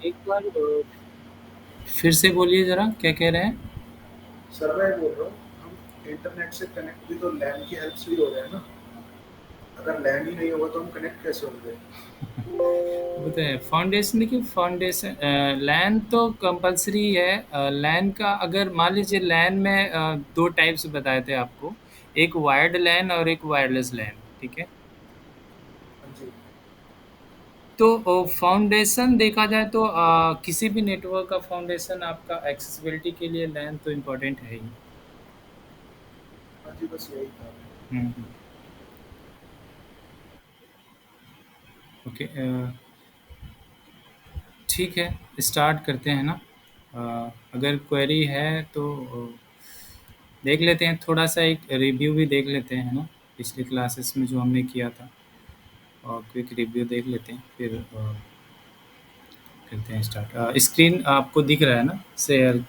एक बार फिर से बोलिए ज़रा, क्या कह रहे हैं? सर मैं बोल रहा हूँ हम इंटरनेट से कनेक्ट भी तो लैन की हेल्प से ही हो रहे हैं ना। अगर लैन ही नहीं होगा तो हम कनेक्ट कैसे होंगे। वो तो है। फाउंडेशन, देखिए फाउंडेशन लैन तो कंपलसरी है। लैन का अगर मान लीजिए, लैन में दो टाइप्स बताए थे आपको, एक वायर्ड लैन और एक वायरलेस लैन, ठीक है। हाँ जी। तो फाउंडेशन देखा जाए तो किसी भी नेटवर्क का फाउंडेशन आपका एक्सेसिबिलिटी के लिए लैन तो इम्पोर्टेंट है ही। हाँ जी, बस यही था। हम्म। ओके, ठीक है, स्टार्ट करते हैं ना। अगर क्वेरी है तो देख लेते हैं, थोड़ा सा एक रिव्यू भी देख लेते हैं ना, पिछली क्लासेस में जो हमने किया था, और क्विक रिव्यू देख लेते हैं, फिर करते हैं स्टार्ट। स्क्रीन आपको दिख रहा है ना, शेयर?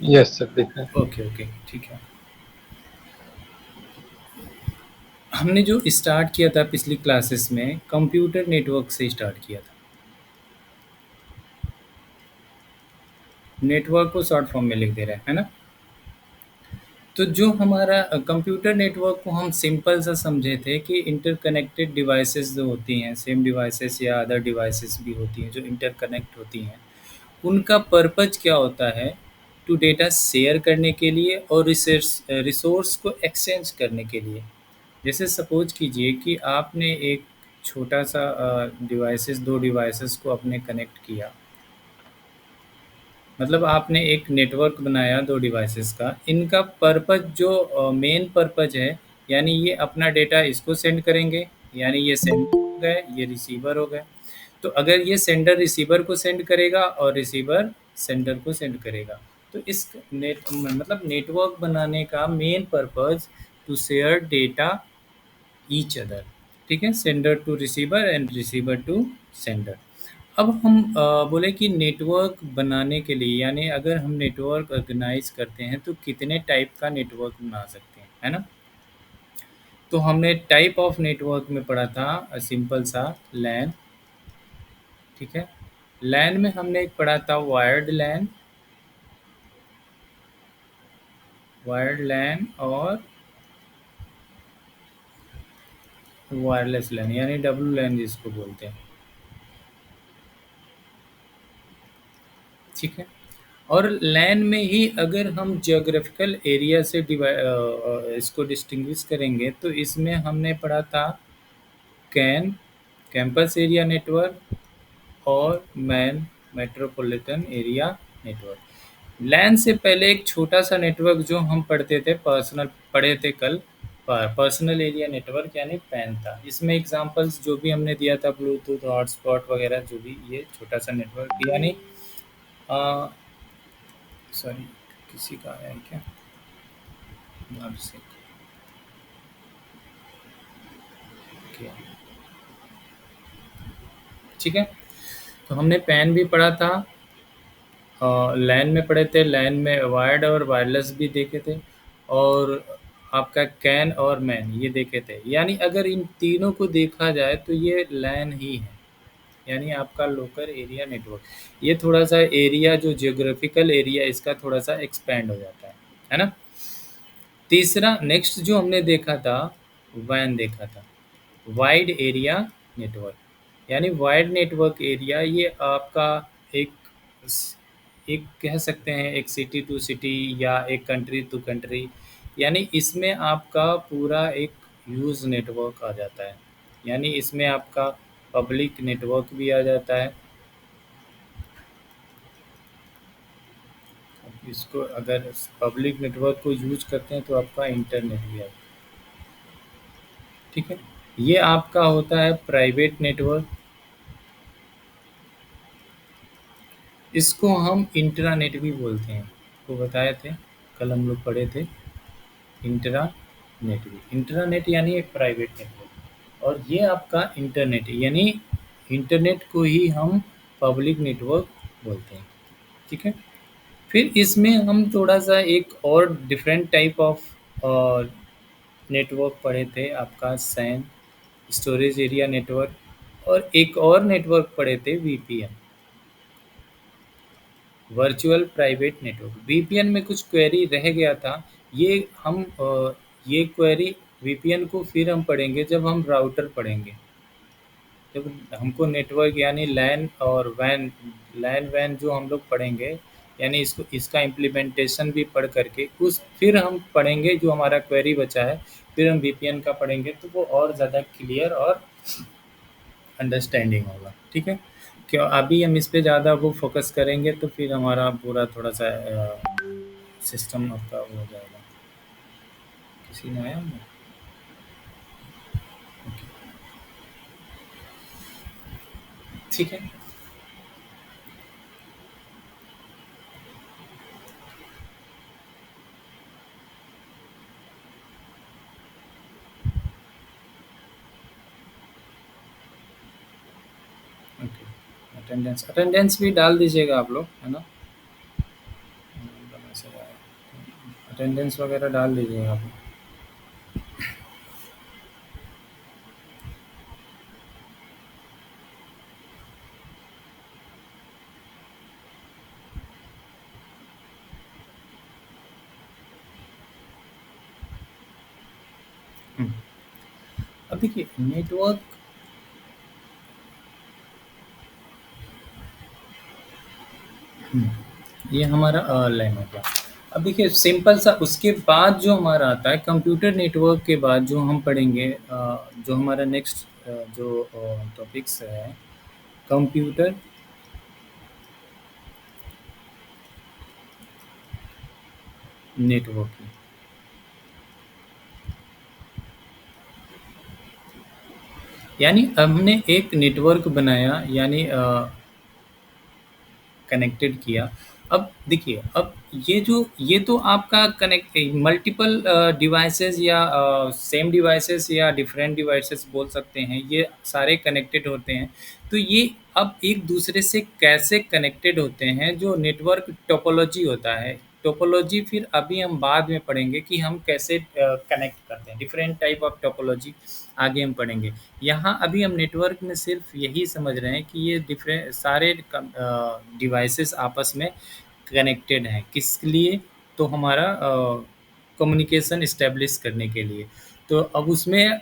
यस सर, दिख रहा है। ओके ओके, ठीक है। हमने जो स्टार्ट किया था पिछली क्लासेस में, कंप्यूटर नेटवर्क से स्टार्ट किया था। नेटवर्क को शॉर्ट फॉर्म में लिख दे रहे हैं, है ना। तो जो हमारा कंप्यूटर नेटवर्क को हम सिंपल सा समझे थे कि इंटरकनेक्टेड डिवाइसेस जो होती हैं, सेम डिवाइसेस या अदर डिवाइसेस भी होती हैं जो इंटरकनेक्ट होती हैं, उनका पर्पज क्या होता है? टू डेटा शेयर करने के लिए और रिसोर्स रिसोर्स को एक्सचेंज करने के लिए। जैसे सपोज कीजिए कि आपने एक छोटा सा डिवाइसेस, दो डिवाइसेस को आपने कनेक्ट किया, मतलब आपने एक नेटवर्क बनाया दो डिवाइसेस का। इनका पर्पज़ जो मेन पर्पज़ है, यानी ये अपना डेटा इसको सेंड करेंगे, यानी ये सेंडर हो गए, ये रिसीवर हो गए। तो अगर ये सेंडर रिसीवर को सेंड करेगा और रिसीवर सेंडर को सेंड करेगा, तो इस नेट मतलब नेटवर्क बनाने का main purpose to share data each other, ठीक है, sender to receiver and receiver to sender. अब हम बोले कि नेटवर्क बनाने के लिए, यानी अगर हम नेटवर्क ऑर्गेनाइज करते हैं तो कितने टाइप का नेटवर्क बना सकते हैं, है ना। तो हमने टाइप ऑफ नेटवर्क में पढ़ा था सिंपल सा लैन, ठीक है। लैन में हमने एक पढ़ा था वायर्ड लैन, वायर्ड लैन और वायरलेस लैन, यानी डब्ल्यू लैन जिसको बोलते हैं, ठीक है। और लैन में ही अगर हम जियोग्राफिकल एरिया से इसको डिस्टिंग्विश करेंगे, तो इसमें हमने पढ़ा था कैन, कैंपस एरिया नेटवर्क, और मैन, मेट्रोपॉलिटन एरिया नेटवर्क। लैन से पहले एक छोटा सा नेटवर्क जो हम पढ़ते थे, पर्सनल पढ़े थे कल, पर्सनल एरिया नेटवर्क यानी पैन था। इसमें एग्जांपल्स जो भी हमने दिया था, ब्लूटूथ, हॉटस्पॉट वगैरह, जो भी ये छोटा सा नेटवर्क, यानी सॉरी, किसी का है क्या? नरसिंह, ओके, ठीक है। तो हमने पैन भी पढ़ा था, लैन में पढ़े थे, लैन में वायर्ड और वायरलेस भी देखे थे, और आपका कैन और मैन ये देखे थे। यानी अगर इन तीनों को देखा जाए तो ये लैन ही है, यानी आपका लोकल एरिया नेटवर्क। ये थोड़ा सा एरिया, जो जियोग्राफिकल एरिया, इसका थोड़ा सा एक्सपेंड हो जाता है ना। तीसरा नेक्स्ट जो हमने देखा था, वैन देखा था, वाइड एरिया नेटवर्क। यानी वाइड नेटवर्क एरिया, ये आपका एक एक कह सकते हैं एक सिटी टू सिटी या एक कंट्री टू कंट्री, यानी इसमें आपका पूरा एक यूज़ नेटवर्क आ जाता है, यानी इसमें आपका पब्लिक नेटवर्क भी आ जाता है। इसको अगर पब्लिक नेटवर्क को यूज करते हैं तो आपका इंटरनेट भी आता है, ठीक है। ये आपका होता है प्राइवेट नेटवर्क, इसको हम इंट्रानेट भी बोलते हैं, वो बताए थे कल, हम लोग पढ़े थे इंट्रानेट भी। इंट्रानेट यानी एक प्राइवेट नेटवर्क, और ये आपका इंटरनेट, यानी इंटरनेट को ही हम पब्लिक नेटवर्क बोलते हैं, ठीक है। फिर इसमें हम थोड़ा सा एक और डिफरेंट टाइप ऑफ नेटवर्क पढ़े थे, आपका सैन, स्टोरेज एरिया नेटवर्क, और एक और नेटवर्क पढ़े थे VPN, virtual private network. VPN में कुछ क्वेरी रह गया था, ये हम ये क्वेरी वीपीएन को फिर हम पढ़ेंगे जब हम राउटर पढ़ेंगे, जब हमको नेटवर्क यानी लैन और वैन, लैन वैन जो हम लोग पढ़ेंगे, यानी इसको इसका इम्प्लीमेंटेशन भी पढ़ करके उस फिर हम पढ़ेंगे जो हमारा क्वेरी बचा है, फिर हम वीपीएन का पढ़ेंगे तो वो और ज़्यादा क्लियर और अंडरस्टैंडिंग होगा। ठीक है, क्यों अभी हम इस पे ज़्यादा वो फोकस करेंगे तो फिर हमारा पूरा थोड़ा सा सिस्टम आपका वो हो जाएगा। किसी ने आया ना? ठीक है, ओके। अटेंडेंस अटेंडेंस भी डाल दीजिएगा आप लोग, है ना? अटेंडेंस वगैरह डाल दीजिएगा आप लोग। अब देखिए नेटवर्क, ये हमारा लाइन हो गया। अब देखिए सिंपल सा उसके बाद जो हमारा आता है कंप्यूटर नेटवर्क के बाद जो हम पढ़ेंगे, जो हमारा नेक्स्ट जो टॉपिक्स है कंप्यूटर नेटवर्किंग। यानी हमने एक नेटवर्क बनाया, यानी कनेक्टेड किया। अब देखिए, अब ये तो आपका कनेक्ट मल्टीपल डिवाइसेस या सेम डिवाइसेस या डिफरेंट डिवाइसेस बोल सकते हैं, ये सारे कनेक्टेड होते हैं। तो ये अब एक दूसरे से कैसे कनेक्टेड होते हैं, जो नेटवर्क टोपोलॉजी होता है। टोपोलॉजी फिर अभी हम बाद में पढ़ेंगे कि हम कैसे कनेक्ट करते हैं, डिफरेंट टाइप ऑफ टोपोलॉजी आगे हम पढ़ेंगे। यहाँ अभी हम नेटवर्क में सिर्फ यही समझ रहे हैं कि ये डिफरेंट सारे डिवाइसेस आपस में कनेक्टेड हैं, किस लिए? तो हमारा कम्युनिकेशन इस्टेब्लिश करने के लिए। तो अब उसमें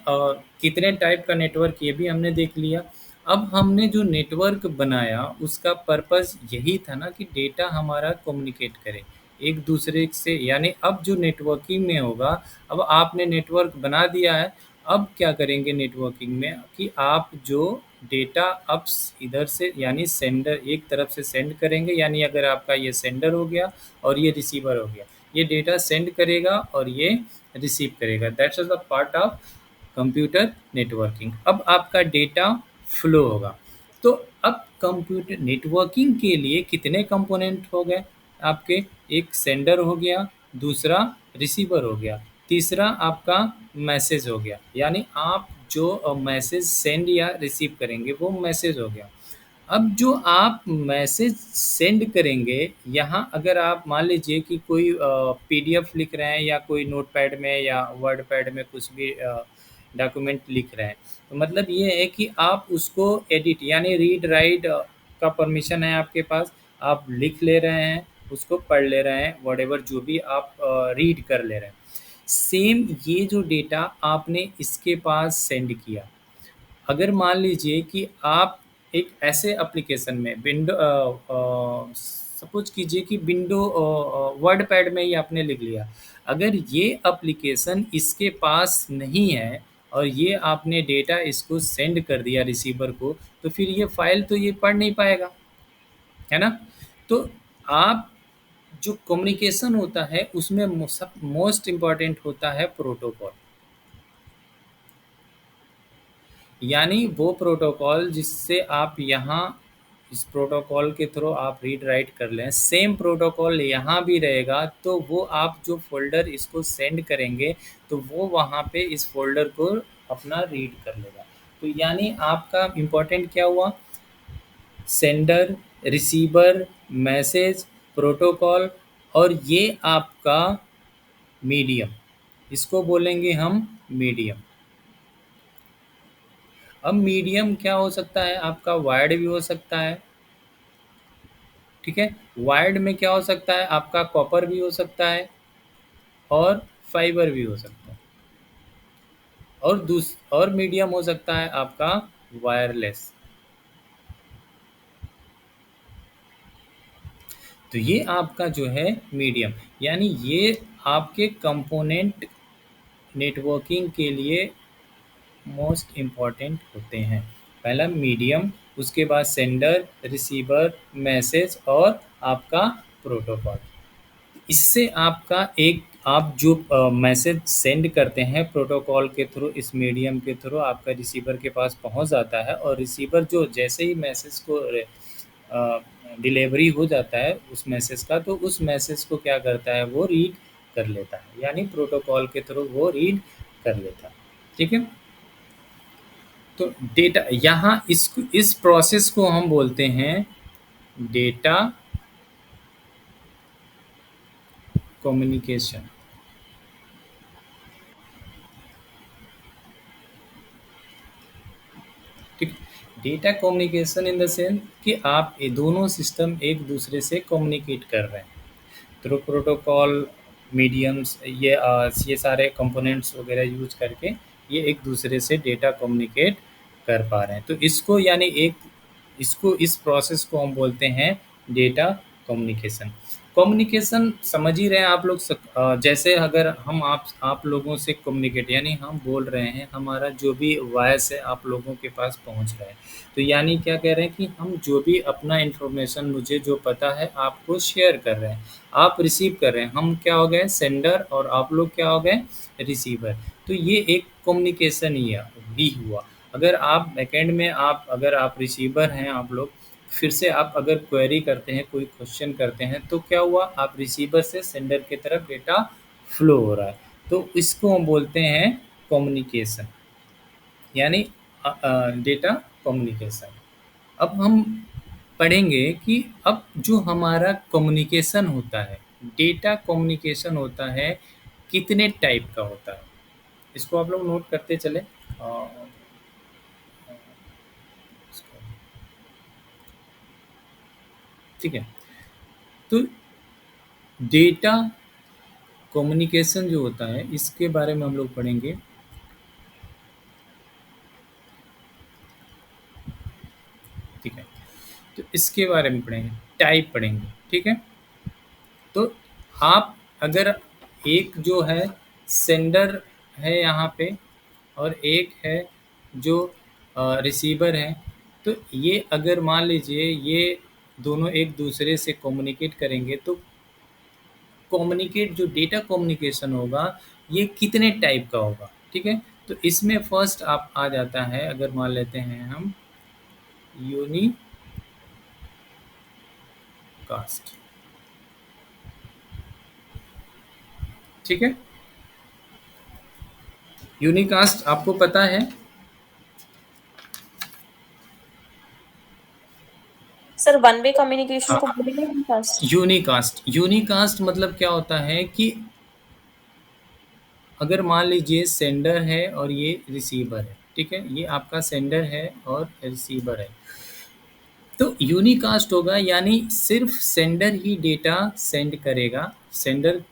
कितने टाइप का नेटवर्क ये भी हमने देख लिया। अब हमने जो नेटवर्क बनाया उसका पर्पस यही था ना कि डेटा हमारा कम्युनिकेट करे एक दूसरे से, यानी अब जो नेटवर्किंग में होगा, अब आपने नेटवर्क बना दिया है, अब क्या करेंगे नेटवर्किंग में कि आप जो डेटा अब इधर से यानी सेंडर एक तरफ से सेंड करेंगे, यानी अगर आपका ये सेंडर हो गया और ये रिसीवर हो गया, ये डेटा सेंड करेगा और ये रिसीव करेगा। That's the part of computer networking. अब आपका डेटा फ्लो होगा। तो अब कंप्यूटर नेटवर्किंग के लिए कितने कंपोनेंट हो गए आपके? एक सेंडर हो गया, दूसरा रिसीवर हो गया, तीसरा आपका मैसेज हो गया, यानी आप जो मैसेज सेंड या रिसीव करेंगे वो मैसेज हो गया। अब जो आप मैसेज सेंड करेंगे, यहाँ अगर आप मान लीजिए कि कोई पीडीएफ लिख रहे हैं या कोई नोटपैड में या वर्ड पैड में कुछ भी डॉक्यूमेंट लिख रहे हैं, तो मतलब ये है कि आप उसको एडिट यानी रीड राइट का परमिशन है आपके पास, आप लिख ले रहे हैं, उसको पढ़ ले रहे हैं, व्हाटएवर जो भी आप रीड कर ले रहे हैं। सेम ये जो डेटा आपने इसके पास सेंड किया, अगर मान लीजिए कि आप एक ऐसे एप्लीकेशन में विंडो सपोज कीजिए कि विंडो वर्ड पैड में ही आपने लिख लिया, अगर ये एप्लीकेशन इसके पास नहीं है और ये आपने डेटा इसको सेंड कर दिया रिसीवर को, तो फिर ये फाइल तो ये पढ़ नहीं पाएगा, है ना? तो आप जो कम्युनिकेशन होता है उसमें मोस्ट इम्पॉर्टेंट होता है प्रोटोकॉल, यानी वो प्रोटोकॉल जिससे आप यहाँ इस प्रोटोकॉल के थ्रू आप रीड राइट कर लें, सेम प्रोटोकॉल यहाँ भी रहेगा, तो वो आप जो फ़ोल्डर इसको सेंड करेंगे तो वो वहाँ पे इस फ़ोल्डर को अपना रीड कर लेगा। तो यानी आपका इम्पोर्टेंट क्या हुआ? सेंडर, रिसीवर, मैसेज, प्रोटोकॉल और ये आपका मीडियम, इसको बोलेंगे हम मीडियम। अब मीडियम क्या हो सकता है आपका, वायर्ड भी हो सकता है, ठीक है। वायर्ड में क्या हो सकता है आपका, कॉपर भी हो सकता है और फाइबर भी हो सकता है, और मीडियम हो सकता है आपका वायरलेस। तो ये आपका जो है मीडियम, यानी ये आपके कंपोनेंट नेटवर्किंग के लिए मोस्ट इम्पॉर्टेंट होते हैं। पहला मीडियम, उसके बाद सेंडर, रिसीवर, मैसेज और आपका प्रोटोकॉल। इससे आपका एक, आप जो मैसेज सेंड करते हैं प्रोटोकॉल के थ्रू, इस मीडियम के थ्रू आपका रिसीवर के पास पहुंच जाता है, और रिसीवर जो जैसे ही मैसेज को डिलीवरी हो जाता है उस मैसेज का, तो उस मैसेज को क्या करता है, वो रीड कर लेता है, यानी प्रोटोकॉल के थ्रू वो रीड कर लेता है, ठीक है। तो डेटा यहाँ इस प्रोसेस को हम बोलते हैं डेटा कम्युनिकेशन, ठीक। Data communication in the sense कि आप ये दोनों सिस्टम एक दूसरे से कम्युनिकेट कर रहे हैं थ्रू प्रोटोकॉल, मीडियम्स, ये सारे कंपोनेंट्स वगैरह यूज करके ये एक दूसरे से डेटा कम्युनिकेट कर पा रहे हैं। तो इसको यानी इस प्रोसेस को हम बोलते हैं डेटा कम्युनिकेशन। कम्युनिकेशन समझ ही रहे हैं आप लोग, जैसे अगर हम आप लोगों से कम्युनिकेट, यानी हम बोल रहे हैं, हमारा जो भी वॉइस है आप लोगों के पास पहुंच रहा है, तो यानी क्या कह रहे हैं कि हम जो भी अपना इन्फॉर्मेशन, मुझे जो पता है आपको शेयर कर रहे हैं, आप रिसीव कर रहे हैं, हम क्या हो गए सेंडर और आप लोग क्या हो गए रिसीवर। तो ये एक कम्युनिकेशन ही हुआ। अगर आप बैकएंड में, आप अगर आप रिसीवर हैं आप लोग, फिर से आप अगर क्वेरी करते हैं, कोई क्वेश्चन करते हैं, तो क्या हुआ, आप रिसीवर से सेंडर की तरफ डेटा फ्लो हो रहा है, तो इसको हम बोलते हैं कम्युनिकेशन, यानी डेटा कम्युनिकेशन। अब हम पढ़ेंगे कि अब जो हमारा कम्युनिकेशन होता है, डेटा कम्युनिकेशन होता है, कितने टाइप का होता है, इसको आप लोग नोट करते चले। ठीक है, तो डेटा कम्युनिकेशन जो होता है इसके बारे में हम लोग पढ़ेंगे। ठीक है, तो इसके बारे में पढ़ेंगे, टाइप पढ़ेंगे, ठीक है। तो आप अगर एक जो है सेंडर है यहाँ पे, और एक है जो रिसीवर है, तो ये अगर मान लीजिए ये दोनों एक दूसरे से कम्युनिकेट करेंगे, तो कम्युनिकेट जो डेटा कम्युनिकेशन होगा ये कितने टाइप का होगा, ठीक है। तो इसमें फर्स्ट आप आ जाता है, अगर मान लेते हैं हम यूनिकास्ट, ठीक है। यूनिकास्ट आपको पता है, सर वन वे कम्युनिकेशन को हाँ, बोलेंगे हम फर्स्ट। यूनिकास्ट मतलब क्या होता है कि अगर मान लीजिए सेंडर है और ये रिसीवर है, ठीक है, ये आपका सेंडर है और रिसीवर है, तो यूनिकास्ट होगा, यानी सिर्फ सेंडर ही डेटा सेंड करेगा, sender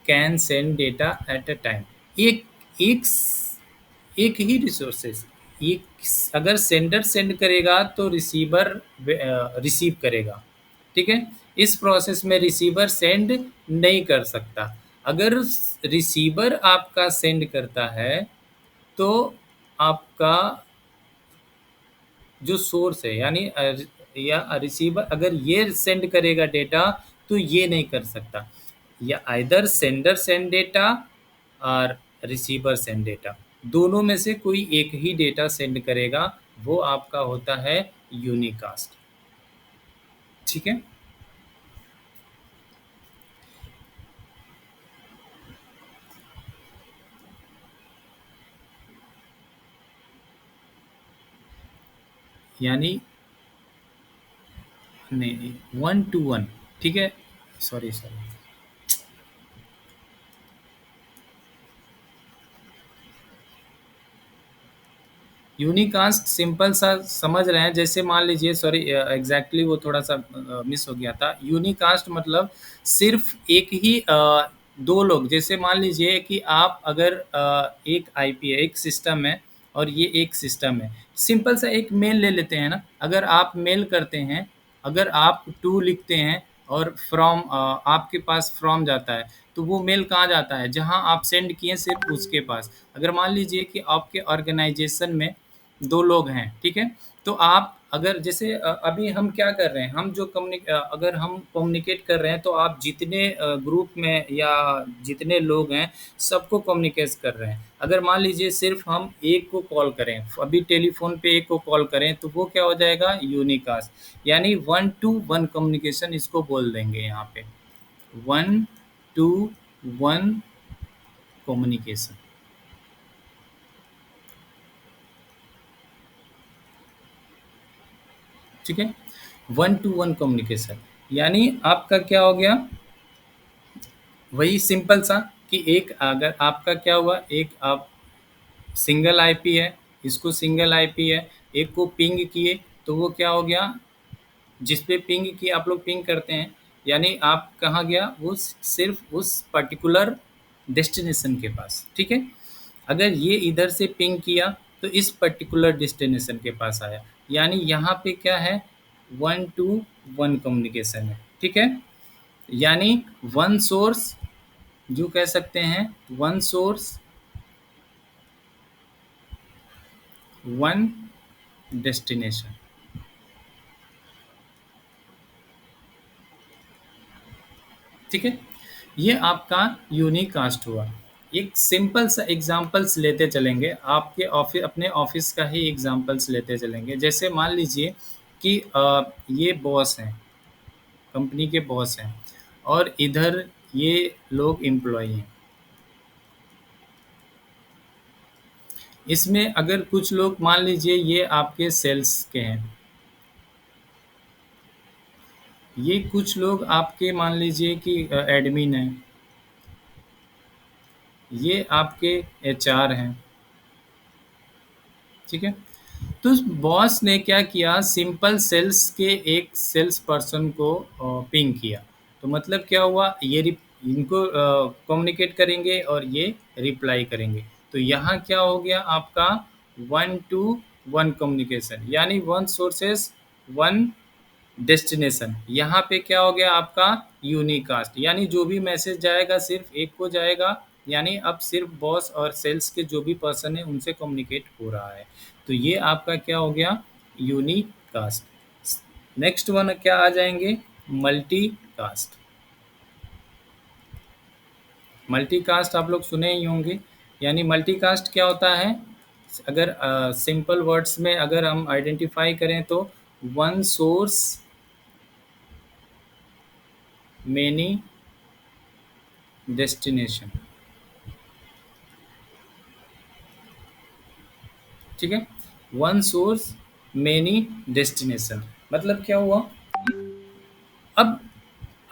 can send data at a time, एक एक एक ही रिसोर्सेज, एक, अगर सेंडर सेंड करेगा तो रिसीवर रिसीव करेगा, ठीक है। इस प्रोसेस में रिसीवर सेंड नहीं कर सकता। अगर रिसीवर आपका सेंड करता है तो आपका जो सोर्स है, यानी या रिसीवर अगर ये सेंड करेगा डेटा, तो ये नहीं कर सकता, या आइदर सेंडर सेंड डेटा और रिसीवर सेंड डेटा, दोनों में से कोई एक ही डेटा सेंड करेगा, वो आपका होता है यूनिकास्ट, ठीक है। यानी नहीं, 1 to 1, ठीक है, सॉरी सॉरी, यूनिकास्ट सिंपल सा समझ रहे हैं, जैसे मान लीजिए, सॉरी एग्जैक्टली वो थोड़ा सा मिस हो गया था। यूनिकास्ट मतलब सिर्फ एक ही दो लोग, जैसे मान लीजिए कि आप अगर एक आईपी है, एक सिस्टम है और ये एक सिस्टम है, सिंपल सा एक मेल ले लेते हैं ना। अगर आप मेल करते हैं, अगर आप टू लिखते हैं और फ्रॉम आपके पास फ्रॉम जाता है, तो वो मेल कहाँ जाता है, जहाँ आप सेंड किए सिर्फ उसके पास। अगर मान लीजिए कि आपके ऑर्गेनाइजेशन में दो लोग हैं, ठीक है, तो आप अगर जैसे अभी हम क्या कर रहे हैं, हम जो अगर हम कम्युनिकेट कर रहे हैं, तो आप जितने ग्रुप में या जितने लोग हैं सबको कम्युनिकेट कर रहे हैं। अगर मान लीजिए सिर्फ हम एक को कॉल करें, अभी टेलीफोन पे एक को कॉल करें, तो वो क्या हो जाएगा, यूनिकास्ट, यानी 1-to-1 कम्युनिकेशन इसको बोल देंगे यहाँ पे, 1-to-1 कम्युनिकेशन। ठीक है, 1-to-1 कम्युनिकेशन, यानी आपका क्या हो गया, वही सिंपल सा कि एक अगर आपका क्या हुआ, एक आप सिंगल आईपी है, इसको सिंगल आईपी है, एक को पिंग किए, तो वो क्या हो गया, जिस पे पिंग किए आप लोग पिंग करते हैं, यानी आप कहाँ गया, वो सिर्फ उस पर्टिकुलर डेस्टिनेशन के पास। ठीक है, अगर ये इधर से पिंग किया तो इस पर्टिकुलर डेस्टिनेशन के पास आया, यानी यहाँ पे क्या है, 1-to-1 कम्युनिकेशन है। ठीक है, यानी वन सोर्स, जो कह सकते हैं वन सोर्स वन डेस्टिनेशन। ठीक है, ये आपका यूनिकास्ट हुआ। एक सिंपल सा एग्जांपल्स लेते चलेंगे, आपके ऑफिस, अपने ऑफिस का ही एग्जांपल्स लेते चलेंगे। जैसे मान लीजिए कि ये बॉस हैं, कंपनी के बॉस हैं, और इधर ये लोग एम्प्लॉई हैं। इसमें अगर कुछ लोग मान लीजिए ये आपके सेल्स के हैं, ये कुछ लोग आपके मान लीजिए कि एडमिन हैं, ये आपके एचआर हैं। ठीक है, तो बॉस ने क्या किया, सिंपल सेल्स के एक सेल्स पर्सन को पिंग किया, तो मतलब क्या हुआ, ये इनको कम्युनिकेट करेंगे और ये रिप्लाई करेंगे, तो यहाँ क्या हो गया आपका 1-to-1 कम्युनिकेशन, यानी वन सोर्सेस वन डेस्टिनेशन। यहाँ पे क्या हो गया आपका, यूनिकास्ट, यानी जो भी मैसेज जाएगा सिर्फ एक को जाएगा, यानी अब सिर्फ बॉस और सेल्स के जो भी पर्सन है उनसे कम्युनिकेट हो रहा है, तो ये आपका क्या हो गया, यूनिकास्ट। नेक्स्ट वन क्या आ जाएंगे, मल्टीकास्ट। मल्टीकास्ट आप लोग सुने ही होंगे, यानी मल्टीकास्ट क्या होता है, अगर सिंपल वर्ड्स में अगर हम आइडेंटिफाई करें तो वन सोर्स मेनी डेस्टिनेशन। ठीक है, वन सोर्स मेनी डेस्टिनेशन, मतलब क्या हुआ, अब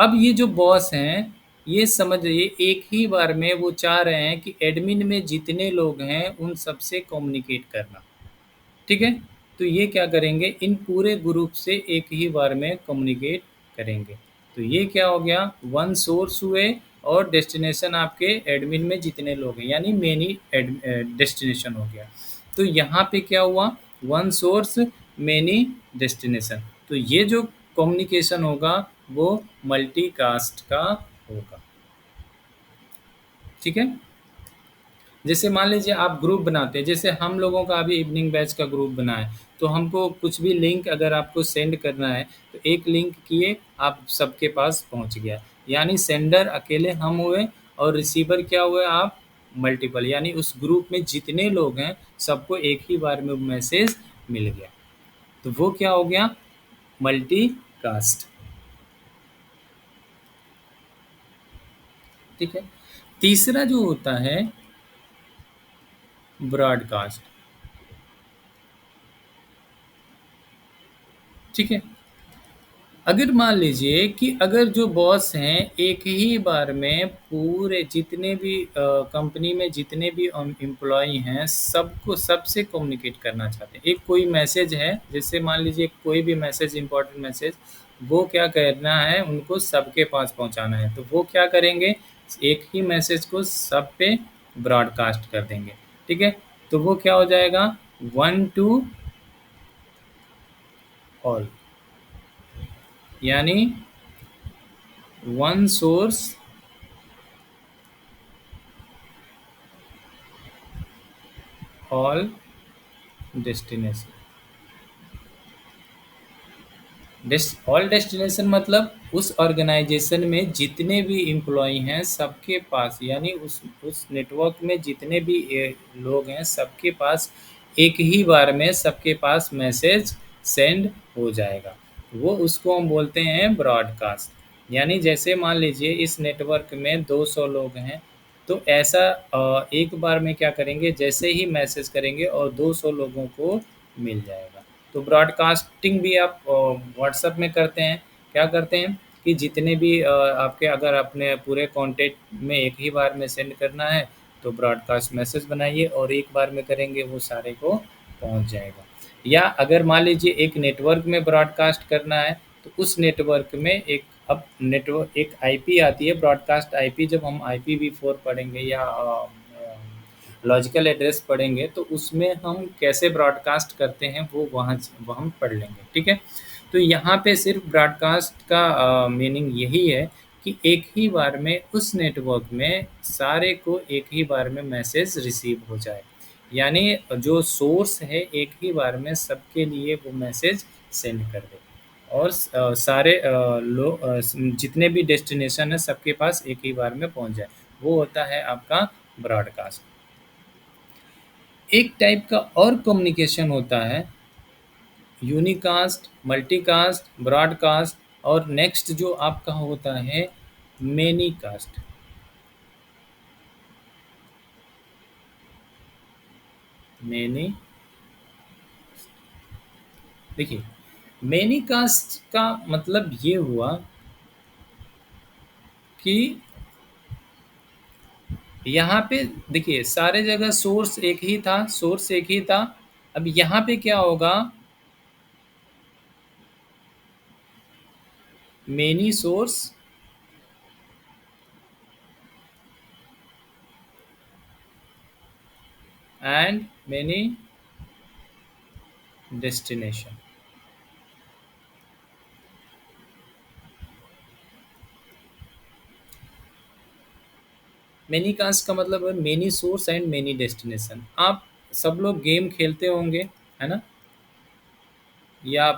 अब ये जो बॉस हैं, ये समझिए एक ही बार में वो चाह रहे हैं कि एडमिन में जितने लोग हैं उन सबसे कम्युनिकेट करना। ठीक है, तो ये क्या करेंगे, इन पूरे ग्रुप से एक ही बार में कम्युनिकेट करेंगे, तो ये क्या हो गया, वन सोर्स हुए और डेस्टिनेशन आपके एडमिन में जितने लोग हैं, यानी मेनी डेस्टिनेशन हो गया। तो यहाँ पे क्या हुआ, वन सोर्स मेनी डेस्टिनेशन, तो ये जो कम्युनिकेशन होगा वो मल्टीकास्ट का होगा। ठीक है, जैसे मान लीजिए आप ग्रुप बनाते हैं, जैसे हम लोगों का अभी इवनिंग बैच का ग्रुप बना है, तो हमको कुछ भी लिंक अगर आपको सेंड करना है, तो एक लिंक किए आप सबके पास पहुंच गया, यानी सेंडर अकेले हम हुए और रिसीवर क्या हुए आप, मल्टीपल, यानी उस ग्रुप में जितने लोग हैं सबको एक ही बार में मैसेज मिल गया, तो वो क्या हो गया, मल्टीकास्ट। ठीक है, तीसरा जो होता है ब्रॉडकास्ट। ठीक है, अगर मान लीजिए कि अगर जो बॉस हैं एक ही बार में पूरे जितने भी कंपनी में जितने भी एम्प्लॉय हैं सबको सबसे कम्युनिकेट करना चाहते हैं, एक कोई मैसेज है, जैसे मान लीजिए कोई भी मैसेज इंपॉर्टेंट मैसेज वो क्या करना है उनको सबके पास पहुंचाना है, तो वो क्या करेंगे एक ही मैसेज को सब पे ब्रॉडकास्ट कर देंगे। ठीक है, तो वो क्या हो जाएगा 1 to ऑल, यानी one source all destination. All destination मतलब उस ऑर्गेनाइजेशन में जितने भी एम्प्लॉय हैं सबके पास, यानी उस नेटवर्क में जितने भी लोग हैं सबके पास एक ही बार में सबके पास मैसेज सेंड हो जाएगा, वो उसको हम बोलते हैं ब्रॉडकास्ट। यानी जैसे मान लीजिए इस नेटवर्क में 200 लोग हैं, तो ऐसा एक बार में क्या करेंगे, जैसे ही मैसेज करेंगे और 200 लोगों को मिल जाएगा। तो ब्रॉडकास्टिंग भी आप व्हाट्सएप में करते हैं, क्या करते हैं कि जितने भी आपके अगर अपने पूरे कॉन्टैक्ट में एक ही बार में सेंड करना है तो ब्रॉडकास्ट मैसेज बनाइए और एक बार में करेंगे वो सारे को पहुंच जाएगा। या अगर मान लीजिए एक नेटवर्क में ब्रॉडकास्ट करना है तो उस नेटवर्क में एक अब नेटवर्क एक आईपी आती है ब्रॉडकास्ट आईपी, जब हम IPv4 पढ़ेंगे या लॉजिकल एड्रेस पढ़ेंगे तो उसमें हम कैसे ब्रॉडकास्ट करते हैं वो वहाँ हम पढ़ लेंगे। ठीक है, तो यहाँ पे सिर्फ ब्रॉडकास्ट का मीनिंग यही है कि एक ही बार में उस नेटवर्क में सारे को एक ही बार में मैसेज रिसीव हो जाए, यानी जो सोर्स है एक ही बार में सबके लिए वो मैसेज सेंड कर दे और सारे लोग जितने भी डेस्टिनेशन है सबके पास एक ही बार में पहुंच जाए, वो होता है आपका ब्रॉडकास्ट। एक टाइप का और कम्युनिकेशन होता है यूनिकास्ट, मल्टीकास्ट, ब्रॉडकास्ट और नेक्स्ट जो आपका होता है मैनीकास्ट। मैनी देखिए मैनीकास्ट का मतलब ये हुआ कि यहाँ पे देखिए सारे जगह सोर्स एक ही था, सोर्स एक ही था। अब यहाँ पे क्या होगा, many source and many destination. Many cast का मतलब है many source and many destination. आप सब लोग गेम खेलते होंगे है ना, या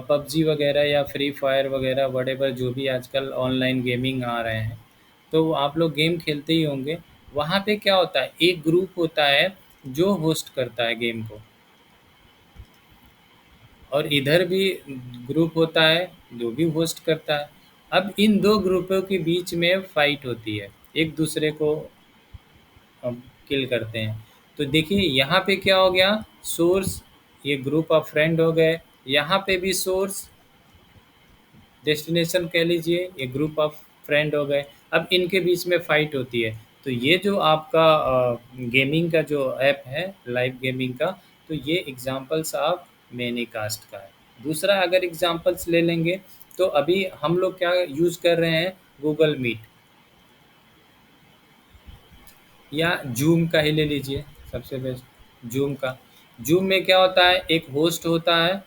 पबजी वगैरह या फ्री फायर वगैरह वटेवर जो भी आजकल ऑनलाइन गेमिंग आ रहे हैं, तो आप लोग गेम खेलते ही होंगे। वहाँ पे क्या होता है एक ग्रुप होता है जो होस्ट करता है गेम को और इधर भी ग्रुप होता है जो भी होस्ट करता है। अब इन दो ग्रुपों के बीच में फाइट होती है, एक दूसरे को किल करते हैं। तो देखिए यहाँ पे क्या हो गया, सोर्स ये ग्रुप ऑफ फ्रेंड हो गए, यहाँ पे भी सोर्स डेस्टिनेशन कह लीजिए ये ग्रुप ऑफ फ्रेंड हो गए। अब इनके बीच में फाइट होती है। तो ये जो आपका गेमिंग का जो ऐप है लाइव गेमिंग का, तो ये एग्जांपल्स ऑफ मैनीकास्ट का है। दूसरा अगर एग्जांपल्स ले लेंगे तो अभी हम लोग क्या यूज़ कर रहे हैं, गूगल मीट या जूम का ही ले लीजिए, सबसे बेस्ट जूम का। जूम में क्या होता है एक होस्ट होता है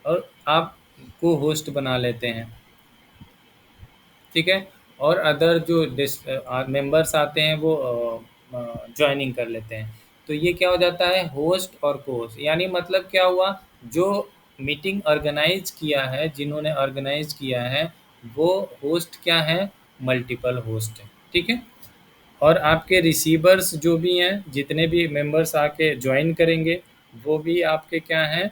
और आप को होस्ट बना लेते हैं, ठीक है, और अदर जो मेंबर्स आते हैं वो ज्वाइनिंग कर लेते हैं। तो ये क्या हो जाता है होस्ट और को होस्ट, यानी मतलब क्या हुआ, जो मीटिंग ऑर्गेनाइज किया है जिन्होंने ऑर्गेनाइज किया है वो होस्ट क्या है, मल्टीपल होस्ट है। ठीक है, और आपके रिसीवर्स जो भी हैं जितने भी मेंबर्स आके ज्वाइन करेंगे वो भी आपके क्या हैं,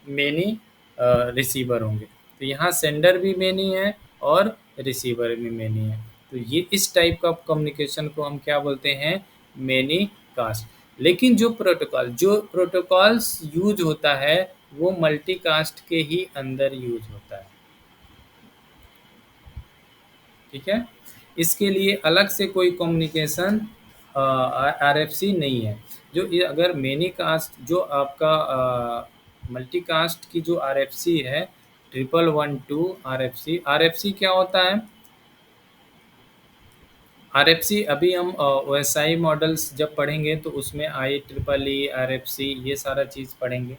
मेनी रिसीवर होंगे। तो यहाँ सेंडर भी मेनी है और रिसीवर भी मेनी है। तो ये इस टाइप का कम्युनिकेशन को हम क्या बोलते हैं, मेनी कास्ट। लेकिन जो प्रोटोकॉल्स यूज होता है वो मल्टीकास्ट के ही अंदर यूज होता है। ठीक है। इसके लिए अलग से कोई कम्युनिकेशन आरएफसी नहीं है। जो ये अगर मेनी कास्ट जो आपका मल्टी कास्ट की जो आरएफसी है 1112 आरएफसी, आरएफसी क्या होता है? आरएफसी अभी हम ओएसआई मॉडल्स जब पढ़ेंगे तो उसमें आई ट्रिपल ई आरएफसी ये सारा चीज़ पढ़ेंगे।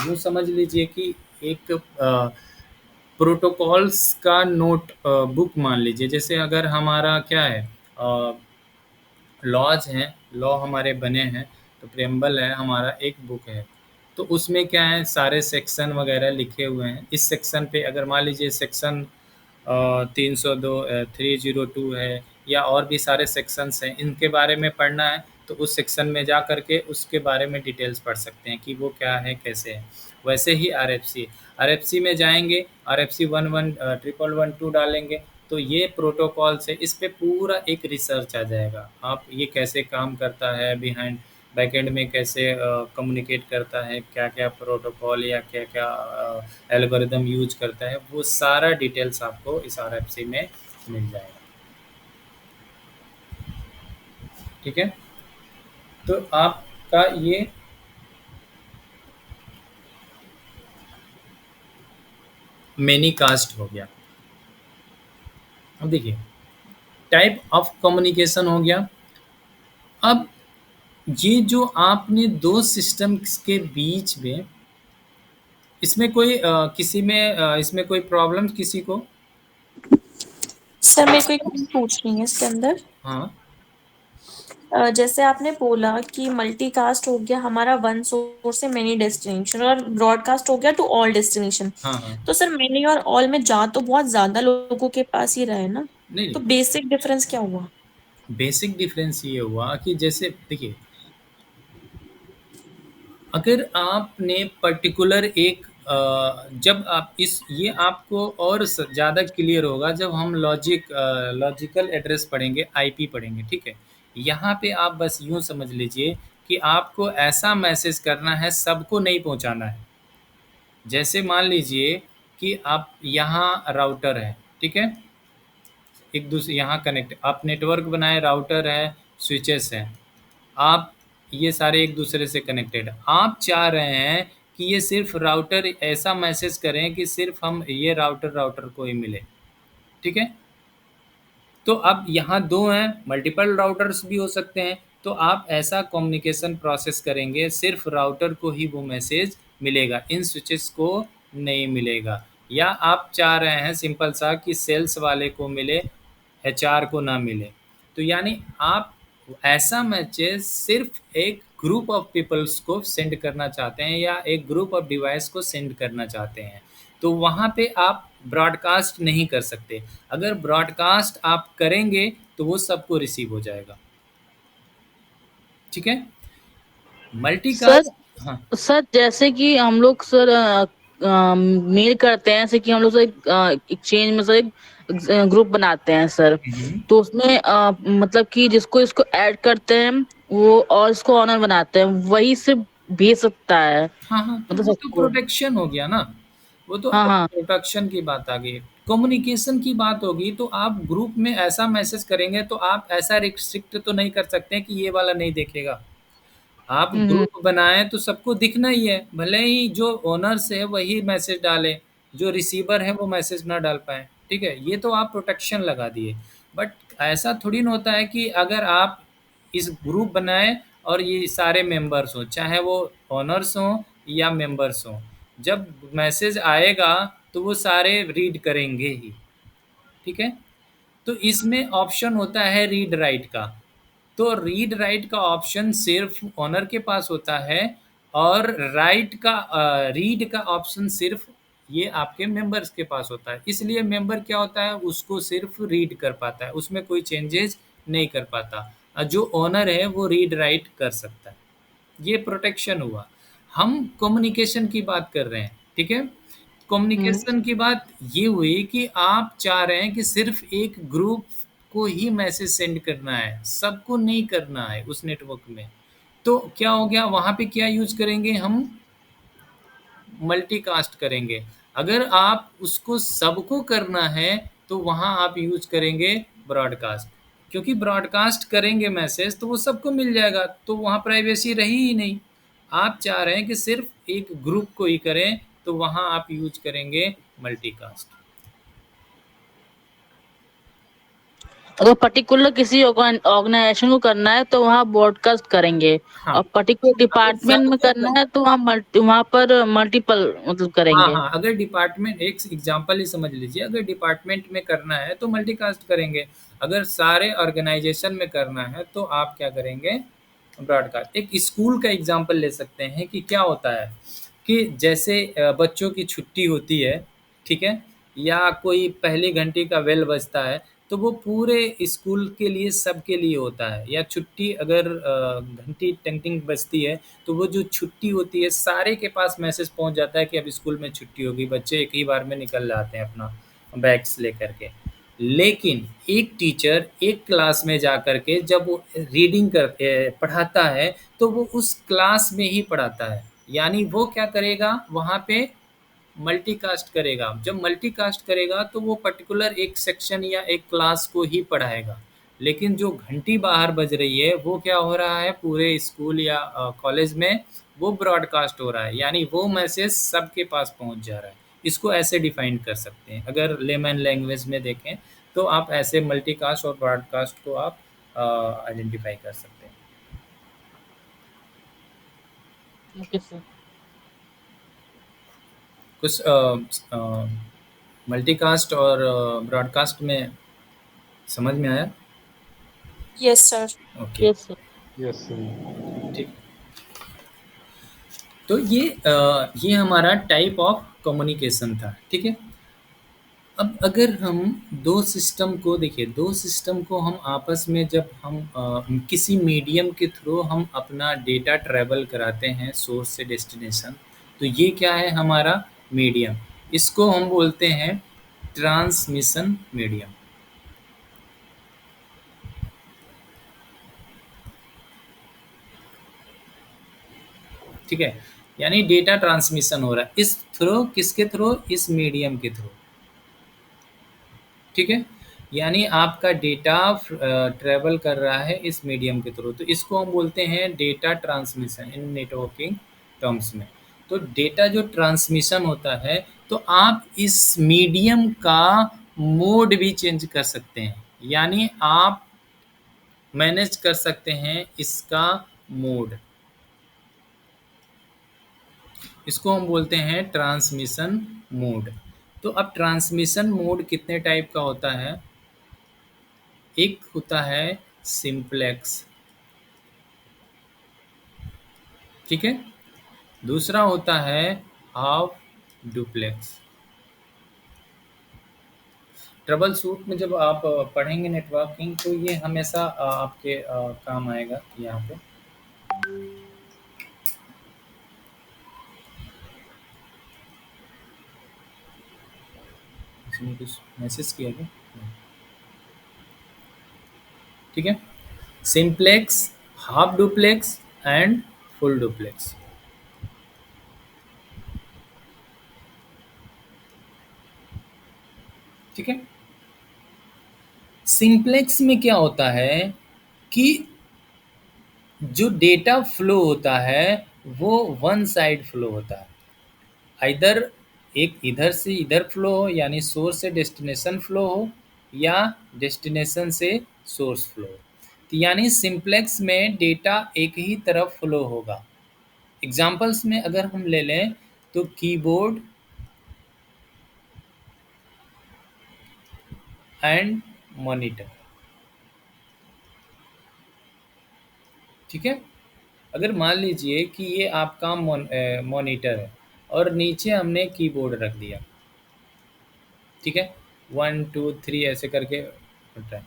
यूँ समझ लीजिए कि एक प्रोटोकॉल्स का नोट बुक मान लीजिए। जैसे अगर हमारा क्या है, लॉज हैं, लॉ हमारे बने हैं, तो प्रेम्बल है हमारा एक बुक है। तो उसमें क्या है, सारे सेक्शन वगैरह लिखे हुए हैं। इस सेक्शन पे अगर मान लीजिए सेक्शन 302 302 है या और भी सारे सेक्शंस हैं, इनके बारे में पढ़ना है तो उस सेक्शन में जा करके उसके बारे में डिटेल्स पढ़ सकते हैं कि वो क्या है, कैसे है। वैसे ही आरएफसी में जाएंगे, आरएफसी 1112 डालेंगे तो ये प्रोटोकॉल से इस पे पूरा एक रिसर्च आ जाएगा। आप ये कैसे काम करता है, बिहाइंड बैकएंड में कैसे कम्युनिकेट करता है, क्या क्या प्रोटोकॉल या क्या क्या एल्गोरिदम यूज करता है, वो सारा डिटेल्स आपको इस आरएफसी में मिल जाएगा। ठीक है, तो आपका ये मेनी कास्ट हो गया। अब देखिए टाइप ऑफ कम्युनिकेशन हो गया। अब ये जो आपने दो सिस्टम्स के बीच में, इसमें कोई किसी में इसमें कोई प्रॉब्लम किसी को? सर मेरे को एक चीज पूछनी है इसके अंदर। हाँ जैसे आपने बोला कि मल्टीकास्ट हो गया हमारा वन सोर्स से मेनी डेस्टिनेशन, और ब्रॉडकास्ट हो गया टू ऑल डेस्टिनेशन। हाँ हाँ। तो सर मेनी और ऑल में जा तो बहुत ज्यादा लोगों के पास ही रहे ना, नहीं तो नहीं, बेसिक डिफरेंस क्या हुआ? बेसिक डिफरेंस ये हुआ कि जैसे देखिए, अगर आपने पर्टिकुलर एक जब आप इस ये आपको और ज़्यादा क्लियर होगा जब हम लॉजिकल एड्रेस पढ़ेंगे, आईपी पढ़ेंगे। ठीक है, यहाँ पे आप बस यूँ समझ लीजिए कि आपको ऐसा मैसेज करना है, सबको नहीं पहुँचाना है। जैसे मान लीजिए कि आप यहाँ राउटर है, ठीक है, एक दूसरे यहाँ कनेक्ट, आप नेटवर्क बनाए, राउटर है, स्विचेस हैं, आप ये सारे एक दूसरे से कनेक्टेड। आप चाह रहे हैं कि ये सिर्फ राउटर ऐसा मैसेज करें कि सिर्फ हम ये राउटर को ही मिले। ठीक है, तो अब यहाँ दो हैं, मल्टीपल राउटर्स भी हो सकते हैं, तो आप ऐसा कम्युनिकेशन प्रोसेस करेंगे सिर्फ राउटर को ही वो मैसेज मिलेगा, इन स्विचेस को नहीं मिलेगा। या आप चाह रहे हैं सिंपल सा कि सेल्स वाले को मिले, एचआर को ना मिले, तो यानी आप ऐसा मैसेज सिर्फ एक ग्रुप ऑफ पीपल्स को सेंड करना चाहते हैं या एक ग्रुप ऑफ डिवाइस को सेंड करना चाहते हैं, तो वहाँ पे आप ब्रॉडकास्ट नहीं कर सकते। अगर ब्रॉडकास्ट आप करेंगे तो वो सबको रिसीव हो जाएगा। ठीक है, सर मल्टीकास्ट। हाँ सर जैसे कि हम लोग सर मेल करते हैं, जैसे कि हम लोग सर एक चेंज में सर एक ग्रुप बनाते हैं सर, तो उसमें मतलब कि जिसको इसको ऐड करते हैं वो और इसको ऑनर बनाते हैं, वही सिर्फ भेज सकता है हाँ हाँ, तो मतलब वो तो सबको। प्रोटेक्शन हो गया ना, वो तो हाँ हाँ। प्रोटेक्शन की बात आ गई। कम्युनिकेशन की बात होगी तो आप ग्रुप में ऐसा मैसेज करेंगे तो आप ऐसा रिस्ट्रिक्ट तो नहीं कर सकते कि ये वाला नहीं देखेगा। आप हम्म। ग्रुप बनाएं तो सबको दिखना ही है, भले ही जो ओनर्स है वही मैसेज डाले, जो रिसीवर है वो मैसेज ना डाल पाए। ठीक है, ये तो आप प्रोटेक्शन लगा दिए। बट ऐसा थोड़ी ना होता है कि अगर आप इस ग्रुप बनाएं और ये सारे मेंबर्स हों, चाहे वो ओनर्स हों या मेंबर्स हों, जब मैसेज आएगा तो वो सारे रीड करेंगे ही। ठीक है, तो इसमें ऑप्शन होता है रीड राइट का। तो रीड राइट का ऑप्शन सिर्फ ओनर के पास होता है, और रीड का ऑप्शन सिर्फ ये आपके मेंबर्स के पास होता है। इसलिए मेंबर क्या होता है, उसको सिर्फ रीड कर पाता है, उसमें कोई चेंजेस नहीं कर पाता, और जो ओनर है वो रीड राइट कर सकता है। ये प्रोटेक्शन हुआ। हम कम्युनिकेशन की बात कर रहे हैं। ठीक है, कम्युनिकेशन की बात ये हुई कि आप चाह रहे हैं कि सिर्फ एक ग्रुप को ही मैसेज सेंड करना है, सबको नहीं करना है उस नेटवर्क में। तो क्या हो गया, वहाँ पे क्या यूज करेंगे हम, मल्टीकास्ट करेंगे। अगर आप उसको सबको करना है तो वहाँ आप यूज़ करेंगे ब्रॉडकास्ट, क्योंकि ब्रॉडकास्ट करेंगे मैसेज तो वो सबको मिल जाएगा, तो वहाँ प्राइवेसी रही ही नहीं। आप चाह रहे हैं कि सिर्फ एक ग्रुप को ही करें, तो वहाँ आप यूज़ करेंगे मल्टीकास्ट। अगर पर्टिकुलर किसी ऑर्गेनाइजेशन को करना है तो वहाँ ब्रॉडकास्ट करेंगे, हाँ, और पर्टिकुलर अगर डिपार्टमेंट में सबको करना है तो वहाँ पर मल्टीपल मतलब हाँ, करेंगे। हाँ, अगर डिपार्टमेंट, एक एग्जांपल ही समझ लीजिए, अगर डिपार्टमेंट में करना है तो मल्टीकास्ट करेंगे, अगर सारे ऑर्गेनाइजेशन में करना है तो आप क्या करेंगे, ब्रॉडकास्ट। एक स्कूल का एग्जांपल ले सकते हैं कि क्या होता है कि जैसे बच्चों की छुट्टी होती है, ठीक है, या कोई पहली घंटी का बेल बजता है, तो वो पूरे स्कूल के लिए, सबके लिए होता है। या छुट्टी अगर घंटी टिंग टिंग बजती है, तो वो जो छुट्टी होती है सारे के पास मैसेज पहुंच जाता है कि अब स्कूल में छुट्टी होगी, बच्चे एक ही बार में निकल जाते हैं अपना बैग्स लेकर के। लेकिन एक टीचर एक क्लास में जा कर के जब वो रीडिंग कर पढ़ाता है, तो वो उस क्लास में ही पढ़ाता है, यानी वो क्या करेगा, वहाँ पे मल्टीकास्ट करेगा। जब मल्टीकास्ट करेगा तो वो पर्टिकुलर एक सेक्शन या एक क्लास को ही पढ़ाएगा, लेकिन जो घंटी बाहर बज रही है वो क्या हो रहा है, पूरे स्कूल या कॉलेज में वो ब्रॉडकास्ट हो रहा है, यानी वो मैसेज सबके पास पहुंच जा रहा है। इसको ऐसे डिफाइन कर सकते हैं, अगर लेमन लैंग्वेज में देखें तो आप ऐसे मल्टीकास्ट और ब्रॉडकास्ट को आप आइडेंटिफाई कर सकते हैं। Okay sir. कुछ मल्टीकास्ट और ब्रॉडकास्ट में समझ में आया? Yes sir. Okay, yes sir. Yes sir. ठीक। तो ये हमारा टाइप ऑफ कम्युनिकेशन था, ठीक है। अब अगर हम दो सिस्टम को देखिए, दो सिस्टम को हम आपस में जब हम किसी मीडियम के थ्रू हम अपना डेटा ट्रैवल कराते हैं सोर्स से डेस्टिनेशन, तो ये क्या है हमारा मीडियम, इसको हम बोलते हैं ट्रांसमिशन मीडियम, ठीक है। यानी डेटा ट्रांसमिशन हो रहा है इस थ्रू, किसके थ्रू, इस मीडियम के थ्रू, ठीक है। यानी आपका डेटा ट्रैवल कर रहा है इस मीडियम के थ्रू, तो इसको हम बोलते हैं data transmission in networking terms में। तो डेटा जो ट्रांसमिशन होता है, तो आप इस मीडियम का मोड भी चेंज कर सकते हैं, यानी आप मैनेज कर सकते हैं इसका मोड, इसको हम बोलते हैं ट्रांसमिशन मोड। तो अब ट्रांसमिशन मोड कितने टाइप का होता है, एक होता है सिंप्लेक्स, ठीक है, दूसरा होता है हाफ डुप्लेक्स। ट्रबल शूट में जब आप पढ़ेंगे नेटवर्किंग, तो ये हमेशा आपके काम आएगा यहाँ पे। इसमें कुछ मैसेज किया क्या, ठीक है। Simplex, half duplex and full duplex, ठीक है। सिंप्लेक्स में क्या होता है कि जो डेटा फ्लो होता है वो वन साइड फ्लो होता है, इधर एक इधर से इधर फ्लो हो, यानी सोर्स से डेस्टिनेशन फ्लो हो, या डेस्टिनेशन से सोर्स फ्लो हो। तो यानी सिंप्लेक्स में डेटा एक ही तरफ फ्लो होगा। एग्जांपल्स में अगर हम ले लें तो कीबोर्ड एंड मॉनिटर, ठीक है। अगर मान लीजिए कि ये आपका मॉनिटर है और नीचे हमने कीबोर्ड रख दिया, ठीक है, 1 2 3 ऐसे करके होता है।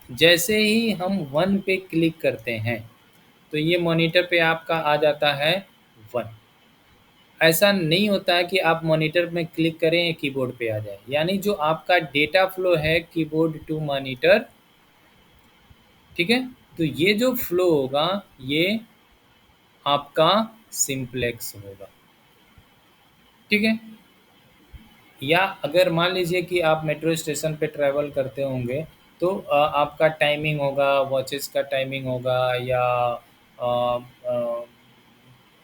जैसे ही हम 1 पे क्लिक करते हैं, तो ये मॉनिटर पे आपका आ जाता है 1। ऐसा नहीं होता है कि आप मॉनिटर में क्लिक करें कीबोर्ड पे आ जाए, यानी जो आपका डेटा फ्लो है कीबोर्ड टू मॉनिटर, ठीक है, तो ये जो फ्लो होगा ये आपका सिंप्लेक्स होगा, ठीक है। या अगर मान लीजिए कि आप मेट्रो स्टेशन पे ट्रैवल करते होंगे, तो आपका टाइमिंग होगा, वॉचेस का टाइमिंग होगा, या अ, अ,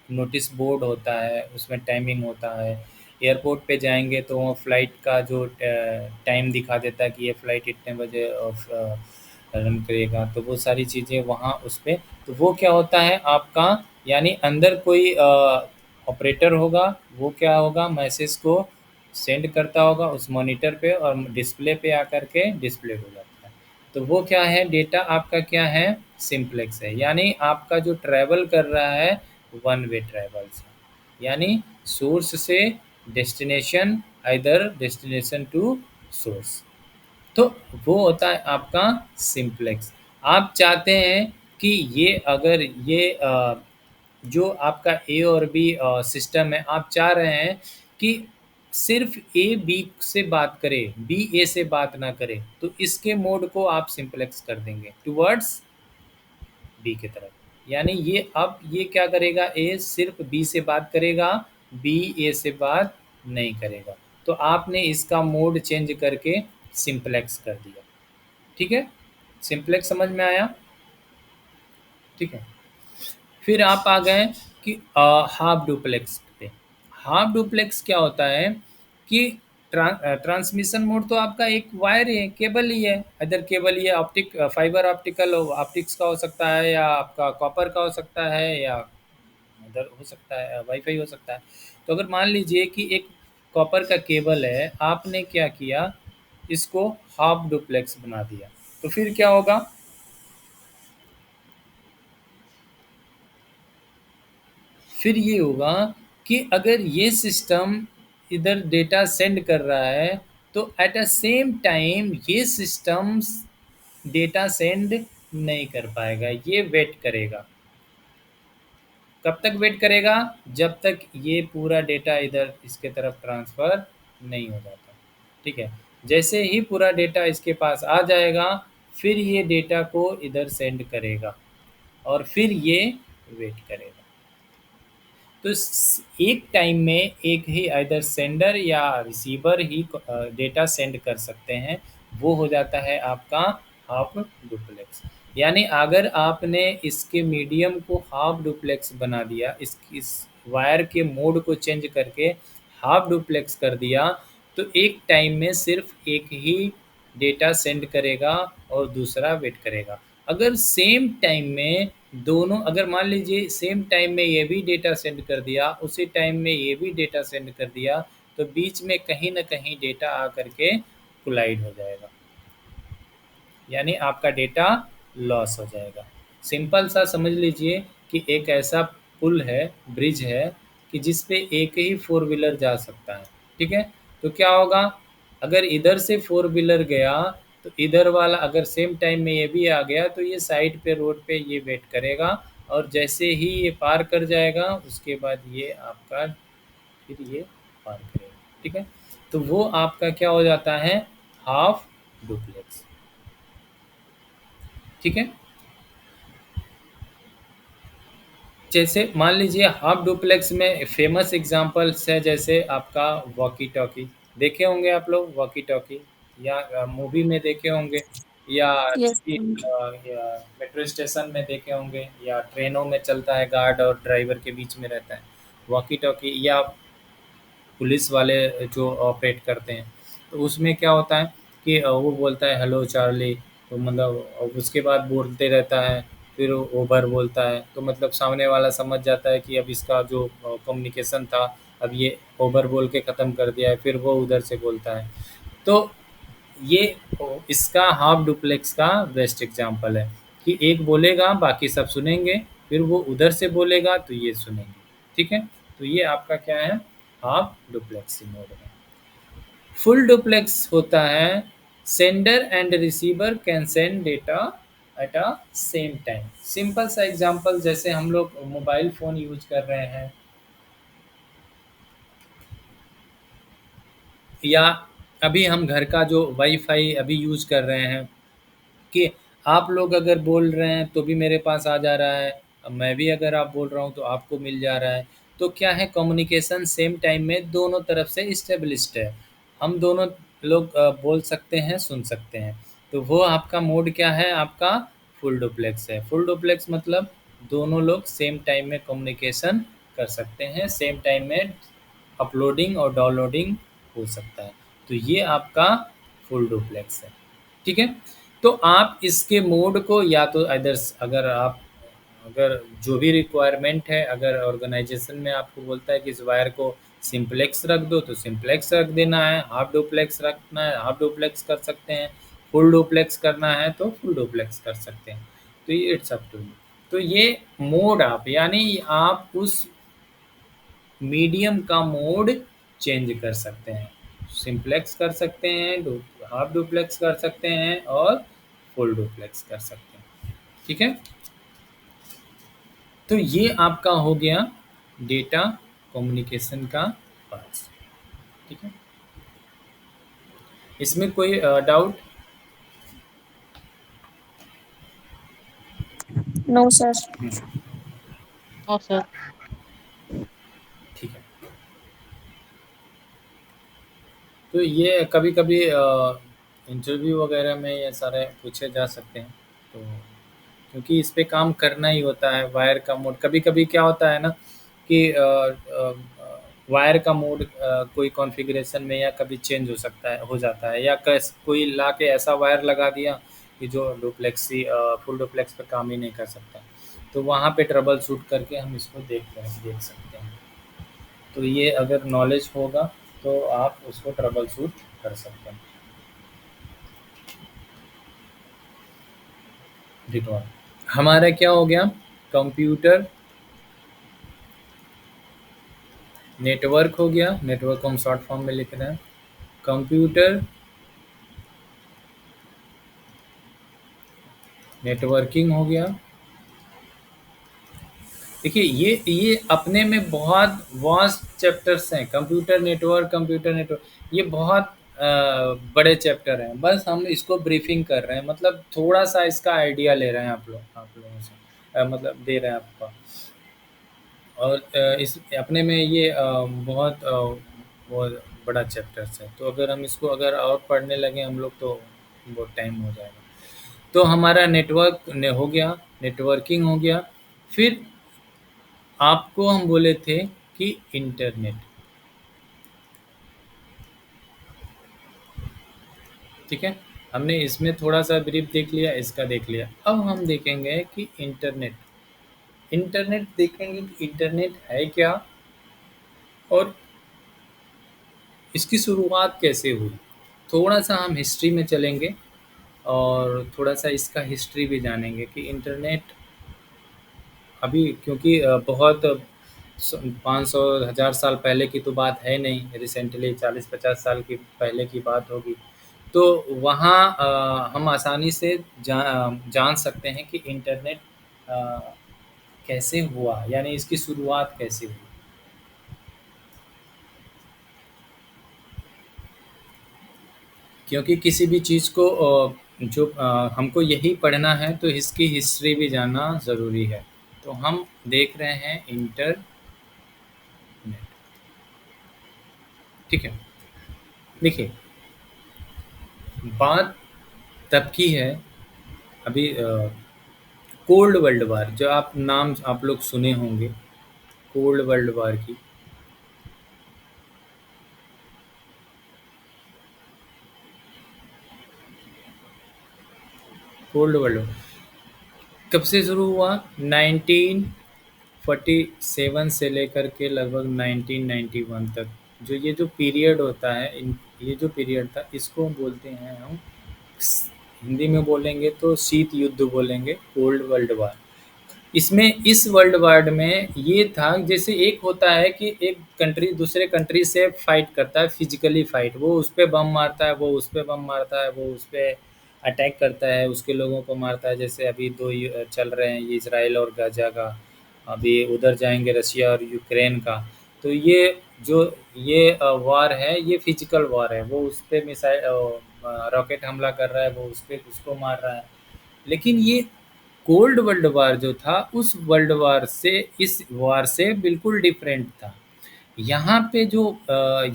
नोटिस बोर्ड होता है, उसमें टाइमिंग होता है। एयरपोर्ट पे जाएँगे तो वो फ़्लाइट का जो टाइम दिखा देता है कि ये फ़्लाइट इतने बजे रन करेगा, तो वो सारी चीज़ें वहाँ उस पे, तो वो क्या होता है आपका, यानी अंदर कोई ऑपरेटर होगा, वो क्या होगा, मैसेज को सेंड करता होगा उस मॉनिटर पे और डिस्प्ले पे आकर के डिस्प्ले हो जाता है। तो वो क्या है, डेटा आपका क्या है, सिम्प्लेक्स है, यानी आपका जो ट्रैवल कर रहा है वन वे ट्रैवल्स है, यानी सोर्स से destination, either destination to source. तो वो होता है आपका सिम्प्लेक्स। आप चाहते हैं कि ये अगर ये जो आपका ए और बी सिस्टम है, आप चाह रहे हैं कि सिर्फ ए बी से बात करे, बी ए से बात ना करे, तो इसके मोड को आप सिम्प्लेक्स कर देंगे टुवर्ड्स बी की तरफ। यानी ये अब ये क्या करेगा, ए सिर्फ बी से बात करेगा, बी ए से बात नहीं करेगा। तो आपने इसका मोड चेंज करके सिम्प्लेक्स कर दिया। ठीक है, सिम्प्लेक्स समझ में आया? ठीक है। फिर आप आ गए कि हाफ डुप्लेक्स पे। हाफ डुप्लेक्स क्या होता है कि ट्रांसमिशन मोड तो आपका एक वायर है, केबल ही है, इधर केबल ही है, ऑप्टिक फाइबर ऑप्टिकल ऑप्टिक्स का हो सकता है, या आपका कॉपर का हो सकता है, या उधर हो सकता है वाईफाई हो सकता है। तो अगर मान लीजिए कि एक कॉपर का केबल है, आपने क्या किया, इसको हाफ डुप्लेक्स बना दिया, तो फिर क्या होगा, फिर ये होगा कि अगर ये सिस्टम इधर डेटा सेंड कर रहा है, तो एट अ सेम टाइम ये सिस्टम्स डेटा सेंड नहीं कर पाएगा, ये वेट करेगा। कब तक वेट करेगा, जब तक ये पूरा डेटा इधर इसके तरफ ट्रांसफ़र नहीं हो जाता। ठीक है, जैसे ही पूरा डेटा इसके पास आ जाएगा, फिर ये डेटा को इधर सेंड करेगा और फिर ये वेट करेगा। तो एक टाइम में एक ही आइदर सेंडर या रिसीवर ही डेटा सेंड कर सकते हैं, वो हो जाता है आपका हाफ डुप्लेक्स। यानी अगर आपने इसके मीडियम को हाफ डुप्लेक्स बना दिया, इस वायर के मोड को चेंज करके हाफ डुप्लेक्स कर दिया, तो एक टाइम में सिर्फ एक ही डेटा सेंड करेगा और दूसरा वेट करेगा। अगर सेम टाइम में दोनों, अगर मान लीजिए सेम टाइम में ये भी डेटा सेंड कर दिया, उसी टाइम में ये भी डेटा सेंड कर दिया, तो बीच में कहीं न कहीं डेटा आकर के कोलाइड हो जाएगा, यानी आपका डेटा लॉस हो जाएगा। सिंपल सा समझ लीजिए कि एक ऐसा पुल है, ब्रिज है, कि जिस पे एक ही फोर व्हीलर जा सकता है। ठीक है, तो क्या होगा, अगर इधर से फोर व्हीलर गया, तो इधर वाला अगर सेम टाइम में ये भी आ गया, तो ये साइड पे रोड पे ये वेट करेगा, और जैसे ही ये पार कर जाएगा, उसके बाद ये आपका फिर ये पार करेगा। ठीक है, तो वो आपका क्या हो जाता है, हाफ डुप्लेक्स। ठीक है, जैसे मान लीजिए हाफ डुप्लेक्स में फेमस एग्जांपल्स है, जैसे आपका वॉकी टॉकी, देखे होंगे आप लोग वॉकी टॉकी, या मूवी में देखे होंगे, या यस। या मेट्रो स्टेशन में देखे होंगे, या ट्रेनों में चलता है, गार्ड और ड्राइवर के बीच में रहता है वॉकी टॉकी, या पुलिस वाले जो ऑपरेट करते हैं, तो उसमें क्या होता है कि वो बोलता है हेलो चार्ली, तो मतलब उसके बाद बोलते रहता है, फिर ओवर बोलता है, तो मतलब सामने वाला समझ जाता है कि अब इसका जो कम्युनिकेशन था, अब ये ओवर बोल के ख़त्म कर दिया है, फिर वो उधर से बोलता है। तो ये इसका हाफ डुप्लेक्स का बेस्ट एग्जांपल है कि एक बोलेगा, बाकी सब सुनेंगे, फिर वो उधर से बोलेगा तो ये सुनेंगे। ठीक है, तो ये आपका क्या है, हाफ डुप्लेक्स मोड है। फुल डुप्लेक्स होता है sender and receiver can send data at a same time. Simple सा एग्जांपल, जैसे हम लोग मोबाइल फ़ोन यूज कर रहे हैं, या अभी हम घर का जो वाईफाई अभी यूज कर रहे हैं, कि आप लोग अगर बोल रहे हैं तो भी मेरे पास आ जा रहा है, अब मैं भी अगर आप बोल रहा हूँ तो आपको मिल जा रहा है। तो क्या है, कम्युनिकेशन सेम टाइम में दोनों तरफ से इस्टेब्लिश्ड है। हम दोनों लोग बोल सकते हैं, सुन सकते हैं। तो वो आपका मोड क्या है? आपका फुल डुप्लेक्स है। फुल डुप्लेक्स मतलब दोनों लोग सेम टाइम में कम्युनिकेशन कर सकते हैं, सेम टाइम में अपलोडिंग और डाउनलोडिंग हो सकता है। तो ये आपका फुल डुप्लेक्स है, ठीक है? तो आप इसके मोड को या तो इधर अगर आप अगर जो भी रिक्वायरमेंट है, अगर ऑर्गेनाइजेशन में आपको बोलता है कि इस वायर को सिंप्लेक्स रख दो तो सिंप्लेक्स रख देना है, हाफ डुप्लेक्स रखना है हाफ डुप्लेक्स कर सकते हैं, फुल डुप्लेक्स करना है तो फुल डुप्लेक्स कर सकते हैं। तो ये इट्स अप टू यू। तो ये मोड आप यानी आप उस मीडियम का मोड चेंज कर सकते हैं। सिंप्लेक्स कर सकते हैं, हाफ डुप्लेक्स कर सकते हैं और फुल डुप्लेक्स कर सकते हैं, ठीक है? तो ये आपका हो गया डेटा कम्युनिकेशन का पार्ट, ठीक है? इसमें कोई डाउट? No sir. हाँ सर। ठीक है। तो ये कभी-कभी इंटरव्यू वगैरह में ये सारे पूछे जा सकते हैं, तो क्योंकि इस पे काम करना ही होता है। वायर का मोड कभी-कभी क्या होता है ना कि वायर का मोड कोई कॉन्फ़िगरेशन में या कभी चेंज हो सकता है, हो जाता है, या कोई ला के ऐसा वायर लगा दिया कि जो फुल डुप्लेक्स पे काम ही नहीं कर सकता। तो वहाँ पे ट्रबल शूट करके हम इसको देख सकते हैं। तो ये अगर नॉलेज होगा तो आप उसको ट्रबल शूट कर सकते हैं। देखो हमारा क्या हो गया? कंप्यूटर नेटवर्क हो गया, नेटवर्क को हम शॉर्ट फॉर्म में लिख रहे हैं। कंप्यूटर नेटवर्किंग हो गया। देखिए ये अपने में बहुत वास्ट चैप्टर्स हैं। कंप्यूटर नेटवर्क ये बहुत बड़े चैप्टर हैं। बस हम इसको ब्रीफिंग कर रहे हैं, मतलब थोड़ा सा इसका आइडिया ले रहे हैं आप लोगों से, मतलब दे रहे हैं आपको। और इस अपने में ये बहुत बड़ा चैप्टर्स है। तो अगर हम इसको अगर और पढ़ने लगे हम लोग तो बहुत टाइम हो जाएगा। तो हमारा नेटवर्क ने हो गया, नेटवर्किंग हो गया। फिर आपको हम बोले थे कि इंटरनेट, ठीक है? हमने इसमें थोड़ा सा ब्रीफ देख लिया, इसका देख लिया। अब हम देखेंगे कि इंटरनेट देखेंगे कि इंटरनेट है क्या और इसकी शुरुआत कैसे हुई। थोड़ा सा हम हिस्ट्री में चलेंगे और थोड़ा सा इसका हिस्ट्री भी जानेंगे कि इंटरनेट अभी, क्योंकि बहुत 500 हज़ार साल पहले की तो बात है नहीं, रिसेंटली 40-50 साल की पहले की बात होगी। तो वहाँ हम आसानी से जान सकते हैं कि इंटरनेट कैसे हुआ, यानी इसकी शुरुआत कैसे हुई। क्योंकि किसी भी चीज़ को जो हमको यही पढ़ना है तो इसकी हिस्ट्री भी जानना ज़रूरी है। तो हम देख रहे हैं इंटरनेट, ठीक है? देखिए बात तब की है, अभी कोल्ड वर्ल्ड वार, जो आप नाम आप लोग सुने होंगे, कोल्ड वर्ल्ड वार की। कोल्ड वर्ल्ड वार कब से शुरू हुआ? 1947 से लेकर के लगभग 1991 तक। ये जो पीरियड होता है, ये जो पीरियड था इसको बोलते हैं हम, हिंदी में बोलेंगे तो शीत युद्ध बोलेंगे, कोल्ड वर्ल्ड वार। इसमें इस वर्ल्ड वार में ये था, जैसे एक होता है कि एक कंट्री दूसरे कंट्री से फाइट करता है, फिजिकली फाइट, वो उस पर बम मारता है, वो उस पर बम मारता है, वो उस पर अटैक करता है, उसके लोगों को मारता है। जैसे अभी चल रहे हैं ये इजराइल और गाजा का, अभी उधर जाएंगे रशिया और यूक्रेन का। तो ये वार है, ये फिजिकल वार है, वो उस पर मिसाइल रॉकेट हमला कर रहा है, वो उस पर उसको मार रहा है। लेकिन ये कोल्ड वर्ल्ड वार जो था, उस वर्ल्ड वार से, इस वार से बिल्कुल डिफरेंट था। यहाँ पे जो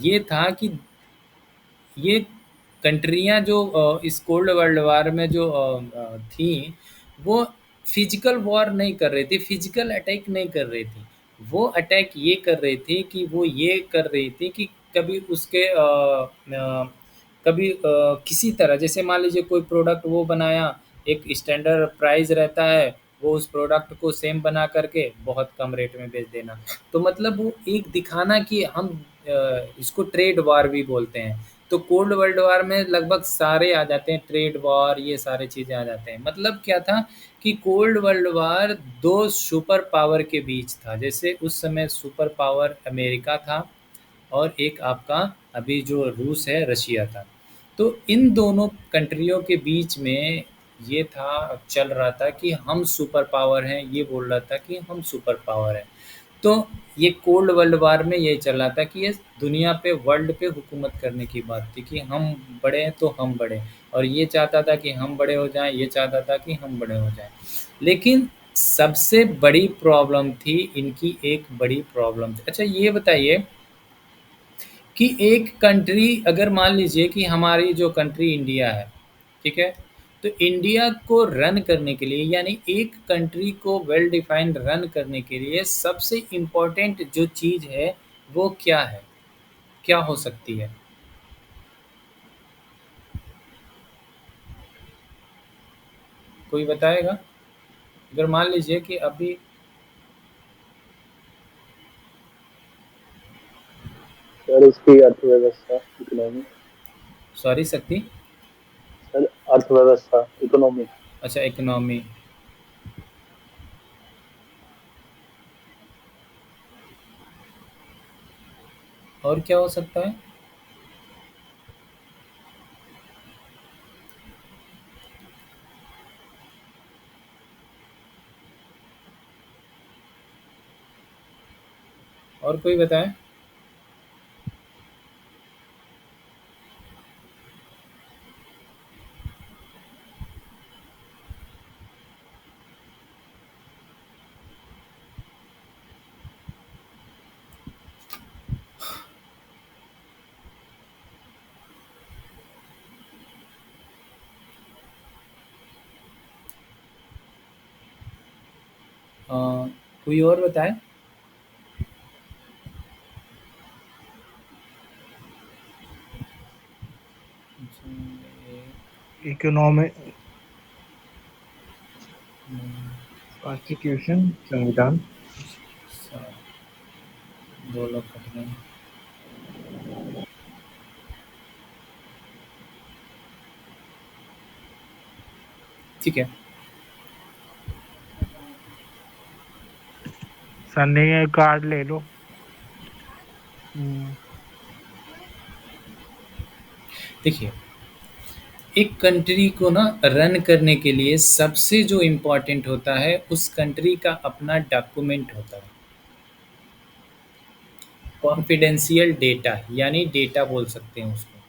ये था कि ये कंट्रियाँ जो इस कोल्ड वर्ल्ड वार में जो थी, वो फिजिकल वॉर नहीं कर रही थी, फिजिकल अटैक नहीं कर रही थी। वो अटैक ये कर रही थी कि वो ये कर रही थी कि कभी उसके कभी किसी तरह, जैसे मान लीजिए कोई प्रोडक्ट वो बनाया, एक स्टैंडर्ड प्राइस रहता है, वो उस प्रोडक्ट को सेम बना करके बहुत कम रेट में बेच देना। तो मतलब वो एक दिखाना कि हम इसको ट्रेड वार भी बोलते हैं। तो कोल्ड वर्ल्ड वार में लगभग सारे आ जाते हैं, ट्रेड वॉर, ये सारे चीज़ें आ जाते हैं। मतलब क्या था कि cold world war 2 super power के बीच था। जैसे उस समय सुपर पावर अमेरिका था और एक आपका अभी जो रूस है, रशिया था। तो इन दोनों कंट्रियों के बीच में ये था, चल रहा था कि हम सुपर पावर हैं, ये बोल रहा था कि हम सुपर पावर हैं। तो ये कोल्ड वर्ल्ड वार में ये चल रहा था कि ये दुनिया पे, वर्ल्ड पे हुकूमत करने की बात थी कि हम बड़े हैं तो हम बड़े, और ये चाहता था कि हम बड़े हो जाएं, ये चाहता था कि हम बड़े हो जाएं। लेकिन सबसे बड़ी प्रॉब्लम थी इनकी, एक बड़ी प्रॉब्लम थी। अच्छा ये बताइए कि एक कंट्री, अगर मान लीजिए कि हमारी जो कंट्री इंडिया है, ठीक है? तो इंडिया को रन करने के लिए, यानी एक कंट्री को वेल डिफाइंड रन करने के लिए सबसे इम्पोर्टेंट जो चीज़ है, वो क्या है? क्या हो सकती है? कोई बताएगा? अगर मान लीजिए कि अभी सर उसकी अर्थव्यवस्था, इकोनॉमी। सॉरी शक्ति, सर अर्थव्यवस्था, इकोनॉमी। अच्छा इकोनॉमी। और क्या हो सकता है? और कोई बताए? अ, कोई और बताए? इकोनॉमिक, कॉन्स्टिट्यूशन, संविधान। दो लोग कट गए। ठीक है। सन्नी कार्ड ले लो। देखिए, एक कंट्री को ना रन करने के लिए सबसे जो इम्पोर्टेंट होता है, उस कंट्री का अपना डॉक्यूमेंट होता है, कॉन्फिडेंशियल डेटा, यानी डेटा बोल सकते हैं उसको,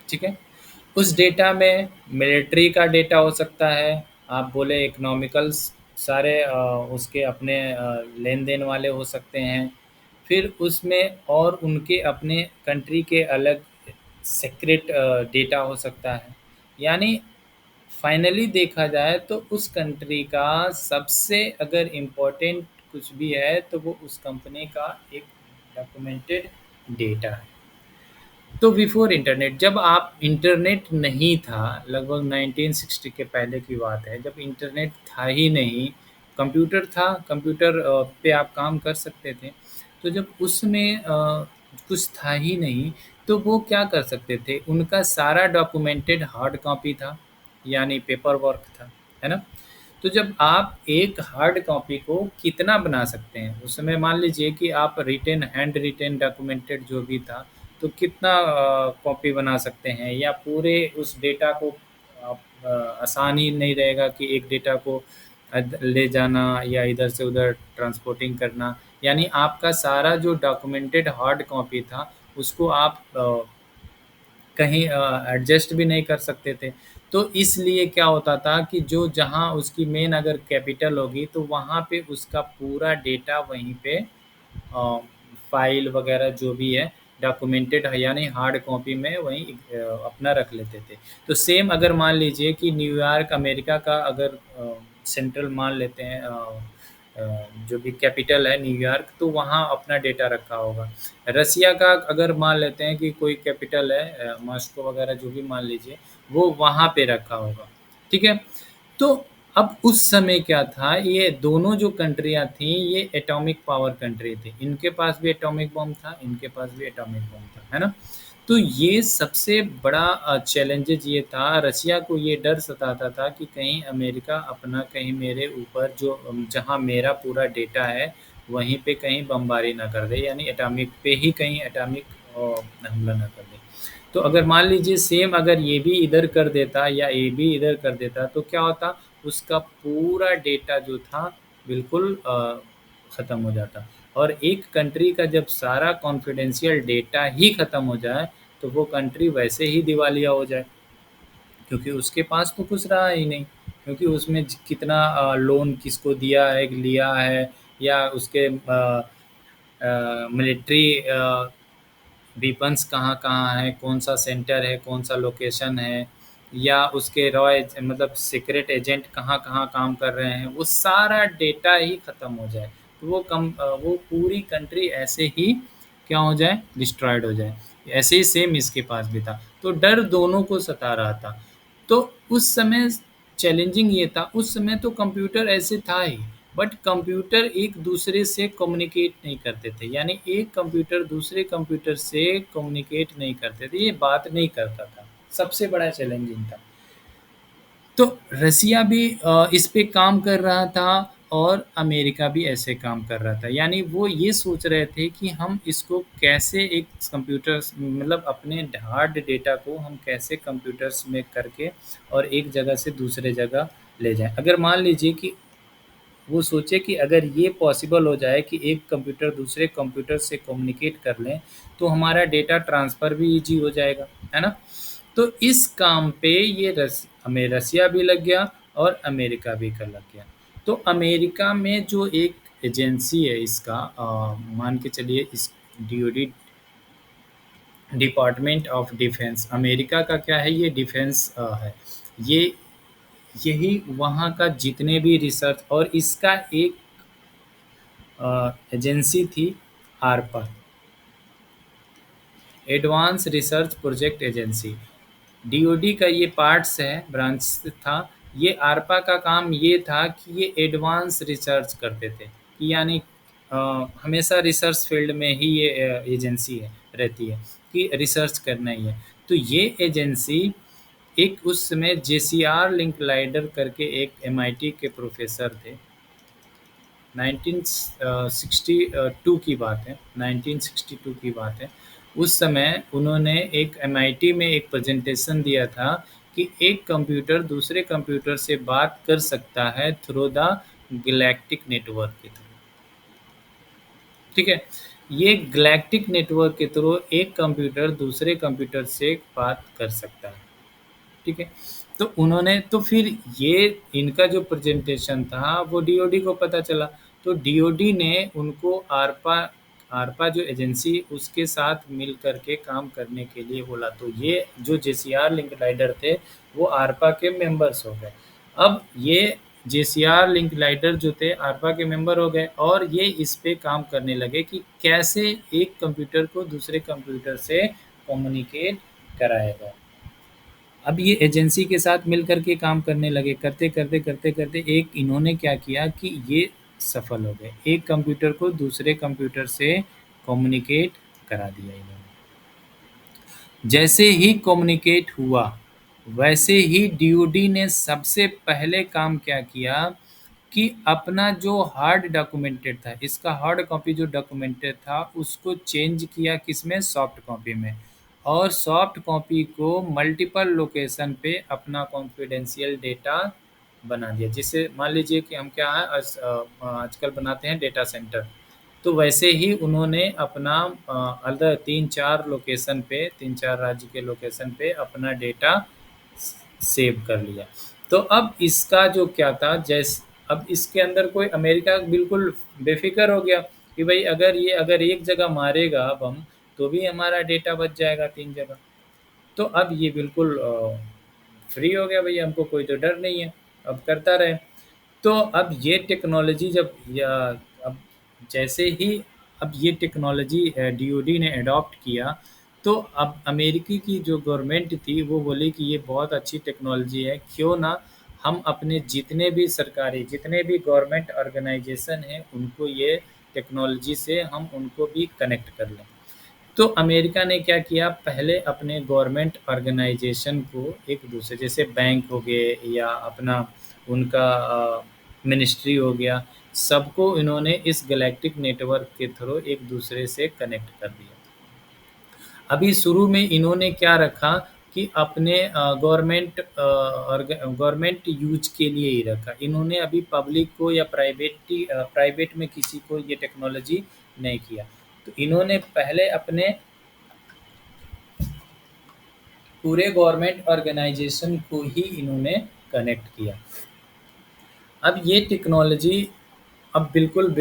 ठीक है? उस डेटा में मिलिट्री का डेटा हो सकता है, आप बोले इकोनॉमिकल्स, सारे उसके अपने लेन देन वाले हो सकते हैं। फिर उसमें और उनके अपने कंट्री के अलग सीक्रेट डेटा हो सकता है। यानी फाइनली देखा जाए तो उस कंट्री का सबसे अगर इम्पोर्टेंट कुछ भी है, तो वो उस कंपनी का एक डॉक्यूमेंटेड डेटा है। तो बिफोर इंटरनेट, जब आप इंटरनेट नहीं था, लगभग 1960 के पहले की बात है, जब इंटरनेट था ही नहीं, कंप्यूटर था, कंप्यूटर पे आप काम कर सकते थे। तो जब उसमें कुछ था ही नहीं, तो वो क्या कर सकते थे? उनका सारा डॉक्यूमेंटेड हार्ड कॉपी था, यानी पेपर वर्क था, है ना? तो जब आप एक हार्ड कॉपी को कितना बना सकते हैं? उस समय मान लीजिए कि आप रिटेन, हैंड रिटेन डॉक्यूमेंटेड जो भी था, तो कितना कॉपी बना सकते हैं? या पूरे उस डेटा को आप आसान ही नहीं रहेगा कि एक डेटा को ले जाना या इधर से उधर ट्रांसपोर्टिंग करना। यानी आपका सारा जो डॉक्यूमेंटेड हार्ड कॉपी था, उसको आप कहीं एडजस्ट भी नहीं कर सकते थे। तो इसलिए क्या होता था कि जो जहाँ उसकी मेन अगर कैपिटल होगी, तो वहाँ पे उसका पूरा डेटा वहीं पे, फाइल वगैरह जो भी है, डॉक्यूमेंटेड है, यानी हार्ड कॉपी में वहीं अपना रख लेते थे। तो सेम अगर मान लीजिए कि न्यूयॉर्क अमेरिका का अगर सेंट्रल मान लेते हैं, जो भी कैपिटल है न्यूयॉर्क, तो वहाँ अपना डेटा रखा होगा। रसिया का अगर मान लेते हैं कि कोई कैपिटल है मॉस्को वगैरह जो भी मान लीजिए, वो वहाँ पे रखा होगा। ठीक है? तो अब उस समय क्या था, ये दोनों जो कंट्रियाँ थीं ये एटॉमिक पावर कंट्री थी। इनके पास भी एटॉमिक बम था, इनके पास भी एटॉमिक बम था, है ना? तो ये सबसे बड़ा चैलेंजेज ये था, रसिया को ये डर सताता था कि कहीं अमेरिका अपना कहीं मेरे ऊपर जो जहाँ मेरा पूरा डेटा है वहीं पे कहीं बमबारी ना कर दे, यानी एटॉमिक पे ही कहीं एटॉमिक हमला ना कर दे। तो अगर मान लीजिए सेम अगर ये भी इधर कर देता या ये भी इधर कर देता तो क्या होता, उसका पूरा डेटा जो था बिल्कुल ख़त्म हो जाता। और एक कंट्री का जब सारा कॉन्फिडेंशियल डेटा ही ख़त्म हो जाए तो वो कंट्री वैसे ही दिवालिया हो जाए, क्योंकि उसके पास तो कुछ रहा ही नहीं, क्योंकि उसमें कितना लोन किसको दिया है, लिया है, या उसके मिलिट्री वेपन्स कहाँ-कहाँ हैं, कौन-सा सेंटर है, कौन-सा लोकेशन है, या उसके मतलब सीक्रेट एजेंट कहाँ-कहाँ काम कर रहे हैं, वो सारा डेटा ही ख़त्म हो जाए। तो वो पूरी कंट्री ऐसे ही क्या हो जाए, डिस्ट्रॉयड हो जाए। ऐसे ही सेम इसके पास भी था। तो डर दोनों को सता रहा था। तो उस समय चैलेंजिंग ये था, उस समय तो कंप्यूटर ऐसे था ही, बट कंप्यूटर एक दूसरे से कम्युनिकेट नहीं करते थे, यानी एक कंप्यूटर दूसरे कंप्यूटर से कम्युनिकेट नहीं करते थे, ये बात नहीं करता था। सबसे बड़ा चैलेंजिंग था। तो रसिया भी इस पे काम कर रहा था और अमेरिका भी ऐसे काम कर रहा था, यानी वो ये सोच रहे थे कि हम इसको कैसे एक कंप्यूटर्स मतलब अपने हार्ड डेटा को हम कैसे कंप्यूटर्स में करके और एक जगह से दूसरे जगह ले जाएं। अगर मान लीजिए कि वो सोचे कि अगर ये पॉसिबल हो जाए कि एक कंप्यूटर दूसरे कंप्यूटर से कम्युनिकेट कर लें तो हमारा डेटा ट्रांसफ़र भी ईजी हो जाएगा, है ना? तो इस काम पे ये हमें रसिया भी लग गया और अमेरिका भी का लग गया। तो अमेरिका में जो एक एजेंसी है इसका मान के चलिए इस DoD, department of defence, America का क्या है, ये डिफेंस है। ये यही वहाँ का जितने भी रिसर्च, और इसका एक एजेंसी थी आरपा, advance research project agency. DoD का ये पार्ट्स है, ब्रांच था। ये आरपा का काम ये था कि ये एडवांस रिसर्च करते थे, कि यानी हमेशा रिसर्च फील्ड में ही ये एजेंसी है रहती है कि रिसर्च करना ही है। तो ये एजेंसी एक उस समय जेसीआर लिंकलाइडर करके एक एमआईटी के प्रोफेसर थे, 1962 की बात है, 1962 की बात है। उस समय उन्होंने एक एमआईटी में एक प्रेजेंटेशन दिया था कि एक कंप्यूटर दूसरे कंप्यूटर से बात कर सकता है थ्रू द गैलेक्टिक नेटवर्क के थ्रू। ठीक है, ये गैलेक्टिक नेटवर्क के थ्रू एक कंप्यूटर दूसरे कंप्यूटर से बात कर सकता है। ठीक है, तो उन्होंने तो फिर ये इनका जो प्रेजेंटेशन था वो डीओडी को पता चला, तो डीओडी ने उनको आरपा जो एजेंसी उसके साथ मिल करके काम करने के लिए बोला। तो ये जो जेसीआर लिंकलाइडर थे वो आरपा के मेंबर्स हो गए। अब ये जेसीआर लिंकलाइडर जो थे आरपा के मेंबर हो गए और ये इस पे काम करने लगे कि कैसे एक कंप्यूटर को दूसरे कंप्यूटर से कम्युनिकेट कराएगा। अब ये एजेंसी के साथ मिल कर के काम करने लगे, करते एक इन्होंने क्या किया कि ये सफल हो गए, एक कंप्यूटर को दूसरे कंप्यूटर से कम्युनिकेट करा दिया इन्होंने। जैसे ही कम्युनिकेट हुआ वैसे ही डीओडी ने सबसे पहले काम क्या किया कि अपना जो हार्ड डॉक्यूमेंटेड था, इसका हार्ड कॉपी जो डॉक्यूमेंटेड था उसको चेंज किया किसमें, सॉफ्ट कॉपी में, और सॉफ्ट कॉपी को मल्टीपल लोकेशन पे अपना कॉन्फिडेंशियल डेटा बना दिया। जिससे मान लीजिए कि हम क्या है आजकल बनाते हैं डेटा सेंटर, तो वैसे ही उन्होंने अपना अदर 3-4 लोकेशन पे, 3-4 राज्य के लोकेशन पे अपना डेटा सेव कर लिया। तो अब इसका जो क्या था, अब इसके अंदर कोई अमेरिका बिल्कुल बेफिक्र हो गया कि भाई अगर एक जगह मारेगा बम तो भी हमारा डेटा बच जाएगा 3 जगह। तो अब ये बिल्कुल फ्री हो गया भैया, हमको कोई तो डर नहीं है, अब करता रहे। तो अब ये टेक्नोलॉजी जब या अब जैसे ही अब ये टेक्नोलॉजी डीओडी ने अडॉप्ट किया, तो अब अमेरिकी की जो गवर्नमेंट थी वो बोली कि ये बहुत अच्छी टेक्नोलॉजी है, क्यों ना हम अपने जितने भी सरकारी जितने भी गवर्नमेंट ऑर्गेनाइजेशन हैं उनको ये टेक्नोलॉजी से हम उनको भी कनेक्ट कर लें। तो अमेरिका ने क्या किया, पहले अपने गवर्नमेंट ऑर्गेनाइजेशन को एक दूसरे जैसे बैंक हो गए या अपना उनका मिनिस्ट्री हो गया, सबको इन्होंने इस गैलेक्टिक नेटवर्क के थ्रू एक दूसरे से कनेक्ट कर दिया। अभी शुरू में इन्होंने क्या रखा कि अपने गवर्नमेंट यूज के लिए ही रखा। इन्होंने अभी पब्लिक को या प्राइवेट में किसी को ये टेक्नोलॉजी नहीं किया। तो इन्होंने पहले अपने पूरे गवर्नमेंट ऑर्गेनाइजेशन को ही इन्होंने कनेक्ट किया। अब ये टेक्नोलॉजी अब बिल्कुल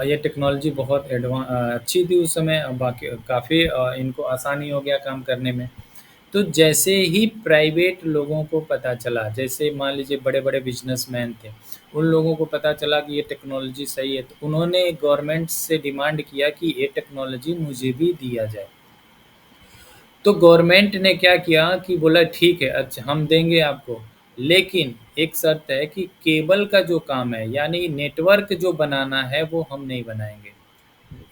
ये टेक्नोलॉजी बहुत अच्छी थी उस समय, बाकी काफ़ी इनको आसानी हो गया काम करने में। तो जैसे ही प्राइवेट लोगों को पता चला, जैसे मान लीजिए बड़े-बड़े बिज़नेसमैन थे, उन लोगों को पता चला कि ये टेक्नोलॉजी सही है, तो उन्होंने गवर्नमेंट से डिमांड किया कि ये टेक्नोलॉजी मुझे भी दिया जाए। तो गवर्नमेंट ने क्या किया कि बोला ठीक है, अच्छा हम देंगे आपको, लेकिन एक शर्त है कि केबल का जो काम है यानी नेटवर्क जो बनाना है वो हम नहीं बनाएंगे।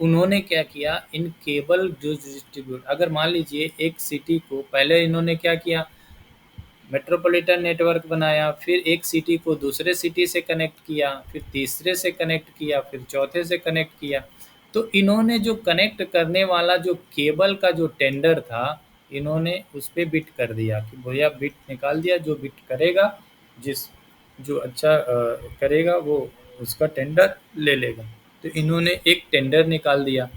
उन्होंने क्या किया, इन केबल जो डिस्ट्रीब्यूट अगर मान लीजिए एक सिटी को पहले इन्होंने क्या किया, मेट्रोपॉलिटन नेटवर्क बनाया, फिर एक सिटी को दूसरे सिटी से कनेक्ट किया, फिर तीसरे से कनेक्ट किया, फिर चौथे से कनेक्ट किया। तो इन्होंने जो कनेक्ट करने वाला जो केबल का जो टेंडर था, इन्होंने उस पे बिड कर दिया कि भैया बिड निकाल दिया, जो बिड करेगा जो अच्छा करेगा वो उसका टेंडर ले लेगा। तो इन्होंने एक टेंडर निकाल दिया।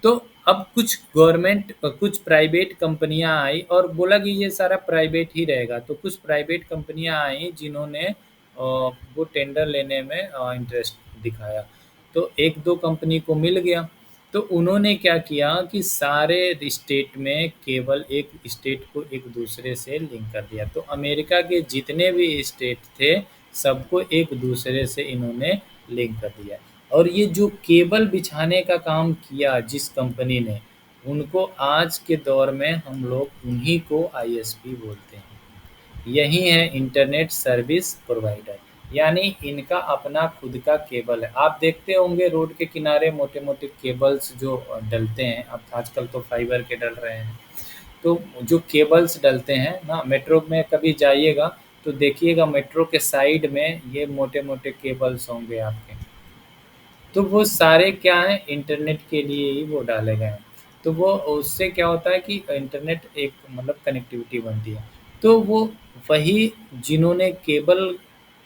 तो अब कुछ प्राइवेट कंपनियां आई और बोला कि ये सारा प्राइवेट ही रहेगा। तो कुछ प्राइवेट कंपनियां आई जिन्होंने वो टेंडर लेने में इंटरेस्ट दिखाया। तो 1-2 कंपनी को मिल गया। तो उन्होंने क्या किया कि सारे स्टेट में केवल एक स्टेट को एक दूसरे से लिंक कर दिया। तो अमेरिका के जितने भी स्टेट थे सबको एक दूसरे से इन्होंने लिंक कर दिया। और ये जो केबल बिछाने का काम किया जिस कंपनी ने, उनको आज के दौर में हम लोग उन्हीं को आईएसपी बोलते हैं। यही है इंटरनेट सर्विस प्रोवाइडर, यानी इनका अपना खुद का केबल है। आप देखते होंगे रोड के किनारे मोटे-मोटे केबल्स जो डलते हैं, अब आजकल तो फाइबर के डल रहे हैं। तो जो केबल्स डलते हैं ना, मेट्रो में कभी जाइएगा तो देखिएगा मेट्रो के साइड में ये मोटे-मोटे केबल्स होंगे आपके। तो वो सारे क्या हैं, इंटरनेट के लिए ही वो डाले गए हैं। तो वो उससे क्या होता है कि इंटरनेट एक मतलब कनेक्टिविटी बनती है। तो वो वही जिन्होंने केबल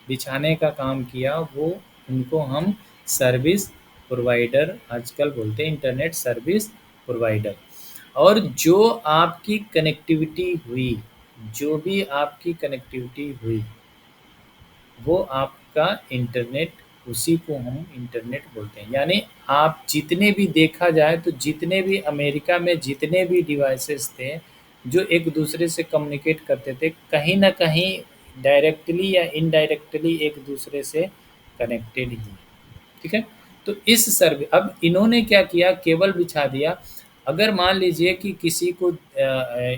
बिछाने का काम किया वो उनको हम सर्विस प्रोवाइडर आजकल बोलते हैं, इंटरनेट सर्विस प्रोवाइडर। और जो आपकी कनेक्टिविटी हुई, जो भी आपकी कनेक्टिविटी हुई, वो आपका इंटरनेट, उसी को हम इंटरनेट बोलते हैं। यानी आप जितने भी देखा जाए तो जितने भी अमेरिका में जितने भी डिवाइसेस थे जो एक दूसरे से कम्युनिकेट करते थे, कहीं न कहीं डायरेक्टली या इनडायरेक्टली एक दूसरे से कनेक्टेड ही है। ठीक है? तो इस अब इन्होंने क्या किया, केबल बिछा दिया। अगर मान लीजिए कि किसी को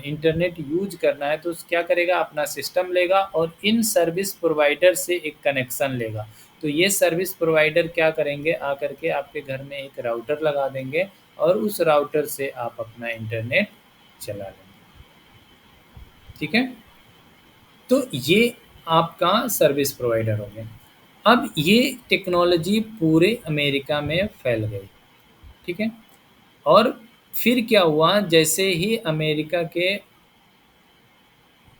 इंटरनेट यूज करना है तो क्या करेगा, अपना सिस्टम लेगा और इन सर्विस प्रोवाइडर से एक कनेक्शन लेगा। तो ये सर्विस प्रोवाइडर क्या करेंगे, आकर के आपके घर में एक राउटर लगा देंगे और उस राउटर से आप अपना इंटरनेट चला लेंगे। ठीक है? तो ये आपका सर्विस प्रोवाइडर हो गया। अब ये टेक्नोलॉजी पूरे अमेरिका में फैल गई। ठीक है? और फिर क्या हुआ, जैसे ही अमेरिका के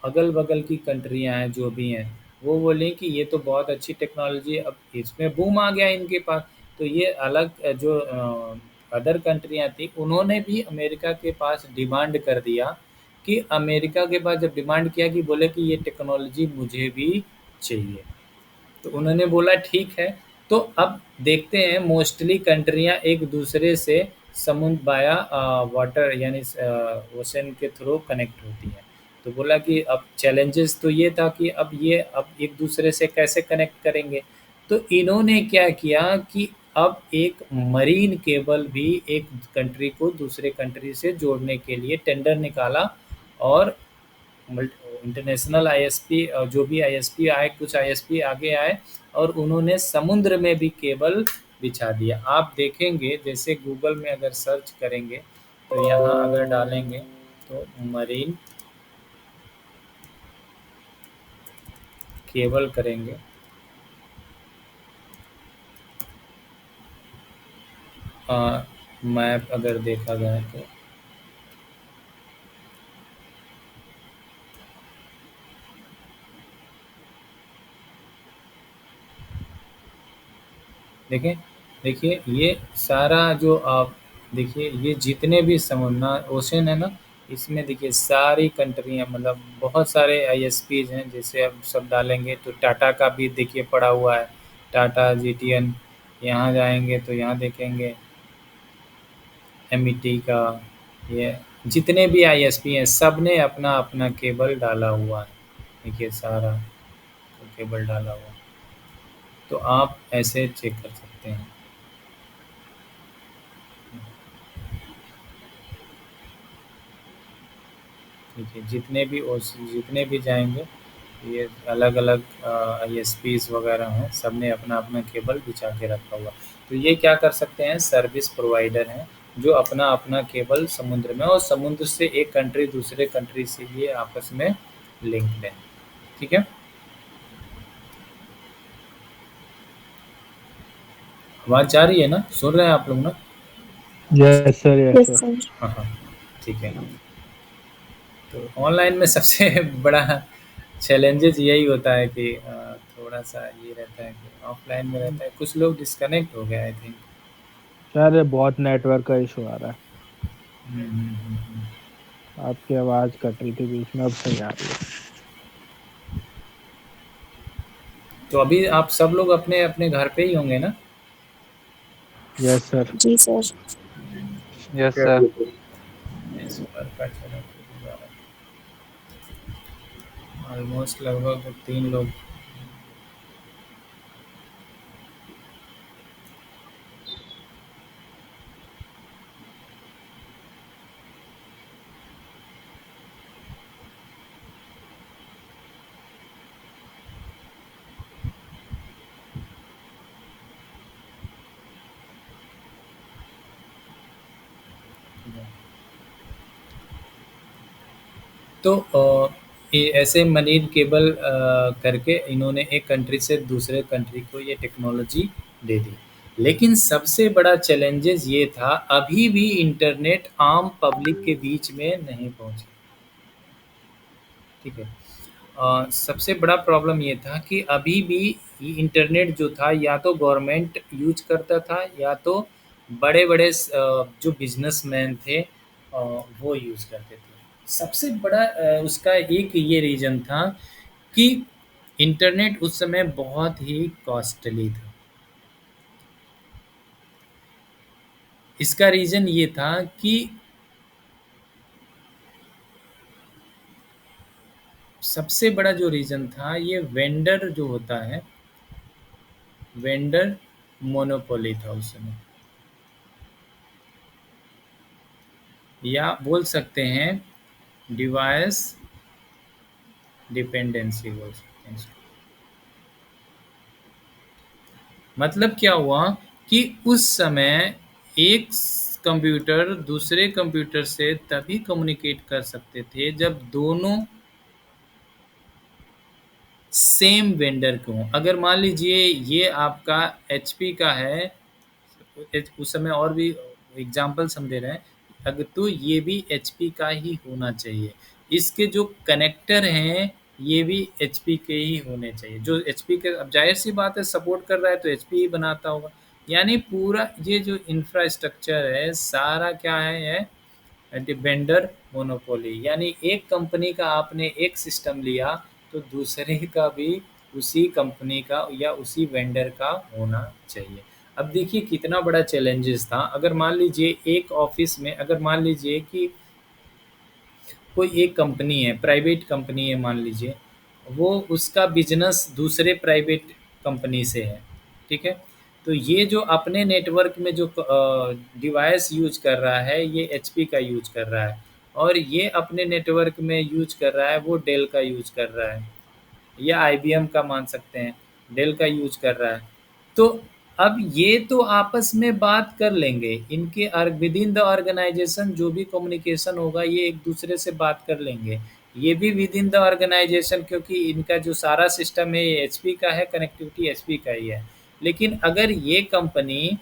अगल-बगल की कंट्रियाँ हैं जो भी हैं, वो बोली कि ये तो बहुत अच्छी टेक्नोलॉजी है, अब इसमें बूम आ गया इनके पास। तो ये अलग जो अदर कंट्रियाँ थी, उन्होंने भी अमेरिका के पास डिमांड कर दिया कि अमेरिका के पास जब डिमांड किया कि बोले कि ये टेक्नोलॉजी मुझे भी चाहिए। तो उन्होंने बोला ठीक है। तो अब देखते हैं मोस्टली कंट्रियाँ एक दूसरे से समुद्र बाया वाटर यानी ओशन के थ्रू कनेक्ट होती है। तो बोला कि अब चैलेंजेस तो ये था कि अब एक दूसरे से कैसे कनेक्ट करेंगे। तो इन्होंने क्या किया कि अब एक मरीन केबल भी एक कंट्री को दूसरे कंट्री से जोड़ने के लिए टेंडर निकाला, और इंटरनेशनल आईएसपी जो भी आईएसपी आए, कुछ आईएसपी आगे आए और उन्होंने समुद्र में भी केबल बिछा दिया। आप देखेंगे जैसे गूगल में अगर सर्च करेंगे तो यहाँ अगर डालेंगे तो मरीन केबल करेंगे, मैप अगर देखा जाए तो देखें, देखिए ये सारा जो आप देखिए, ये जितने भी समुद्र ओशन है ना, इसमें देखिए सारी कंट्रियाँ, मतलब बहुत सारे आईएसपीज हैं। जैसे अब सब डालेंगे तो टाटा का भी देखिए पड़ा हुआ है, टाटा जीटीएन। यहाँ जाएंगे तो यहाँ देखेंगे एमईटी का, ये जितने भी आईएसपी हैं सब ने अपना अपना केबल डाला हुआ है। देखिए सारा तो केबल डाला हुआ है, तो आप ऐसे चेक कर सकते हैं। ठीक है, जितने भी जाएंगे, ये अलग अलग आईएसपीज वगैरह हैं, सब ने अपना अपना केबल बिछा के रखा हुआ। तो ये क्या कर सकते हैं, सर्विस प्रोवाइडर हैं जो अपना अपना केबल समुद्र में, और समुद्र से एक कंट्री दूसरे कंट्री से ये आपस में लिंक्ड है। ठीक है, आवाज़ जा रही है ना, सुन रहे हैं आप लोग ना? Yes sir, yes yes sir. Sir. हाँ हाँ, ठीक है। तो ऑनलाइन में सबसे बड़ा चैलेंजेस यही होता है कि थोड़ा सा ये रहता है कि ऑफलाइन में रहता है, कुछ लोग डिस्कनेक्ट हो गए आई थिंक। सर बहुत नेटवर्क का इशू आ रहा है, हम्म, हम्म, हम्म, हम्म। आपकी आवाज कट रही थी बीच में, अब सही आ रही है। तो अभी आप सब लोग अपने अपने घर पे ही होंगे ना? Yes sir. जी सर। Yes sir. इस पर का चलो ऑलमोस्ट लगभग 3 लोग। तो ये ऐसे मरीन केबल करके इन्होंने एक कंट्री से दूसरे कंट्री को ये टेक्नोलॉजी दे दी। लेकिन सबसे बड़ा चैलेंजेस ये था, अभी भी इंटरनेट आम पब्लिक के बीच में नहीं पहुंचा। ठीक है, सबसे बड़ा प्रॉब्लम ये था कि अभी भी ये इंटरनेट जो था या तो गवर्नमेंट यूज करता था, या तो बड़े-बड़े जो बिजनेसमैन थे वो यूज करते थे। सबसे बड़ा उसका एक ये रीज़न था कि इंटरनेट उस समय बहुत ही कॉस्टली था। इसका रीज़न ये था कि सबसे बड़ा जो रीज़न था, ये वेंडर जो होता है, वेंडर मोनोपोली था उस समय, या बोल सकते हैं डिवाइस डिपेंडेंसी बोल सकते हैं इसको। मतलब क्या हुआ कि उस समय एक कंप्यूटर दूसरे कंप्यूटर से तभी कम्युनिकेट कर सकते थे जब दोनों सेम वेंडर के हों। अगर मान लीजिए ये आपका एचपी का है, उस समय और भी एग्जांपल्स हम दे रहे हैं, अगर तो ये भी एचपी का ही होना चाहिए। इसके जो कनेक्टर हैं ये भी एचपी के ही होने चाहिए। जो एचपी के, अब जाहिर सी बात है सपोर्ट कर रहा है तो एचपी ही बनाता होगा। यानी पूरा ये जो इंफ्रास्ट्रक्चर है सारा क्या है, वेंडर मोनोपोली। यानी एक कंपनी का आपने एक सिस्टम लिया तो दूसरे का भी उसी कंपनी का या उसी वेंडर का होना चाहिए। अब देखिए कितना बड़ा चैलेंजेस था। अगर मान लीजिए एक ऑफ़िस में अगर मान लीजिए कि कोई एक कंपनी है, प्राइवेट कंपनी है मान लीजिए, वो उसका बिज़नेस दूसरे प्राइवेट कंपनी से है, ठीक है? तो ये जो अपने नेटवर्क में जो डिवाइस यूज़ कर रहा है, ये एचपी का यूज़ कर रहा है और ये अपने नेटवर्क में यूज़ कर रहा है, वो डेल का यूज़ कर रहा है या आईबीएम का मान सकते हैं, डेल का यूज़ कर रहा है। तो अब ये तो आपस में बात कर लेंगे, इनके विद इन द ऑर्गेनाइजेशन जो भी कम्युनिकेशन होगा ये एक दूसरे से बात कर लेंगे। ये भी विद इन द ऑर्गेनाइजेशन, क्योंकि इनका जो सारा सिस्टम है ये एचपी का है, कनेक्टिविटी एचपी का ही है। लेकिन अगर ये कंपनी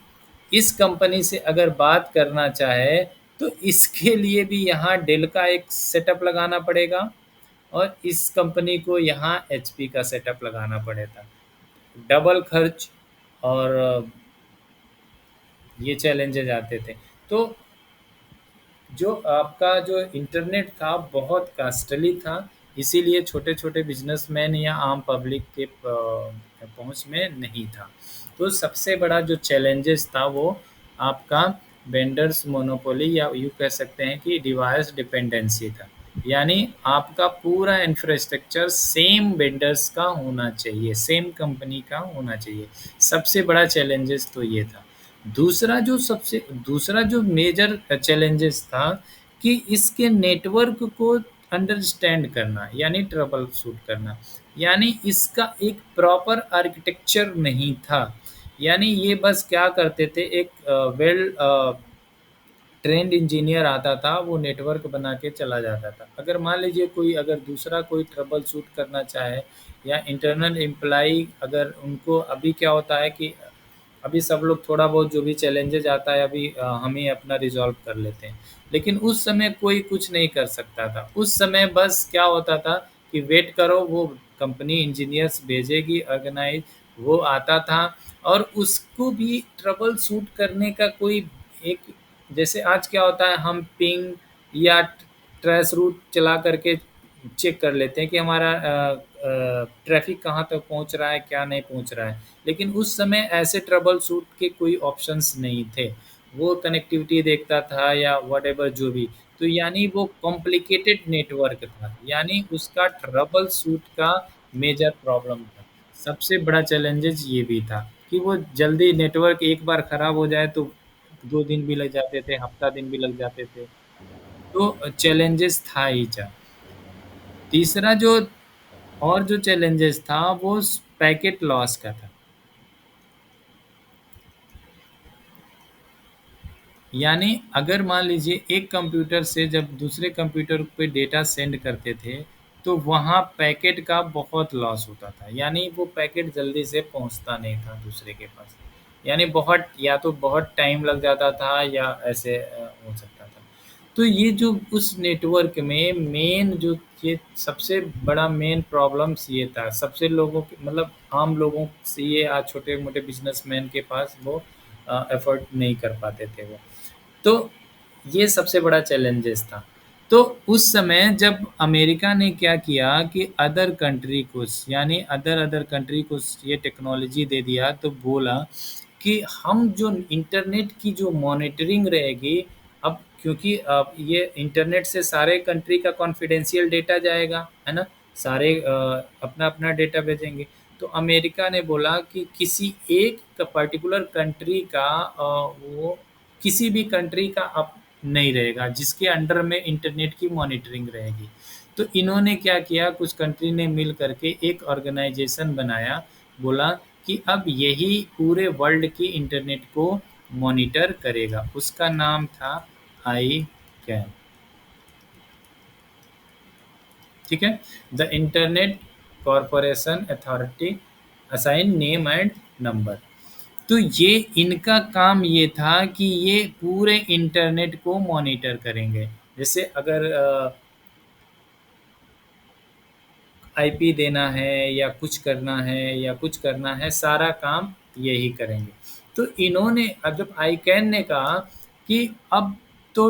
इस कंपनी से अगर बात करना चाहे तो इसके लिए भी यहाँ डेल का एक सेटअप लगाना पड़ेगा और इस कंपनी को यहाँ एचपी का सेटअप लगाना पड़ेगा। डबल खर्च और ये चैलेंजेज आते थे। तो जो आपका जो इंटरनेट था बहुत कॉस्टली था, इसीलिए छोटे-छोटे बिज़नेसमैन या आम पब्लिक के पहुँच में नहीं था। तो सबसे बड़ा जो चैलेंजेस था वो आपका वेंडर्स मोनोपोली या यूँ कह सकते हैं कि डिवाइस डिपेंडेंसी था। यानी आपका पूरा इंफ्रास्ट्रक्चर सेम वेंडर्स का होना चाहिए, सेम कंपनी का होना चाहिए। सबसे बड़ा चैलेंजेस तो ये था। दूसरा जो मेजर चैलेंजेस था कि इसके नेटवर्क को अंडरस्टैंड करना यानी ट्रबल शूट करना, यानी इसका एक प्रॉपर आर्किटेक्चर नहीं था। यानी ये बस क्या करते थे, एक वेल ट्रेंड इंजीनियर आता था, वो नेटवर्क बना के चला जाता था। अगर मान लीजिए अगर दूसरा कोई ट्रबल शूट करना चाहे या इंटरनल एम्प्लॉई, अगर उनको अभी क्या होता है कि अभी सब लोग थोड़ा बहुत जो भी चैलेंजेज आता है अभी हम ही अपना रिज़ॉल्व कर लेते हैं। लेकिन उस समय कोई कुछ नहीं कर सकता था। उस समय बस क्या होता था कि वेट करो, वो कंपनी इंजीनियर्स भेजेगी ऑर्गेनाइज़, वो आता था और उसको भी ट्रबल शूट करने का कोई एक, जैसे आज क्या होता है हम पिंग या ट्रेस रूट चला करके चेक कर लेते हैं कि हमारा ट्रैफ़िक कहाँ तक पहुँच रहा है, क्या नहीं पहुँच रहा है। लेकिन उस समय ऐसे ट्रबल शूट के कोई ऑप्शंस नहीं थे। वो कनेक्टिविटी देखता था या व्हाटएवर जो भी। तो यानी वो कॉम्प्लिकेटेड नेटवर्क था, यानी उसका ट्रबल शूट का मेजर प्रॉब्लम था। सबसे बड़ा चैलेंजेज़ ये भी था कि वो जल्दी नेटवर्क एक बार ख़राब हो जाए तो 2 दिन भी लग जाते थे, हफ़्ता दिन भी लग जाते थे। तो चैलेंजेस था ही था। तीसरा जो और जो चैलेंजेस था वो पैकेट लॉस का था। यानी अगर मान लीजिए एक कंप्यूटर से जब दूसरे कंप्यूटर पे डेटा सेंड करते थे तो वहाँ पैकेट का बहुत लॉस होता था। यानी वो पैकेट जल्दी से पहुँचता नहीं था दूसरे के पास। यानी बहुत या तो बहुत टाइम लग जाता था या ऐसे हो सकता था। तो ये जो उस नेटवर्क में मेन जो ये सबसे बड़ा मेन प्रॉब्लम्स ये था। सबसे लोगों के मतलब आम लोगों से ये आज छोटे-मोटे बिज़नेसमैन के पास वो अफ़ोर्ड नहीं कर पाते थे वो। तो ये सबसे बड़ा चैलेंजेस था। तो उस समय जब अमेरिका ने क्या किया कि अदर कंट्री को यानी अदर कंट्री को ये टेक्नोलॉजी दे दिया, तो बोला कि हम जो इंटरनेट की जो मॉनिटरिंग रहेगी, अब क्योंकि अब ये इंटरनेट से सारे कंट्री का कॉन्फिडेंशियल डेटा जाएगा, है ना? सारे अपना-अपना डेटा भेजेंगे। तो अमेरिका ने बोला कि किसी एक पर्टिकुलर कंट्री का वो किसी भी कंट्री का अब नहीं रहेगा जिसके अंडर में इंटरनेट की मॉनिटरिंग रहेगी। तो इन्होंने क्या किया, कुछ कंट्री ने मिल करके एक ऑर्गेनाइजेशन बनाया, बोला कि अब यही पूरे वर्ल्ड की इंटरनेट को मॉनिटर करेगा। उसका नाम था ICANN, ठीक है? The internet corporation authority assign name and number. तो ये इनका काम ये था कि ये पूरे इंटरनेट को मॉनिटर करेंगे। जैसे अगर आईपी देना है या कुछ करना है, सारा काम यही करेंगे। तो इन्होंने जब ICANN ने कहा कि अब तो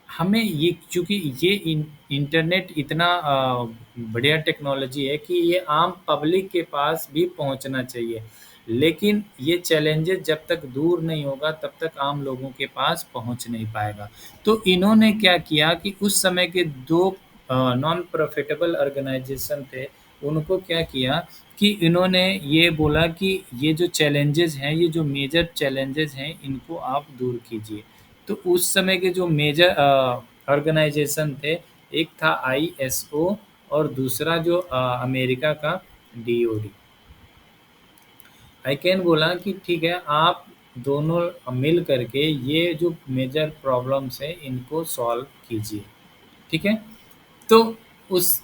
हमें ये, चूँकि ये इंटरनेट इतना बढ़िया टेक्नोलॉजी है कि ये आम पब्लिक के पास भी पहुंचना चाहिए। लेकिन ये चैलेंजेस जब तक दूर नहीं होगा तब तक आम लोगों के पास पहुंच नहीं पाएगा। तो इन्होंने क्या किया कि उस समय के 2 नॉन प्रॉफिटेबल ऑर्गेनाइजेशन थे, उनको क्या किया कि इन्होंने ये बोला कि ये जो चैलेंजेस हैं, ये जो मेजर चैलेंजेस हैं, इनको आप दूर कीजिए। तो उस समय के जो मेजर ऑर्गेनाइजेशन थे, एक था आईएसओ और दूसरा जो अमेरिका का डीओडी। आईकैन बोला कि ठीक है, आप दोनों मिल करके ये जो मेजर प्रॉब्लम्स है इनको सॉल्व कीजिए, ठीक है। तो उस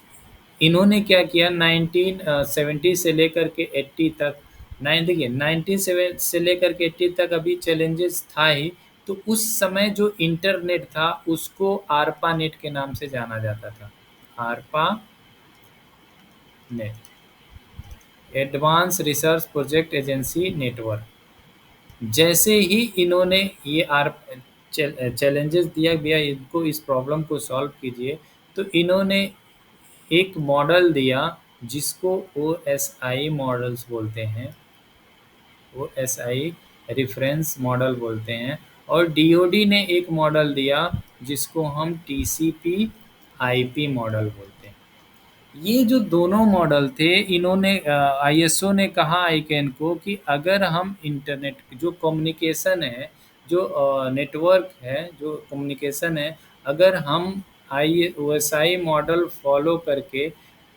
इन्होंने क्या किया 1970 से लेकर के 80 तक, देखिए 97 से लेकर के 80 तक अभी चैलेंजेस था ही। तो उस समय जो इंटरनेट था उसको आरपा नेट के नाम से जाना जाता था, आरपा net, advance research project agency network. जैसे ही इन्होंने ये चैलेंजेस दिया गया इनको, इस प्रॉब्लम को सॉल्व कीजिए, तो इन्होंने एक मॉडल दिया जिसको ओएसआई मॉडल्स बोलते हैं, ओएसआई रेफरेंस मॉडल बोलते हैं। और डीओडी ने एक मॉडल दिया जिसको हम टीसीपी आईपी मॉडल बोलते हैं। ये जो दोनों मॉडल थे, इन्होंने आईएसओ ने कहा आईकैन को कि अगर हम इंटरनेट जो कम्युनिकेशन है, जो नेटवर्क है, जो कम्युनिकेशन है, अगर हम ओएसआई मॉडल फॉलो करके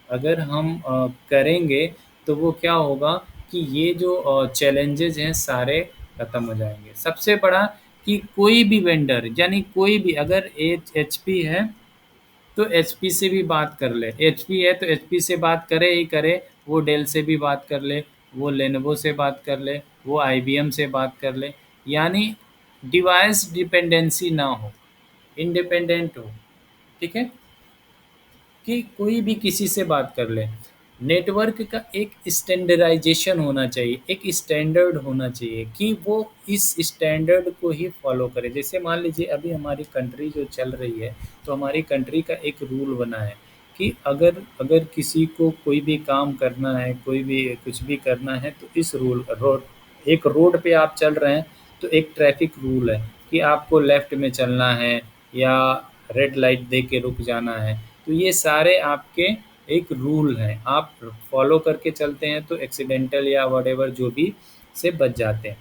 अगर हम करेंगे तो वो क्या होगा कि ये जो चैलेंजेस हैं सारे ख़त्म हो जाएंगे। सबसे बड़ा कि कोई भी वेंडर, यानी कोई भी, अगर एचपी है तो एचपी से भी बात कर ले, एचपी है तो एचपी से बात करे ही करे, वो डेल से भी बात कर ले, वो लेनोवो से बात कर ले, वो आईबीएम से बात कर ले, यानी डिवाइस डिपेंडेंसी ना हो, इंडिपेंडेंट हो, ठीक है, कि कोई भी किसी से बात कर ले। नेटवर्क का एक स्टैंडर्डाइजेशन होना चाहिए, एक स्टैंडर्ड होना चाहिए कि वो इस स्टैंडर्ड को ही फॉलो करे। जैसे मान लीजिए अभी हमारी कंट्री जो चल रही है, तो हमारी कंट्री का एक रूल बना है कि अगर अगर किसी को कोई भी काम करना है, कोई भी कुछ भी करना है, तो इस एक रोड पे आप चल रहे हैं तो एक ट्रैफिक रूल है कि आपको लेफ्ट में चलना है या रेड लाइट दे के रुक जाना है। तो ये सारे आपके एक रूल हैं, आप फॉलो करके चलते हैं तो एक्सीडेंटल या व्हाटएवर जो भी से बच जाते हैं।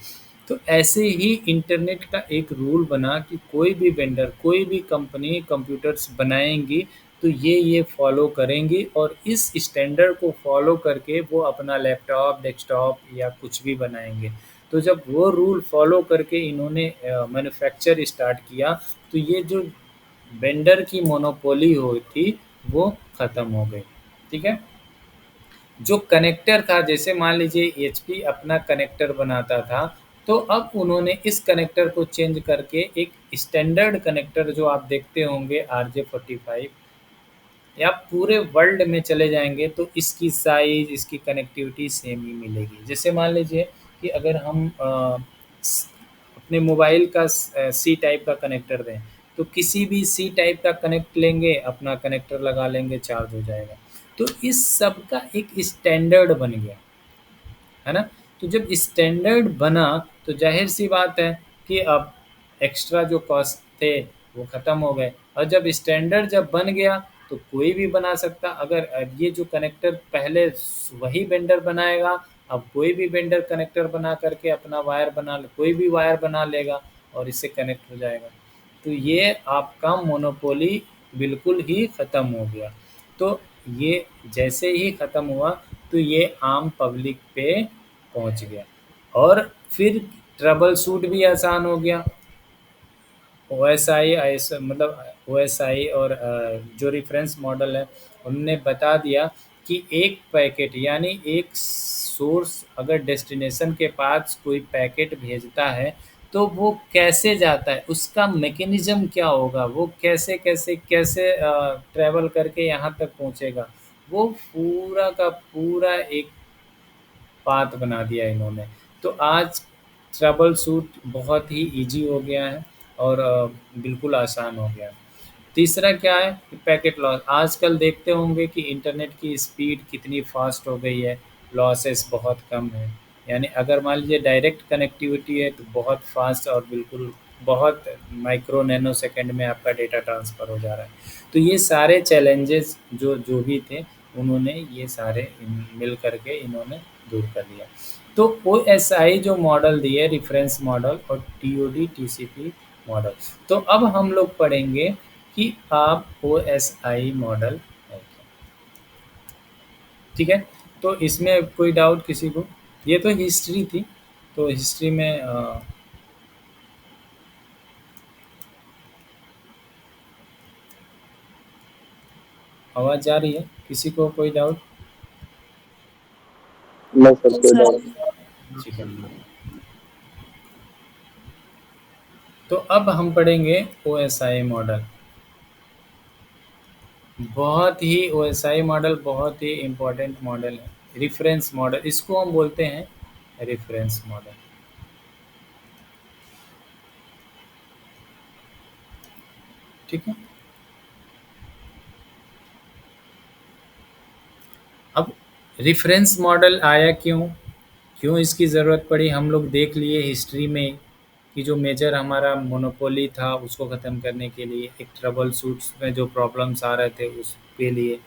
तो ऐसे ही इंटरनेट का एक रूल बना कि कोई भी वेंडर, कोई भी कंपनी कंप्यूटर्स बनाएंगी तो ये फॉलो करेंगी और इस स्टैंडर्ड को फॉलो करके वो अपना लैपटॉप, डेस्कटॉप या कुछ भी बनाएंगे। तो जब वो रूल फॉलो करके इन्होंने मैन्युफैक्चर स्टार्ट किया, तो ये जो वेंडर की मोनोपोली हुई थी वो ख़त्म हो गई, ठीक है। जो कनेक्टर था, जैसे मान लीजिए एचपी अपना कनेक्टर बनाता था, तो अब उन्होंने इस कनेक्टर को चेंज करके एक स्टैंडर्ड कनेक्टर, जो आप देखते होंगे RJ45, या पूरे वर्ल्ड में चले जाएंगे तो इसकी साइज़, इसकी कनेक्टिविटी सेम ही मिलेगी। जैसे मान लीजिए कि अगर हम अपने मोबाइल का सी टाइप का कनेक्टर दें, तो किसी भी सी टाइप का कनेक्ट लेंगे, अपना कनेक्टर लगा लेंगे, चार्ज हो जाएगा। तो इस सब का एक स्टैंडर्ड बन गया, है ना। तो जब स्टैंडर्ड बना तो जाहिर सी बात है कि अब एक्स्ट्रा जो कॉस्ट थे वो ख़त्म हो गए। और जब स्टैंडर्ड जब बन गया तो कोई भी बना सकता। अगर अब ये जो कनेक्टर पहले वही वेंडर बनाएगा, अब कोई भी वेंडर कनेक्टर बना करके अपना वायर कोई भी वायर बना लेगा और इससे कनेक्ट हो जाएगा। तो ये आपका मोनोपोली बिल्कुल ही ख़त्म हो गया। तो ये जैसे ही ख़त्म हुआ तो ये आम पब्लिक पे पहुंच गया और फिर ट्रबल शूट भी आसान हो गया। ओएसआई मतलब ओएसआई और जो रेफरेंस मॉडल है उन्होंने बता दिया कि एक पैकेट, यानी एक सोर्स अगर डेस्टिनेशन के पास कोई पैकेट भेजता है तो वो कैसे जाता है, उसका मैकेनिज़्म क्या होगा, वो कैसे कैसे कैसे ट्रैवल करके यहाँ तक पहुँचेगा, वो पूरा का पूरा एक पाथ बना दिया इन्होंने। तो आज ट्रबल शूट बहुत ही ईजी हो गया है और बिल्कुल आसान हो गया है। तीसरा क्या है कि पैकेट लॉस। आजकल देखते होंगे कि इंटरनेट की स्पीड कितनी फ़ास्ट हो गई है, लॉसेस बहुत कम है। यानी अगर मान लीजिए डायरेक्ट कनेक्टिविटी है तो बहुत फास्ट और बिल्कुल बहुत माइक्रो नैनो सेकंड में आपका डेटा ट्रांसफ़र हो जा रहा है। तो ये सारे चैलेंजेस जो भी थे, उन्होंने ये सारे मिल कर के इन्होंने दूर कर लिया। तो ओएसआई जो मॉडल दिए रेफरेंस मॉडल और टीओडी टीसीपी मॉडल। तो अब हम लोग पढ़ेंगे कि आप ओएसआई मॉडल है क्या, ठीक है। तो इसमें कोई डाउट किसी को? ये तो हिस्ट्री थी, तो हिस्ट्री में आवाज़ जा रही है? किसी को कोई डाउट? नहीं सर, कोई डाउट नहीं। ठीक है। तो अब हम पढ़ेंगे ओएसआई मॉडल। बहुत ही ओएसआई मॉडल बहुत ही इम्पोर्टेंट मॉडल है। रेफरेंस मॉडल इसको हम बोलते हैं, रेफरेंस मॉडल। ठीक है। अब रेफरेंस मॉडल आया क्यों? क्यों इसकी ज़रूरत पड़ी? हम लोग देख लिए हिस्ट्री में कि जो मेजर हमारा मोनोपोली था उसको ख़त्म करने के लिए, एक ट्रबल शूट्स में जो प्रॉब्लम्स आ रहे थे उसके लिए,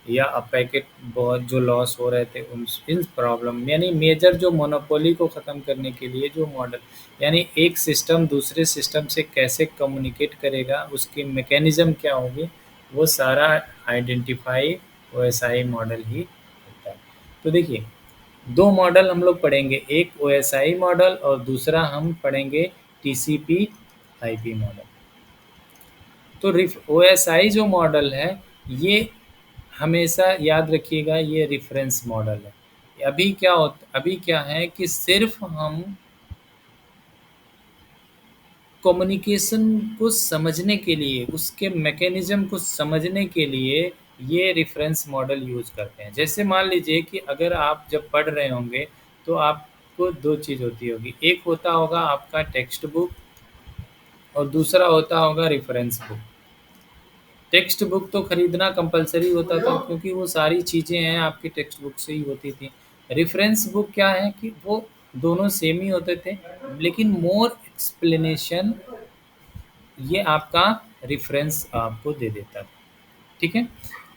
या पैकेट बहुत जो लॉस हो रहे थे उन इन प्रॉब्लम, यानी मेजर जो मोनोपोली को ख़त्म करने के लिए जो मॉडल, यानी एक सिस्टम दूसरे सिस्टम से कैसे कम्युनिकेट करेगा, उसकी मैकेनिज़्म क्या होगी, वो सारा आइडेंटिफाई ओएसआई मॉडल ही होता है। तो देखिए, दो मॉडल हम लोग पढ़ेंगे, एक ओएसआई मॉडल और दूसरा हम पढ़ेंगे टीसीपी आईपी मॉडल। तो ओएसआई जो मॉडल है ये हमेशा याद रखिएगा, ये रेफरेंस मॉडल है। अभी क्या है कि सिर्फ हम कम्युनिकेशन को समझने के लिए, उसके मैकेनिज़्म को समझने के लिए ये रेफरेंस मॉडल यूज़ करते हैं। जैसे मान लीजिए कि अगर आप जब पढ़ रहे होंगे तो आपको 2 चीज़ होती होगी, एक होता होगा आपका टेक्स्ट बुक और दूसरा होता होगा रेफरेंस बुक। टेक्स्ट बुक तो खरीदना कंपल्सरी होता था क्योंकि वो सारी चीज़ें हैं आपकी टेक्स्ट बुक से ही होती थी। रेफरेंस बुक क्या है कि वो दोनों सेम ही होते थे, लेकिन मोर एक्सप्लेनेशन ये आपका रेफरेंस आपको दे देता था, ठीक है।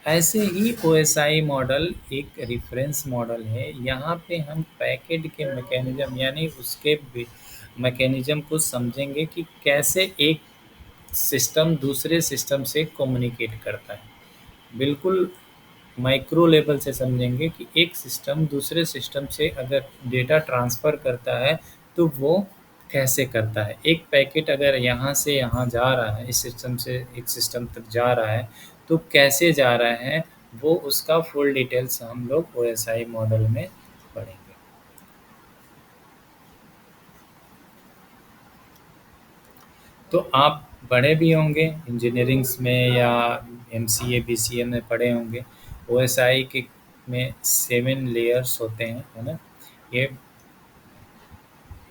ऐसे ही ओएसआई मॉडल एक रेफरेंस मॉडल है। यहाँ पे हम पैकेट के मैकेनिज़्म यानी उसके मैकेनिज़्म को समझेंगे कि कैसे एक सिस्टम दूसरे सिस्टम से कम्युनिकेट करता है। बिल्कुल माइक्रो लेवल से समझेंगे कि एक सिस्टम दूसरे सिस्टम से अगर डेटा ट्रांसफ़र करता है तो वो कैसे करता है। एक पैकेट अगर यहाँ से यहाँ जा रहा है, इस सिस्टम से एक सिस्टम तक जा रहा है, तो कैसे जा रहा है, वो उसका फुल डिटेल्स हम लोग ओएसआई मॉडल में पढ़ेंगे। तो आप पढ़े भी होंगे इंजीनियरिंग्स में या एमसीए बीसीए में पढ़े होंगे, ओएसआई के में 7 लेयर्स होते हैं, है ना। ये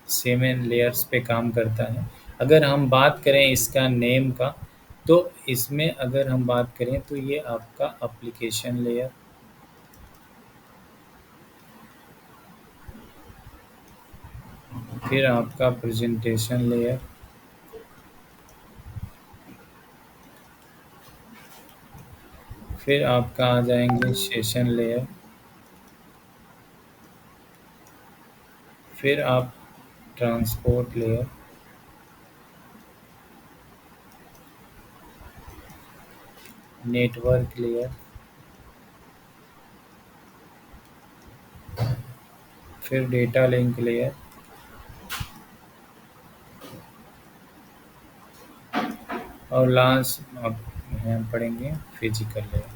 7 लेयर्स पे काम करता है। अगर हम बात करें इसका नेम का, तो इसमें अगर हम बात करें तो ये आपका एप्लीकेशन लेयर, फिर आपका प्रेजेंटेशन लेयर, फिर आपका आ जाएंगे सेशन लेयर, फिर आप ट्रांसपोर्ट लेयर, नेटवर्क लेयर, फिर डेटा लिंक लेयर और लास्ट अब हम पढ़ेंगे फिजिकल लेयर,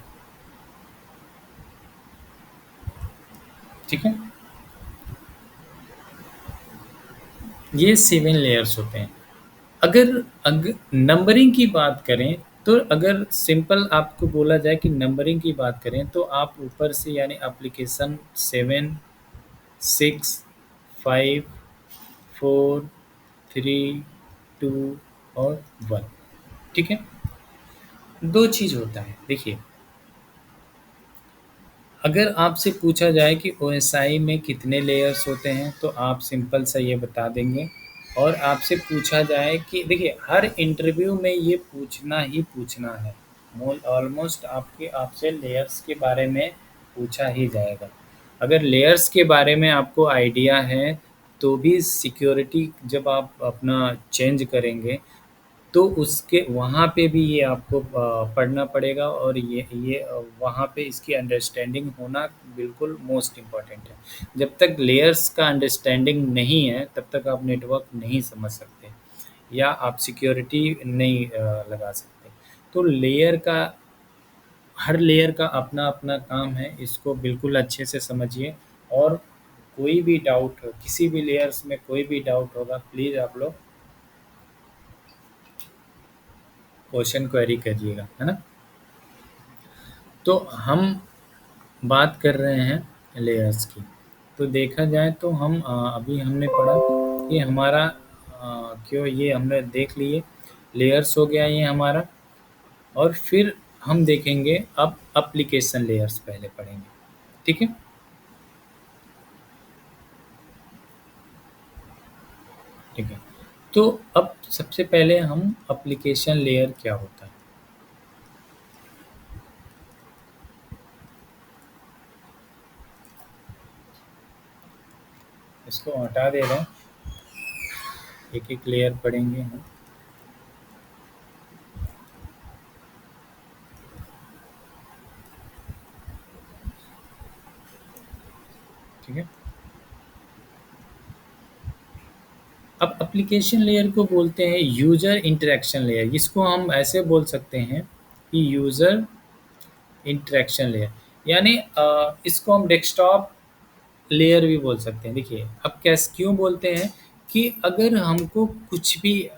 ठीक है। ये 7 लेयर्स होते हैं। अगर नंबरिंग की बात करें तो अगर सिंपल आपको बोला जाए कि नंबरिंग की बात करें तो आप ऊपर से यानी एप्लीकेशन 7, 6, 5, 4, 3, 2 और 1, ठीक है। 2 चीज़ होता है, देखिए अगर आपसे पूछा जाए कि ओएसआई में कितने लेयर्स होते हैं, तो आप सिंपल सा ये बता देंगे। और आपसे पूछा जाए कि देखिए, हर इंटरव्यू में ये पूछना ही पूछना है, ऑलमोस्ट आपसे लेयर्स के बारे में पूछा ही जाएगा। अगर लेयर्स के बारे में आपको आइडिया है, तो भी सिक्योरिटी जब आप अपना चेंज करेंगे, तो उसके वहाँ पे भी ये आपको पढ़ना पड़ेगा, और ये वहाँ पे इसकी अंडरस्टैंडिंग होना बिल्कुल मोस्ट इम्पॉर्टेंट है। जब तक लेयर्स का अंडरस्टैंडिंग नहीं है, तब तक आप नेटवर्क नहीं समझ सकते, या आप सिक्योरिटी नहीं लगा सकते। तो हर लेयर का अपना अपना काम है, इसको बिल्कुल अच्छे से समझिए। और कोई भी डाउट, किसी भी लेयर्स में कोई भी डाउट होगा, प्लीज़ आप लोग क्वेश्चन क्वेरी करिएगा, है ना। तो हम बात कर रहे हैं लेयर्स की। तो देखा जाए तो हम अभी हमने पढ़ा कि हमारा क्यों, ये हमने देख लिए, लेयर्स हो गया ये हमारा। और फिर हम देखेंगे अब एप्लीकेशन लेयर्स पहले पढ़ेंगे, ठीक है। ठीक है, तो अब सबसे पहले हम एप्लीकेशन लेयर क्या होता है, इसको हटा दे रहे हैं, एक एक लेयर पढ़ेंगे हम। ठीक है, अब एप्लीकेशन लेयर को बोलते हैं यूज़र इंटरेक्शन लेयर। इसको हम ऐसे बोल सकते हैं कि यूज़र इंटरेक्शन लेयर, यानी इसको हम डेस्कटॉप लेयर भी बोल सकते हैं। देखिए, अब कैसे क्यों बोलते हैं कि अगर हमको कुछ भी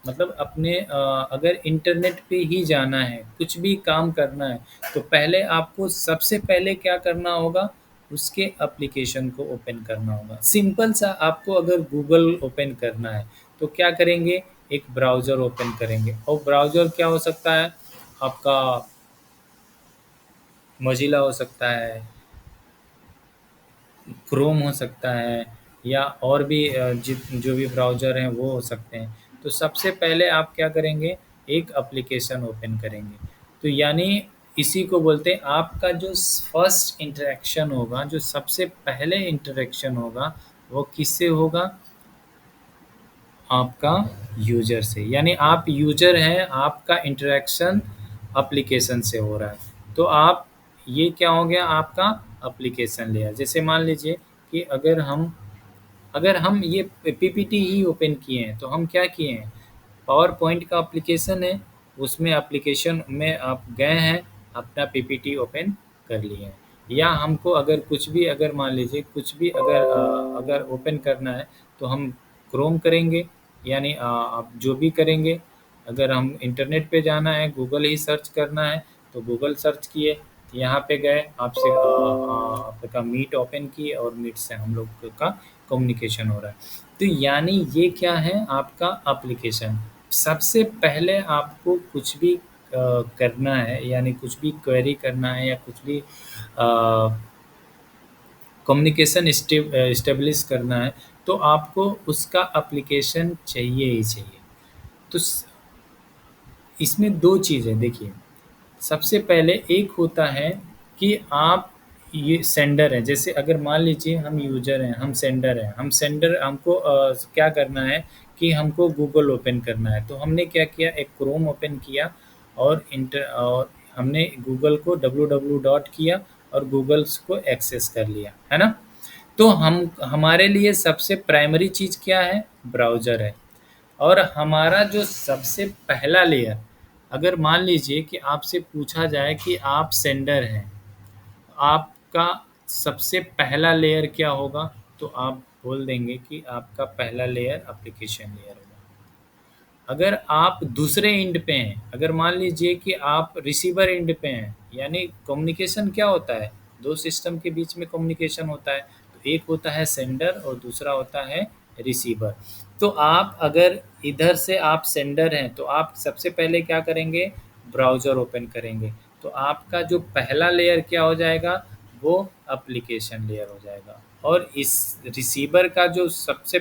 मतलब अपने अगर इंटरनेट पे ही जाना है, कुछ भी काम करना है, तो पहले आपको सबसे पहले क्या करना होगा, उसके एप्लीकेशन को ओपन करना होगा। सिंपल सा, आपको अगर गूगल ओपन करना है, तो क्या करेंगे, एक ब्राउज़र ओपन करेंगे। और ब्राउज़र क्या हो सकता है, आपका मोज़िला हो सकता है, क्रोम हो सकता है, या और भी जो भी ब्राउज़र हैं वो हो सकते हैं। तो सबसे पहले आप क्या करेंगे, एक एप्लीकेशन ओपन करेंगे। तो यानी इसी को बोलते हैं, आपका जो फर्स्ट इंटरेक्शन होगा, जो सबसे पहले इंटरेक्शन होगा, वो किससे होगा, आपका यूज़र से। यानी आप यूज़र हैं, आपका इंटरेक्शन एप्लीकेशन से हो रहा है। तो आप, ये क्या हो गया आपका एप्लीकेशन लेयर। जैसे मान लीजिए कि अगर हम ये पीपीटी ही ओपन किए हैं, तो हम क्या किए हैं, पावर पॉइंट का एप्लीकेशन है, उसमें एप्लीकेशन में आप गए हैं, अपना पीपीटी ओपन कर लिए हैं। या हमको अगर कुछ भी, अगर मान लीजिए कुछ भी अगर ओपन करना है, तो हम क्रोम करेंगे, यानी आप जो भी करेंगे। अगर हम इंटरनेट पे जाना है, गूगल ही सर्च करना है, तो गूगल सर्च किए, यहाँ पे गए, आपसे आपका मीट ओपन किए, और मीट से हम लोग का कम्युनिकेशन हो रहा है। तो यानी ये क्या है, आपका एप्लीकेशन। सबसे पहले आपको कुछ भी करना है, यानी कुछ भी क्वेरी करना है, या कुछ भी कम्युनिकेशन इस्टेब्लिश करना है, तो आपको उसका एप्लीकेशन चाहिए ही चाहिए। तो इसमें दो चीज़ें देखिए, सबसे पहले एक होता है कि आप ये सेंडर हैं। जैसे अगर मान लीजिए हम यूज़र हैं, हम सेंडर हैं, हमको क्या करना है कि हमको गूगल ओपन करना है। तो हमने क्या किया, एक क्रोम ओपन किया, और हमने गूगल को www डॉट किया, और गूगल्स को एक्सेस कर लिया, है ना। तो हमारे लिए सबसे प्राइमरी चीज़ क्या है, ब्राउज़र है। और हमारा जो सबसे पहला लेयर, अगर मान लीजिए कि आपसे पूछा जाए कि आप सेंडर हैं, आपका सबसे पहला लेयर क्या होगा, तो आप बोल देंगे कि आपका पहला लेयर एप्लीकेशन लेयर होगा। अगर आप दूसरे एंड पे हैं, अगर मान लीजिए कि आप रिसीवर एंड पे हैं, यानी कम्युनिकेशन क्या होता है, दो सिस्टम के बीच में कम्युनिकेशन होता है। तो एक होता है सेंडर, और दूसरा होता है रिसीवर। तो आप अगर इधर से आप सेंडर हैं, तो आप सबसे पहले क्या करेंगे, ब्राउज़र ओपन करेंगे। तो आपका जो पहला लेयर क्या हो जाएगा, वो एप्लीकेशन लेयर हो जाएगा। और इस रिसीवर का जो सबसे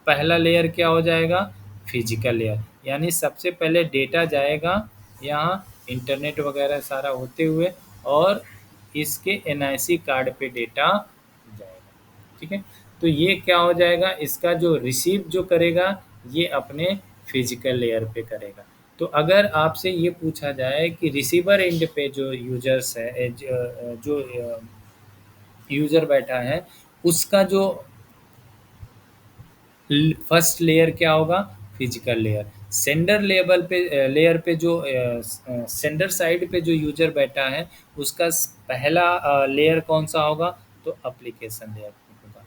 पहला लेयर क्या हो जाएगा? Physical layer. यानी सबसे पहले डेटा जाएगा यहाँ इंटरनेट वगैरह सारा होते हुए, और इसके एनआईसी कार्ड पे डेटा जाएगा। ठीक है, तो ये क्या हो जाएगा? इसका जो रिसीव जो करेगा ये अपने फिजिकल लेयर पे करेगा। तो अगर आपसे ये पूछा जाए कि रिसीवर एंड पे जो यूजर्स है, जो यूजर बैठा है, उसका जो फर्स्ट लेयर क्या होगा? Physical layer. सेंडर लेयर पे जो सेंडर साइड पे जो यूजर बैठा है, उसका पहला लेयर कौन सा होगा? तो एप्लीकेशन लेयर होगा।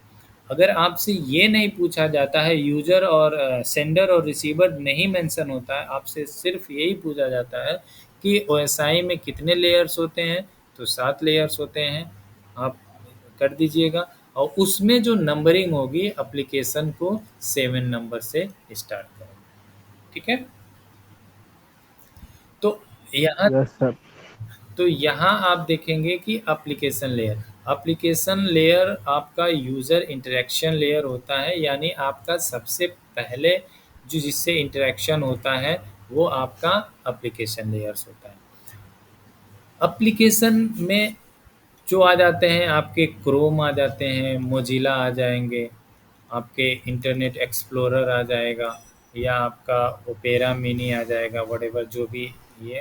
अगर आपसे ये नहीं पूछा जाता है, यूजर और सेंडर और रिसीवर नहीं मेंशन होता है, आपसे सिर्फ यही पूछा जाता है कि ओएसआई में कितने लेयर्स होते हैं, तो 7 लेयर्स होते हैं, आप कर दीजिएगा। और उसमें जो नंबरिंग होगी एप्लीकेशन को 7 नंबर से स्टार्ट करेंगे। ठीक है, तो यहाँ यस सर। तो यहाँ आप देखेंगे कि एप्लीकेशन लेयर आपका यूज़र इंटरेक्शन लेयर होता है। यानी आपका सबसे पहले जो जिससे इंटरेक्शन होता है वो आपका एप्लीकेशन लेयर्स होता है। एप्लीकेशन में जो आ जाते हैं, आपके क्रोम आ जाते हैं, मोजिला आ जाएंगे, आपके इंटरनेट एक्सप्लोरर आ जाएगा, या आपका ओपेरा मिनी आ जाएगा, व्हाटएवर जो भी ये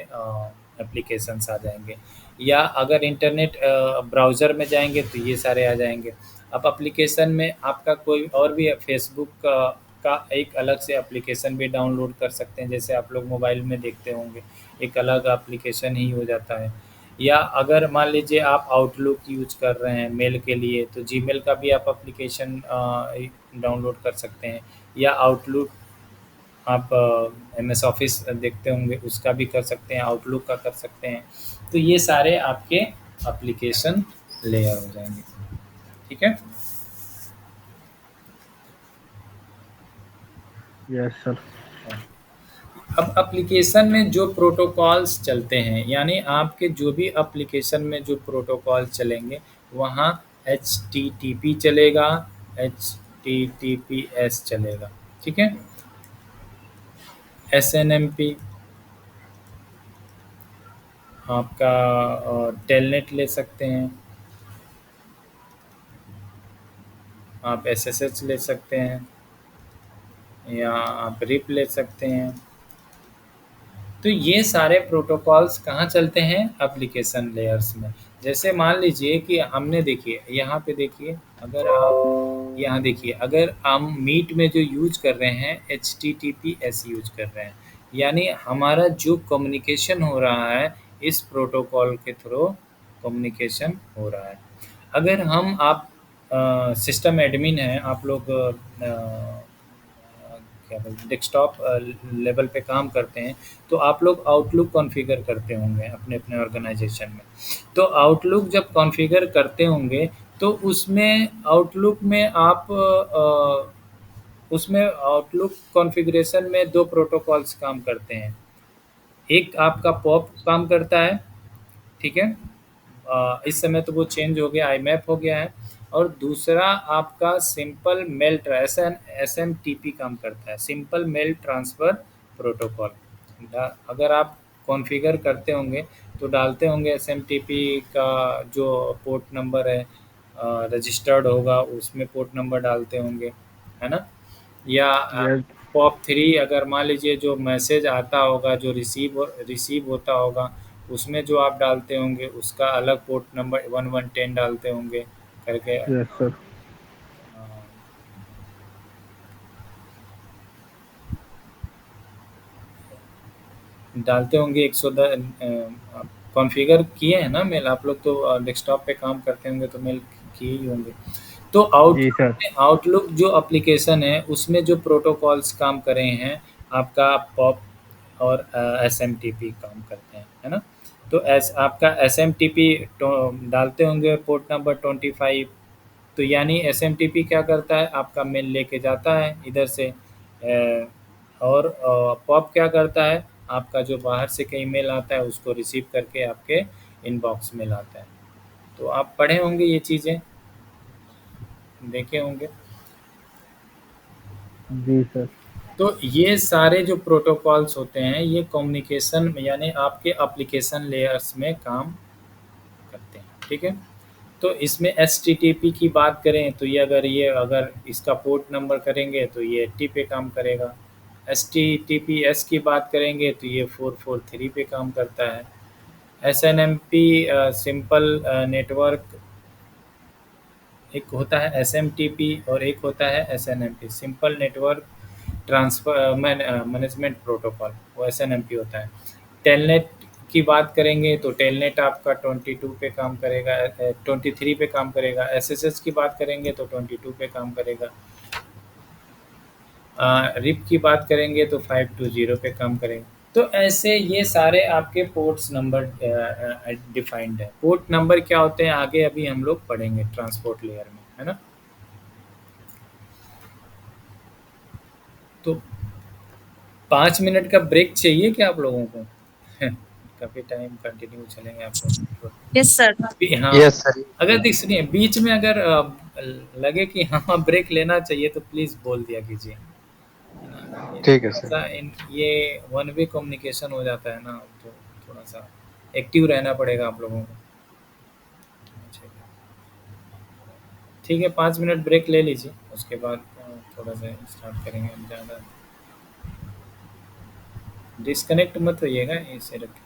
एप्लीकेशंस आ जाएंगे। या अगर इंटरनेट ब्राउज़र में जाएंगे तो ये सारे आ जाएंगे। अब एप्लीकेशन में आपका कोई और भी फेसबुक का एक अलग से एप्लीकेशन भी डाउनलोड कर सकते हैं, जैसे आप लोग मोबाइल में देखते होंगे, एक अलग एप्लीकेशन ही हो जाता है। या अगर मान लीजिए आप आउटलुक यूज कर रहे हैं मेल के लिए, तो जीमेल का भी आप एप्लीकेशन डाउनलोड कर सकते हैं। या आउटलुक आप एमएस ऑफिस देखते होंगे, उसका भी कर सकते हैं, आउटलुक का कर सकते हैं। तो ये सारे आपके एप्लीकेशन लेयर हो जाएंगे। ठीक है, यस सर। अब एप्लीकेशन में जो प्रोटोकॉल्स चलते हैं, यानी आपके जो भी एप्लीकेशन में जो प्रोटोकॉल चलेंगे, वहाँ HTTP चलेगा, HTTPS चलेगा। ठीक है, SNMP, आपका टेलनेट ले सकते हैं, आप SSH ले सकते हैं, या आप रिप ले सकते हैं। तो ये सारे प्रोटोकॉल्स कहाँ चलते हैं? एप्लीकेशन लेयर्स में। जैसे मान लीजिए कि हमने देखिए यहाँ पे देखिए, अगर आप यहाँ देखिए, अगर हम मीट में जो यूज कर रहे हैं HTTPS यूज कर रहे हैं, यानी हमारा जो कम्युनिकेशन हो रहा है इस प्रोटोकॉल के थ्रू कम्युनिकेशन हो रहा है। अगर हम आप सिस्टम एडमिन हैं, आप लोग क्या बोलते डेस्कटॉप लेवल पे काम करते हैं, तो आप लोग आउटलुक कॉन्फ़िगर करते होंगे अपने अपने ऑर्गेनाइजेशन में। तो आउटलुक जब कॉन्फ़िगर करते होंगे तो उसमें आउटलुक कॉन्फ़िगरेशन में 2 प्रोटोकॉल्स काम करते हैं। एक आपका पॉप काम करता है, ठीक है? इस समय तो वो चेंज हो गया, IMAP हो गया है। और दूसरा आपका सिंपल मेल SMTP काम करता है, सिंपल मेल ट्रांसफ़र प्रोटोकॉल। अगर आप कॉन्फ़िगर करते होंगे तो डालते होंगे SMTP का जो पोर्ट नंबर है रजिस्टर्ड होगा, उसमें पोर्ट नंबर डालते होंगे, है ना? या यस POP3 अगर मान लीजिए जो मैसेज आता होगा, जो रिसीव होता होगा, उसमें जो आप डालते होंगे उसका अलग पोर्ट नंबर 1110 डालते होंगे करके यस सर। डालते होंगे। 110 कॉन्फ़िगर किए हैं ना मेल, आप लोग तो डेस्कटॉप पे काम करते होंगे तो मेल किए ही होंगे। तो जी सर। आउटलुक जो एप्लीकेशन है उसमें जो प्रोटोकॉल्स काम कर रहे हैं, आपका पॉप और SMTP काम करते हैं, है ना? तो आपका SMTP डालते होंगे पोर्ट नंबर 25। तो यानी SMTP क्या करता है, आपका मेल लेके जाता है इधर से, और पॉप क्या करता है, आपका जो बाहर से कहीं मेल आता है उसको रिसीव करके आपके इनबॉक्स में लाता है। तो आप पढ़े होंगे ये चीज़ें, देखे होंगे। जी सर। तो ये सारे जो प्रोटोकॉल्स होते हैं ये कम्युनिकेशन यानी आपके एप्लीकेशन लेयर्स में काम करते हैं, ठीक है। तो इसमें एचटीटीपी की बात करें तो ये अगर इसका पोर्ट नंबर करेंगे तो ये 80 पे काम करेगा। एचटीटीपीएस की बात करेंगे तो ये 443 पे काम करता है। एसएनएमपी सिंपल नेटवर्क, एक होता है एसएमटीपी और एक होता है SNMP, simple network transfer management protocol, वो एसएनएमपी होता है। टेलनेट की बात करेंगे तो टेलनेट आपका 22 पे काम करेगा, 23 पे काम करेगा। एसएसएस की बात करेंगे तो 22 पे काम करेगा। रिप की बात करेंगे तो 520 पे काम करेगा। तो ऐसे ये सारे आपके पोर्ट्स नंबर डिफाइंड है। पोर्ट नंबर क्या होते हैं आगे अभी हम लोग पढ़ेंगे ट्रांसपोर्ट लेयर में, है ना। तो 5 मिनट का ब्रेक चाहिए क्या आप लोगों को? काफ़ी टाइम कंटिन्यू चलेंगे आप लोग। Yes sir. हाँ, यस सर। अगर देख सुनिए बीच में अगर लगे कि हाँ ब्रेक लेना चाहिए तो प्लीज़ बोल दिया कीजिए, है ना। ये ठीक है थोड़ा सर। सा ये वन वे कम्युनिकेशन हो जाता है ना, तो थोड़ा सा एक्टिव रहना पड़ेगा आप लोगों को। ठीक है, 5 मिनट ब्रेक ले लीजिए, उसके बाद थोड़ा सा स्टार्ट करेंगे। हम ज़्यादा डिस्कनेक्ट मत होइएगा, इसे रखिए।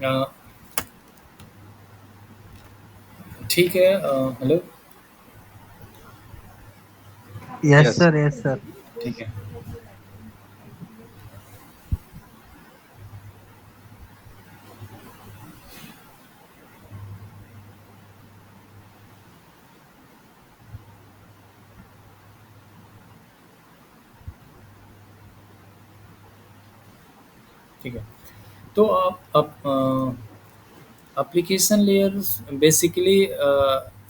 अ, ठीक है। Hello. Yes Yes. Sir, yes sir. ठीक है। ठीक है। तो आप एप्लीकेशन लेयर्स बेसिकली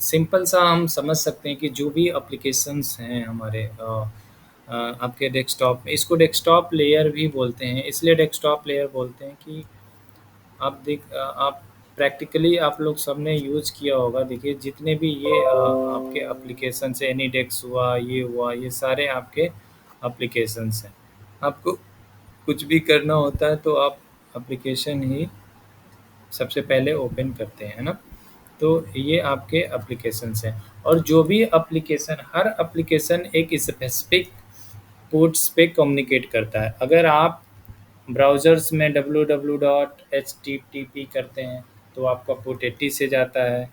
सिंपल सा हम समझ सकते हैं कि जो भी एप्लीकेशंस हैं हमारे आपके डेस्कटॉप में, इसको डेस्कटॉप लेयर भी बोलते हैं। इसलिए डेस्कटॉप लेयर बोलते हैं कि आप प्रैक्टिकली आप लोग सबने यूज़ किया होगा। देखिए जितने भी ये आपके एप्लीकेशंस है, एनीडेस्क हुआ, ये सारे आपके एप्लीकेशंस हैं। आपको कुछ भी करना होता है तो आप एप्लीकेशन ही सबसे पहले ओपन करते हैं, है ना? तो ये आपके एप्लीकेशंस हैं और जो भी एप्लीकेशन, हर एप्लीकेशन एक स्पेसिफिक पोर्ट्स पे कम्युनिकेट करता है। अगर आप ब्राउज़र्स में www.http करते हैं तो आपका पोर्ट 80 से जाता है।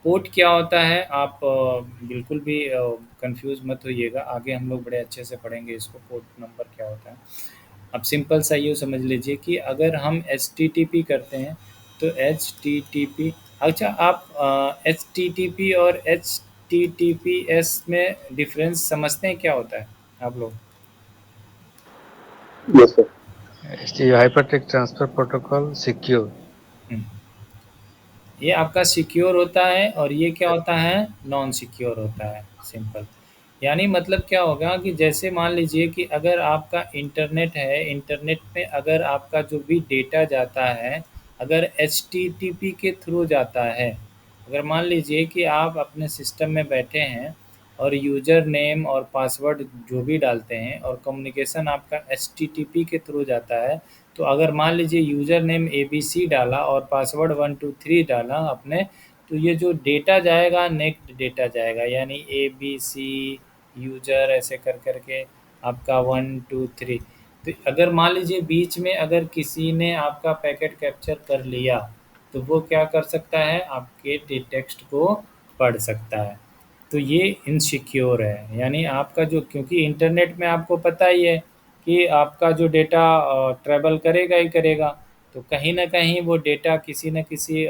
पोर्ट क्या होता है आप बिल्कुल भी कंफ्यूज मत होइएगा, आगे हम लोग बड़े अच्छे से पढ़ेंगे इसको, पोर्ट नंबर क्या होता है। अब सिंपल सा यूँ समझ लीजिए कि अगर हम एचटीटीपी करते हैं तो एचटीटीपी, अच्छा आप एचटीटीपी और एचटीटीपीएस में डिफरेंस समझते हैं क्या होता है आप लोग? Yes sir. HTTP Hypertext Transfer Protocol secure. हम्म। ये आपका सिक्योर होता है और ये क्या होता है, नॉन सिक्योर होता है। सिंपल यानी मतलब क्या होगा कि जैसे मान लीजिए कि अगर आपका इंटरनेट है, इंटरनेट में अगर आपका जो भी डेटा जाता है, अगर एचटीटीपी के थ्रू जाता है, अगर मान लीजिए कि आप अपने सिस्टम में बैठे हैं और यूज़र नेम और पासवर्ड जो भी डालते हैं और कम्युनिकेशन आपका एचटीटीपी के थ्रू जाता है, तो अगर मान लीजिए यूज़र नेम एबीसी डाला और पासवर्ड 123 डाला आपने, तो ये जो डेटा जाएगा नेक्स्ट डेटा जाएगा, यानी एबीसी यूज़र ऐसे कर कर के आपका 123। तो अगर मान लीजिए बीच में अगर किसी ने आपका पैकेट कैप्चर कर लिया तो वो क्या कर सकता है, आपके टेक्स्ट को पढ़ सकता है। तो ये इनसिक्योर है, यानी आपका जो, क्योंकि इंटरनेट में आपको पता ही है कि आपका जो डेटा ट्रैवल करेगा ही करेगा, तो कहीं न कहीं वो डेटा किसी न किसी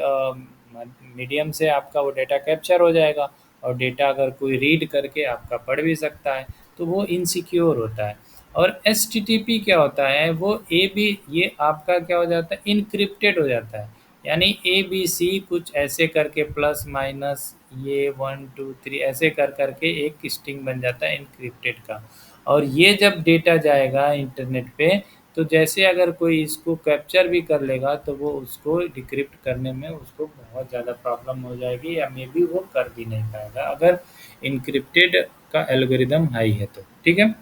मीडियम से आपका वो डेटा कैप्चर हो जाएगा और डेटा अगर कोई रीड करके आपका पढ़ भी सकता है, तो वो इनसिक्योर होता है। और एचटीटीपी क्या होता है, वो ये आपका क्या हो जाता है, इनक्रिप्टेड हो जाता है। यानी एबीसी कुछ ऐसे करके प्लस माइनस ये 1 2 3 ऐसे कर कर के एक स्ट्रिंग बन जाता है इनक्रिप्टेड का। और ये जब डेटा जाएगा इंटरनेट पे, तो जैसे अगर कोई इसको कैप्चर भी कर लेगा तो वो उसको डिक्रिप्ट करने में उसको बहुत ज़्यादा प्रॉब्लम हो जाएगी, या मे बी वो कर भी नहीं पाएगा अगर इनक्रिप्टेड का एल्गोरिदम हाई है तो। ठीक है?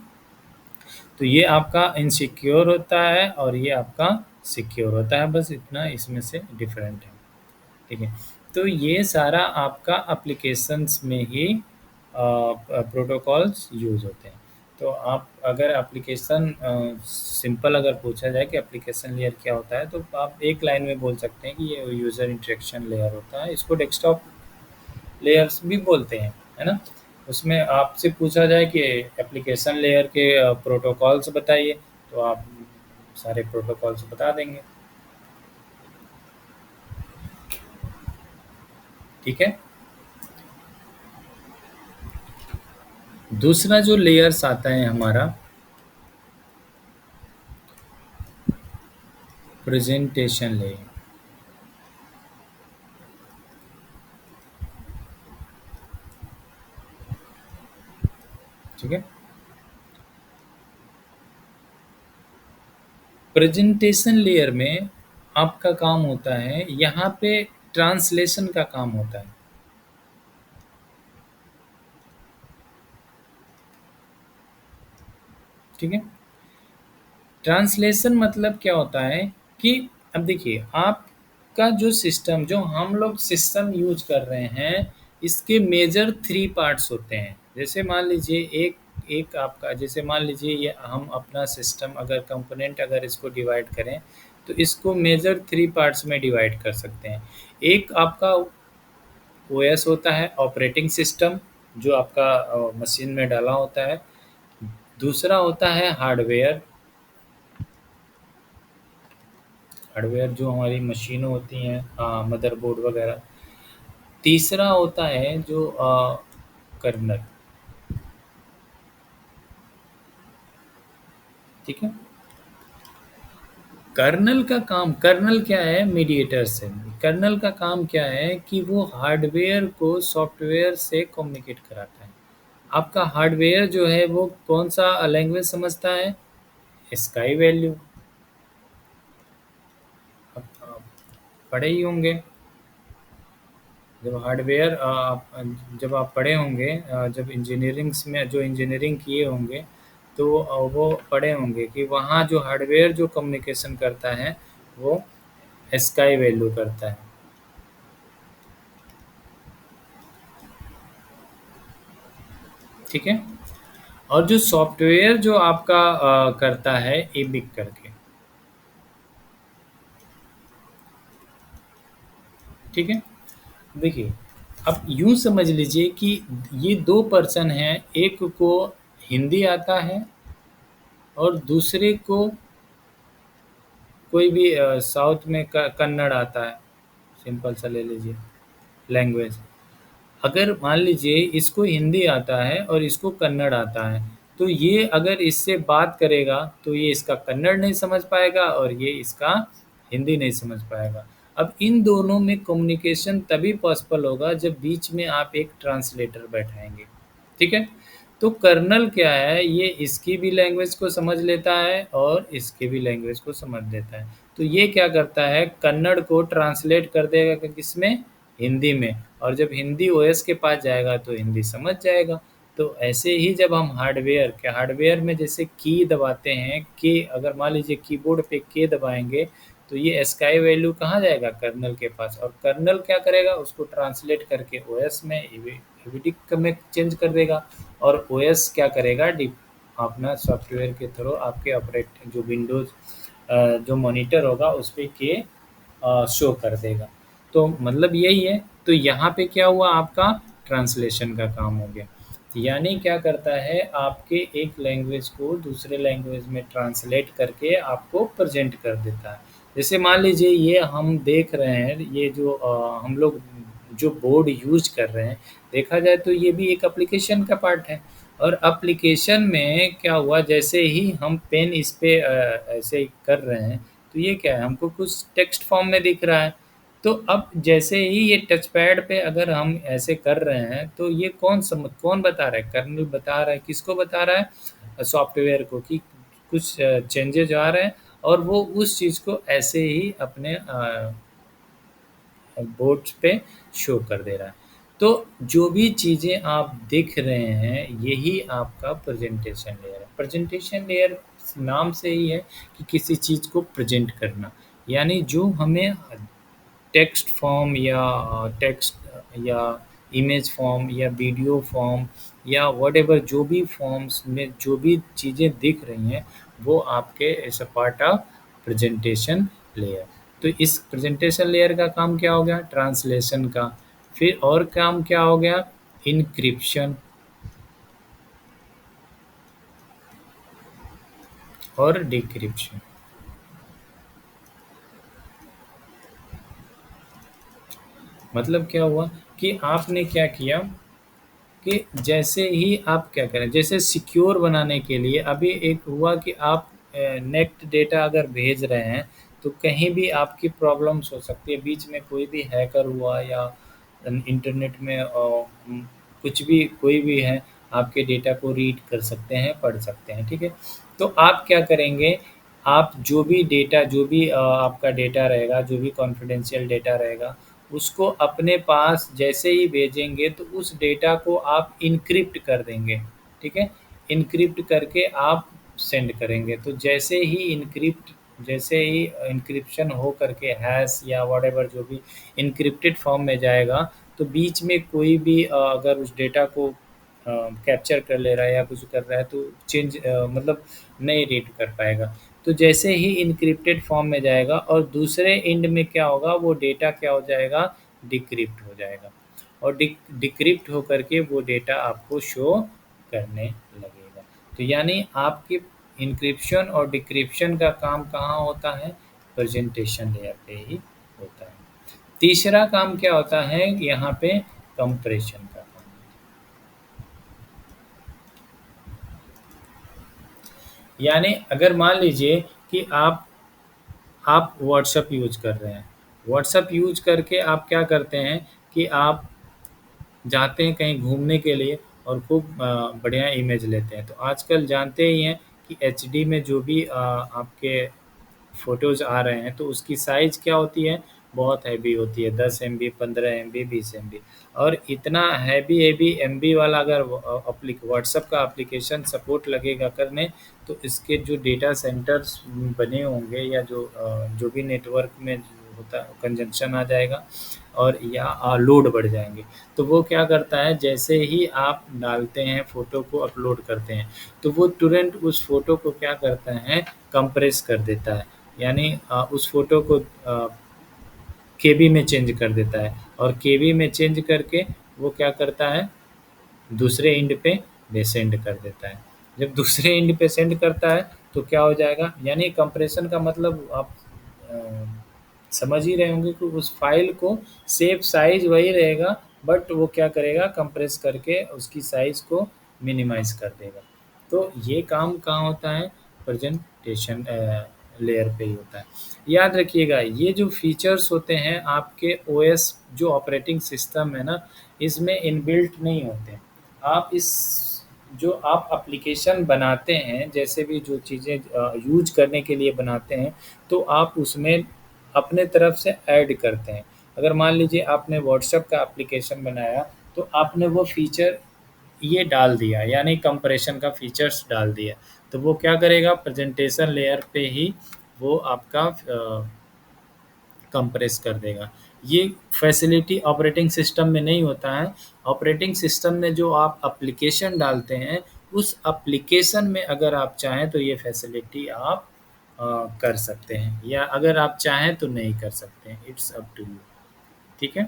तो ये आपका इनसिक्योर होता है और ये आपका सिक्योर होता है, बस इतना इसमें से डिफरेंट है। ठीक है? तो ये सारा आपका एप्लीकेशंस में ही प्रोटोकॉल्स यूज़ होते हैं। तो आप अगर एप्लीकेशन सिंपल अगर पूछा जाए कि एप्लीकेशन लेयर क्या होता है, तो आप एक लाइन में बोल सकते हैं कि ये यूज़र इंटरेक्शन लेयर होता है। इसको डेस्कटॉप लेयर्स भी बोलते हैं, है ना? उसमें आपसे पूछा जाए कि एप्लीकेशन लेयर के प्रोटोकॉल्स बताइए, तो आप सारे प्रोटोकॉल्स बता देंगे। ठीक है? दूसरा जो लेयर्स आता है हमारा, प्रेजेंटेशन लेयर। ठीक है? प्रेजेंटेशन लेयर में आपका काम होता है, यहाँ पे ट्रांसलेशन का काम होता है। ठीक है? ट्रांसलेशन मतलब क्या होता है कि अब देखिए आपका जो सिस्टम, जो हम लोग सिस्टम यूज कर रहे हैं, इसके मेजर 3 पार्ट्स होते हैं। जैसे मान लीजिए एक एक आपका, जैसे मान लीजिए ये हम अपना सिस्टम अगर कंपोनेंट अगर इसको डिवाइड करें, तो इसको मेजर 3 पार्ट्स में डिवाइड कर सकते हैं। एक आपका ओएस होता है, ऑपरेटिंग सिस्टम, जो आपका मशीन में डाला होता है। दूसरा होता है हार्डवेयर, हार्डवेयर जो हमारी मशीनें होती हैं, मदरबोर्ड वगैरह। तीसरा होता है जो कर्नल, ठीक है। कर्नल का काम, कर्नल क्या है? मीडिएटर से। कर्नल का काम क्या है कि वो हार्डवेयर को सॉफ्टवेयर से कम्युनिकेट कराता है। आपका हार्डवेयर जो है वो कौन सा लैंग्वेज समझता है? स्काई वैल्यू, आप पढ़े ही होंगे। जब हार्डवेयर जब आप पढ़े होंगे, जब इंजीनियरिंग्स में जो इंजीनियरिंग किए होंगे, तो वो पढ़े होंगे कि वहाँ जो हार्डवेयर जो कम्युनिकेशन करता है वो स्काई वैल्यू करता है, ठीक है। और जो सॉफ्टवेयर जो आपका करता है एबिक करके, ठीक है। देखिए, अब यूँ समझ लीजिए कि ये 2 पर्सन हैं, एक को हिंदी आता है और दूसरे को कोई भी साउथ में कन्नड़ आता है, सिंपल सा ले लीजिए लैंग्वेज। अगर मान लीजिए इसको हिंदी आता है और इसको कन्नड़ आता है, तो ये अगर इससे बात करेगा तो ये इसका कन्नड़ नहीं समझ पाएगा और ये इसका हिंदी नहीं समझ पाएगा। अब इन दोनों में कम्युनिकेशन तभी पॉसिबल होगा जब बीच में आप एक ट्रांसलेटर बैठाएंगे, ठीक है। तो कर्नल क्या है, ये इसकी भी लैंग्वेज को समझ लेता है और इसकी भी लैंग्वेज को समझ लेता है। तो ये क्या करता है, कन्नड़ को ट्रांसलेट कर देगा कि किसमें? हिंदी में। और जब हिंदी ओएस के पास जाएगा तो हिंदी समझ जाएगा। तो ऐसे ही जब हम हार्डवेयर में जैसे की दबाते हैं, के अगर मान लीजिए कीबोर्ड पे के दबाएंगे तो ये स्काई वैल्यू कहाँ जाएगा? कर्नल के पास। और कर्नल क्या करेगा? उसको ट्रांसलेट करके ओएस में एवीडिक में चेंज कर देगा। और ओएस क्या करेगा? अपना सॉफ्टवेयर के थ्रू आपके ऑपरेट जो विंडोज़ जो मॉनिटर होगा उस पर के शो कर देगा। तो मतलब यही है। तो यहाँ पे क्या हुआ? आपका ट्रांसलेशन का काम हो गया। यानी क्या करता है, आपके एक लैंग्वेज को दूसरे लैंग्वेज में ट्रांसलेट करके आपको प्रेजेंट कर देता है। जैसे मान लीजिए ये हम देख रहे हैं, ये जो हम लोग जो बोर्ड यूज़ कर रहे हैं, देखा जाए तो ये भी एक एप्लीकेशन का पार्ट है। और एप्लीकेशन में क्या हुआ, जैसे ही हम पेन इस पे ऐसे ही कर रहे हैं तो ये क्या है, हमको कुछ टेक्स्ट फॉर्म में दिख रहा है। तो अब जैसे ही ये टच पैड पे अगर हम ऐसे कर रहे हैं तो ये कौन बता रहा है? कर्नल बता रहा है। किसको बता रहा है? सॉफ्टवेयर को, कि कुछ चेंजेज आ रहे हैं और वो उस चीज़ को ऐसे ही अपने बोर्ड्स पे शो कर दे रहा है। तो जो भी चीज़ें आप देख रहे हैं यही आपका प्रेजेंटेशन लेयर है। प्रेजेंटेशन लेयर नाम से ही है कि किसी चीज़ को प्रेजेंट करना, यानी जो हमें टेक्स्ट फॉर्म या इमेज फॉर्म या वीडियो फॉर्म या व्हाटएवर जो भी फॉर्म्स में जो भी चीज़ें दिख रही हैं वो आपके as a part of presentation layer. तो इस प्रेजेंटेशन लेयर का काम क्या हो गया? ट्रांसलेशन का। फिर और काम क्या हो गया? इनक्रिप्शन और डिक्रिप्शन। मतलब क्या हुआ कि आपने क्या किया कि जैसे ही आप क्या करें, जैसे सिक्योर बनाने के लिए अभी एक हुआ कि आप नेट डेटा अगर भेज रहे हैं तो कहीं भी आपकी प्रॉब्लम्स हो सकती है। बीच में कोई भी हैकर हुआ या इंटरनेट में कुछ भी कोई भी है, आपके डेटा को रीड कर सकते हैं, पढ़ सकते हैं, ठीक है। तो आप क्या करेंगे, आप जो भी डेटा आपका डेटा रहेगा, जो भी कॉन्फिडेंशियल डेटा रहेगा, उसको अपने पास जैसे ही भेजेंगे तो उस डेटा को आप इनक्रिप्ट कर देंगे, ठीक है। इनक्रिप्ट करके आप सेंड करेंगे। तो जैसे ही इनक्रिप्शन हो करके हैश या व्हाटएवर जो भी इनक्रिप्टेड फॉर्म में जाएगा तो बीच में कोई भी अगर उस डेटा को कैप्चर कर ले रहा है या कुछ कर रहा है तो चेंज मतलब नहीं रीड कर पाएगा। तो जैसे ही इनक्रिप्टेड फॉर्म में जाएगा और दूसरे एंड में क्या होगा, वो डेटा क्या हो जाएगा, डिक्रिप्ट हो जाएगा और डिक्रिप्ट होकर के वो डेटा आपको शो करने लगेगा। तो यानी आपके इंक्रिप्शन और डिक्रिप्शन का काम कहाँ होता है, प्रेजेंटेशन लेयर पे ही होता है। तीसरा काम क्या होता है यहाँ पे, कंप्रेशन का काम। यानी अगर मान लीजिए कि आप व्हाट्सएप यूज कर रहे हैं, व्हाट्सएप यूज करके आप क्या करते हैं कि आप जाते हैं कहीं घूमने के लिए और खूब बढ़िया इमेज लेते हैं। तो आजकल जानते ही हैं कि एचडी में जो भी आपके फ़ोटोज़ आ रहे हैं तो उसकी साइज़ क्या होती है, बहुत हैवी होती है, 10 एमबी, 15 एमबी, 20 एमबी। और इतना हैवी एमबी वाला अगर व्हाट्सएप का एप्लीकेशन सपोर्ट लगेगा करने, तो इसके जो डेटा सेंटर्स बने होंगे या जो भी नेटवर्क में होता कंजंक्शन आ जाएगा और या लोड बढ़ जाएंगे। तो वो क्या करता है, जैसे ही आप डालते हैं फ़ोटो को, अपलोड करते हैं, तो वो तुरंत उस फ़ोटो को क्या करता है, कंप्रेस कर देता है। यानी उस फ़ोटो को केबी में चेंज कर देता है और केबी में चेंज करके वो क्या करता है, दूसरे एंड पे दे सेंड कर देता है। जब दूसरे एंड पे सेंड करता है तो क्या हो जाएगा, यानी कंप्रेशन का मतलब आप समझ ही रहे होंगे कि उस फाइल को सेव साइज़ वही रहेगा, बट वो क्या करेगा, कंप्रेस करके उसकी साइज़ को मिनिमाइज़ कर देगा। तो ये काम कहाँ होता है, प्रेजेंटेशन लेयर पे ही होता है। याद रखिएगा ये जो फीचर्स होते हैं आपके ओएस जो ऑपरेटिंग सिस्टम है ना, इसमें इनबिल्ट नहीं होते। आप इस जो आप एप्लीकेशन बनाते हैं, जैसे भी जो चीज़ें यूज करने के लिए बनाते हैं, तो आप उसमें अपने तरफ से ऐड करते हैं। अगर मान लीजिए आपने व्हाट्सएप का एप्लीकेशन बनाया तो आपने वो फीचर ये डाल दिया, यानी कंप्रेशन का फीचर्स डाल दिया, तो वो क्या करेगा, प्रेजेंटेशन लेयर पे ही वो आपका कंप्रेस कर देगा। ये फैसिलिटी ऑपरेटिंग सिस्टम में नहीं होता है। ऑपरेटिंग सिस्टम में जो आप एप्लीकेशन डालते हैं, उस एप्लीकेशन में अगर आप चाहें तो ये फैसिलिटी आप कर सकते हैं, या अगर आप चाहें तो नहीं कर सकते हैं, इट्स अप टू यू। ठीक है।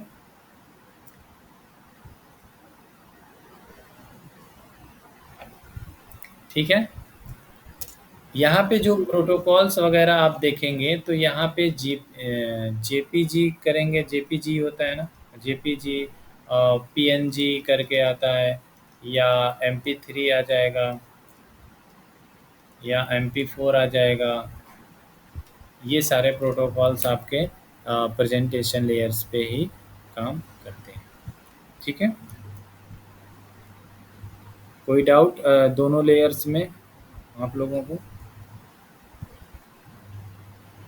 ठीक है। यहाँ पे जो प्रोटोकॉल्स वगैरह आप देखेंगे तो यहाँ पे जेपीजी करेंगे, जेपीजी होता है ना, जेपीजी, पीएनजी करके आता है, या MP3 आ जाएगा, या MP4 आ जाएगा। ये सारे प्रोटोकॉल्स आपके प्रेजेंटेशन लेयर्स पे ही काम करते हैं। ठीक है। कोई डाउट दोनों लेयर्स में आप लोगों को?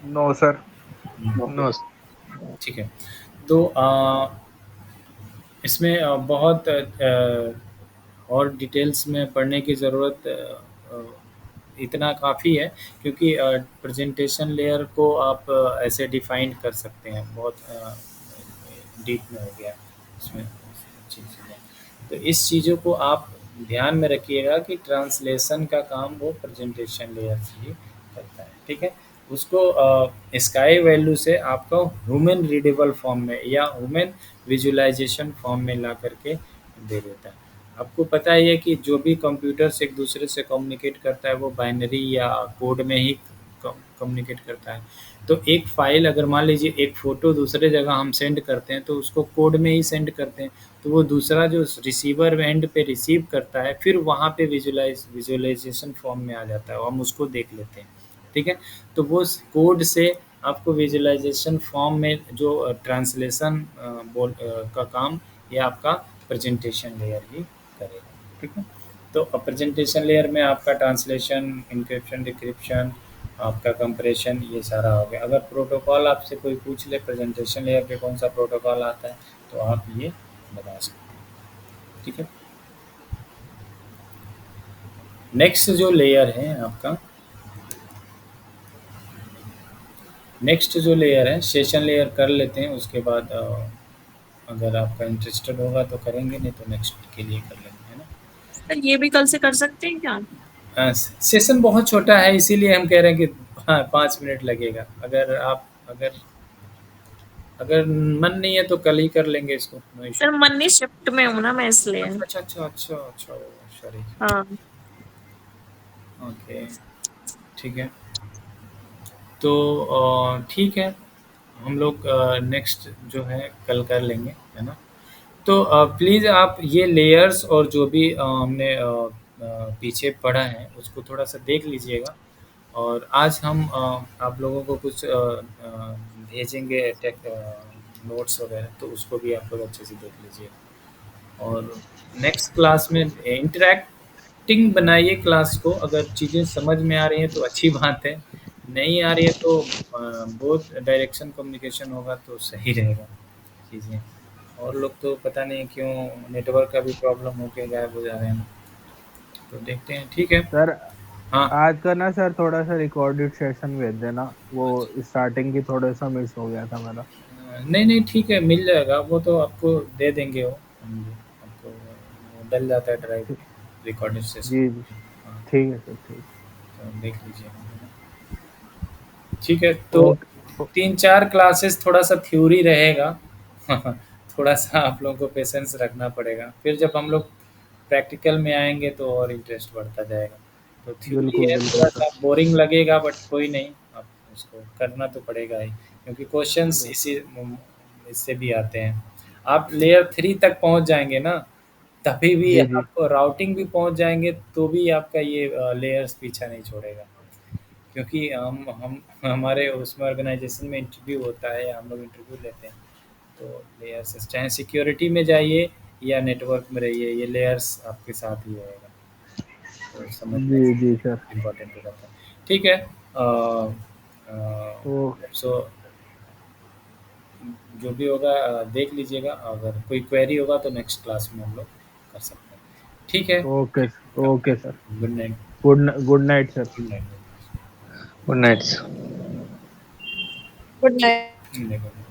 No sir. No. ठीक है। तो इसमें बहुत और डिटेल्स में पढ़ने की ज़रूरत इतना काफ़ी है, क्योंकि प्रेजेंटेशन लेयर को आप ऐसे डिफाइन कर सकते हैं, बहुत डीप में हो गया इसमें चीज़ें। तो इस चीज़ों को आप ध्यान में रखिएगा कि ट्रांसलेशन का काम वो प्रेजेंटेशन लेयर से ही करता है। ठीक है। उसको स्काई वैल्यू से आपको ह्यूमन रीडेबल फॉर्म में या ह्यूमन विजुअलाइजेशन फॉर्म में ला करके दे देता है। आपको पता ही है कि जो भी कंप्यूटर से एक दूसरे से कम्युनिकेट करता है वो बाइनरी या कोड में ही कम्युनिकेट करता है। तो एक फ़ाइल अगर मान लीजिए एक फ़ोटो दूसरे जगह हम सेंड करते हैं तो उसको कोड में ही सेंड करते हैं, तो वो दूसरा जो रिसीवर एंड पे रिसीव करता है फिर वहाँ पे विजुअलाइजेशन फॉर्म में आ जाता है, हम उसको देख लेते हैं। ठीक है। तो वो कोड से आपको विजुअलाइजेशन फॉर्म में जो ट्रांसलेशन का काम ये आपका प्रेजेंटेशन लेयर ही करेगा। ठीक है। तो प्रेजेंटेशन लेयर में आपका ट्रांसलेशन, इंक्रिप्शन, डिक्रिप्शन, आपका कंप्रेशन, ये सारा हो गया। अगर प्रोटोकॉल आपसे कोई पूछ ले प्रेजेंटेशन लेयर पे कौन सा प्रोटोकॉल आता है तो आप ये बता सकते हैं। ठीक है। नेक्स्ट जो लेयर है आपका, नेक्स्ट जो लेयर है सेशन लेयर कर लेते हैं, उसके बाद अगर आपका इंटरेस्टेड होगा तो करेंगे, नहीं तो नेक्स्ट के लिए कर लेंगे, है ना। सर ये भी कल से कर सकते हैं क्या? सेशन बहुत छोटा है, इसीलिए हम कह रहे हैं कि हाँ 5 मिनट लगेगा। अगर मन नहीं है तो कल ही कर लेंगे इसको, no issue. Sir money shift में हूँ ना मैं, इसलिए। अच्छा, सॉरी। हाँ। ओके, ठीक है। तो ठीक है, हम लोग नेक्स्ट जो है कल कर लेंगे, है ना? तो प्लीज़ आप ये लेयर्स और जो भी हमने पीछे पढ़ा है उसको थोड़ा-सा देख लीजिएगा। और आज हम आप लोगों को कुछ भेजेंगे नोट्स वगैरह, तो उसको भी आप लोग अच्छे से देख लीजिए। और नेक्स्ट क्लास में इंटरैक्टिंग बनाइए क्लास को। अगर चीज़ें समझ में आ रही हैं तो अच्छी बात है, नहीं आ रही है तो बोथ डायरेक्शन कम्युनिकेशन होगा तो सही रहेगा चीज़ें। और लोग तो पता नहीं क्यों नेटवर्क का भी प्रॉब्लम होके गायब हो जा रहे हैं, तो देखते हैं, ठीक है। सर हाँ, आज का ना सर थोड़ा सा रिकॉर्डेड सेशन भेज देना, वो स्टार्टिंग की थोड़ा सा मिस हो गया था मेरा। नहीं ठीक है, मिल जाएगा वो तो आपको दे देंगे वो, हम आपको वो डल जाता है ड्राइव ठीक- में रिकॉर्डेड सेशन। जी जी, हाँ, ठीक है सर, ठीक। तो देख लीजिए, ठीक है। तो ओके। 3-4 क्लासेस थोड़ा-सा थ्योरी रहेगा। थोड़ा-सा आप लोगों को पेशेंस रखना पड़ेगा। फिर जब हम लोग प्रैक्टिकल में आएँगे तो और इंटरेस्ट बढ़ता जाएगा। तो थ्योरी बिल्कुल है, बिल्कुल सर। थोड़ा-सा बोरिंग लगेगा बट कोई नहीं, आप उसको करना तो पड़ेगा ही, क्योंकि क्वेश्चंस इससे भी आते हैं। आप लेयर 3 तक पहुँच जाएँगे ना, तभी भी जी जी। आप राउटिंग भी पहुँच जाएँगे तो भी आपका ये लेयर्स पीछा नहीं छोड़ेगा। क्योंकि हम हमारे उसमें ऑर्गेनाइजेशन में इंटरव्यू होता है या हम लोग इंटरव्यू लेते हैं, तो लेयर्स चाहे सिक्योरिटी में जाइए या नेटवर्क में रहिए, ये लेयर्स आपके साथ ही रहेगा, तो समझना जी जी सर। इम्पोर्टेंट हो जाता है। ठीक है। ओ सो जो भी होगा देख लीजिएगा, अगर कोई क्वेरी होगा तो नेक्स्ट क्लास में हम लोग कर सकते हैं। ठीक है, okay okay sir. Good night. Good night sir. Good night. Good night. Good night. Good night.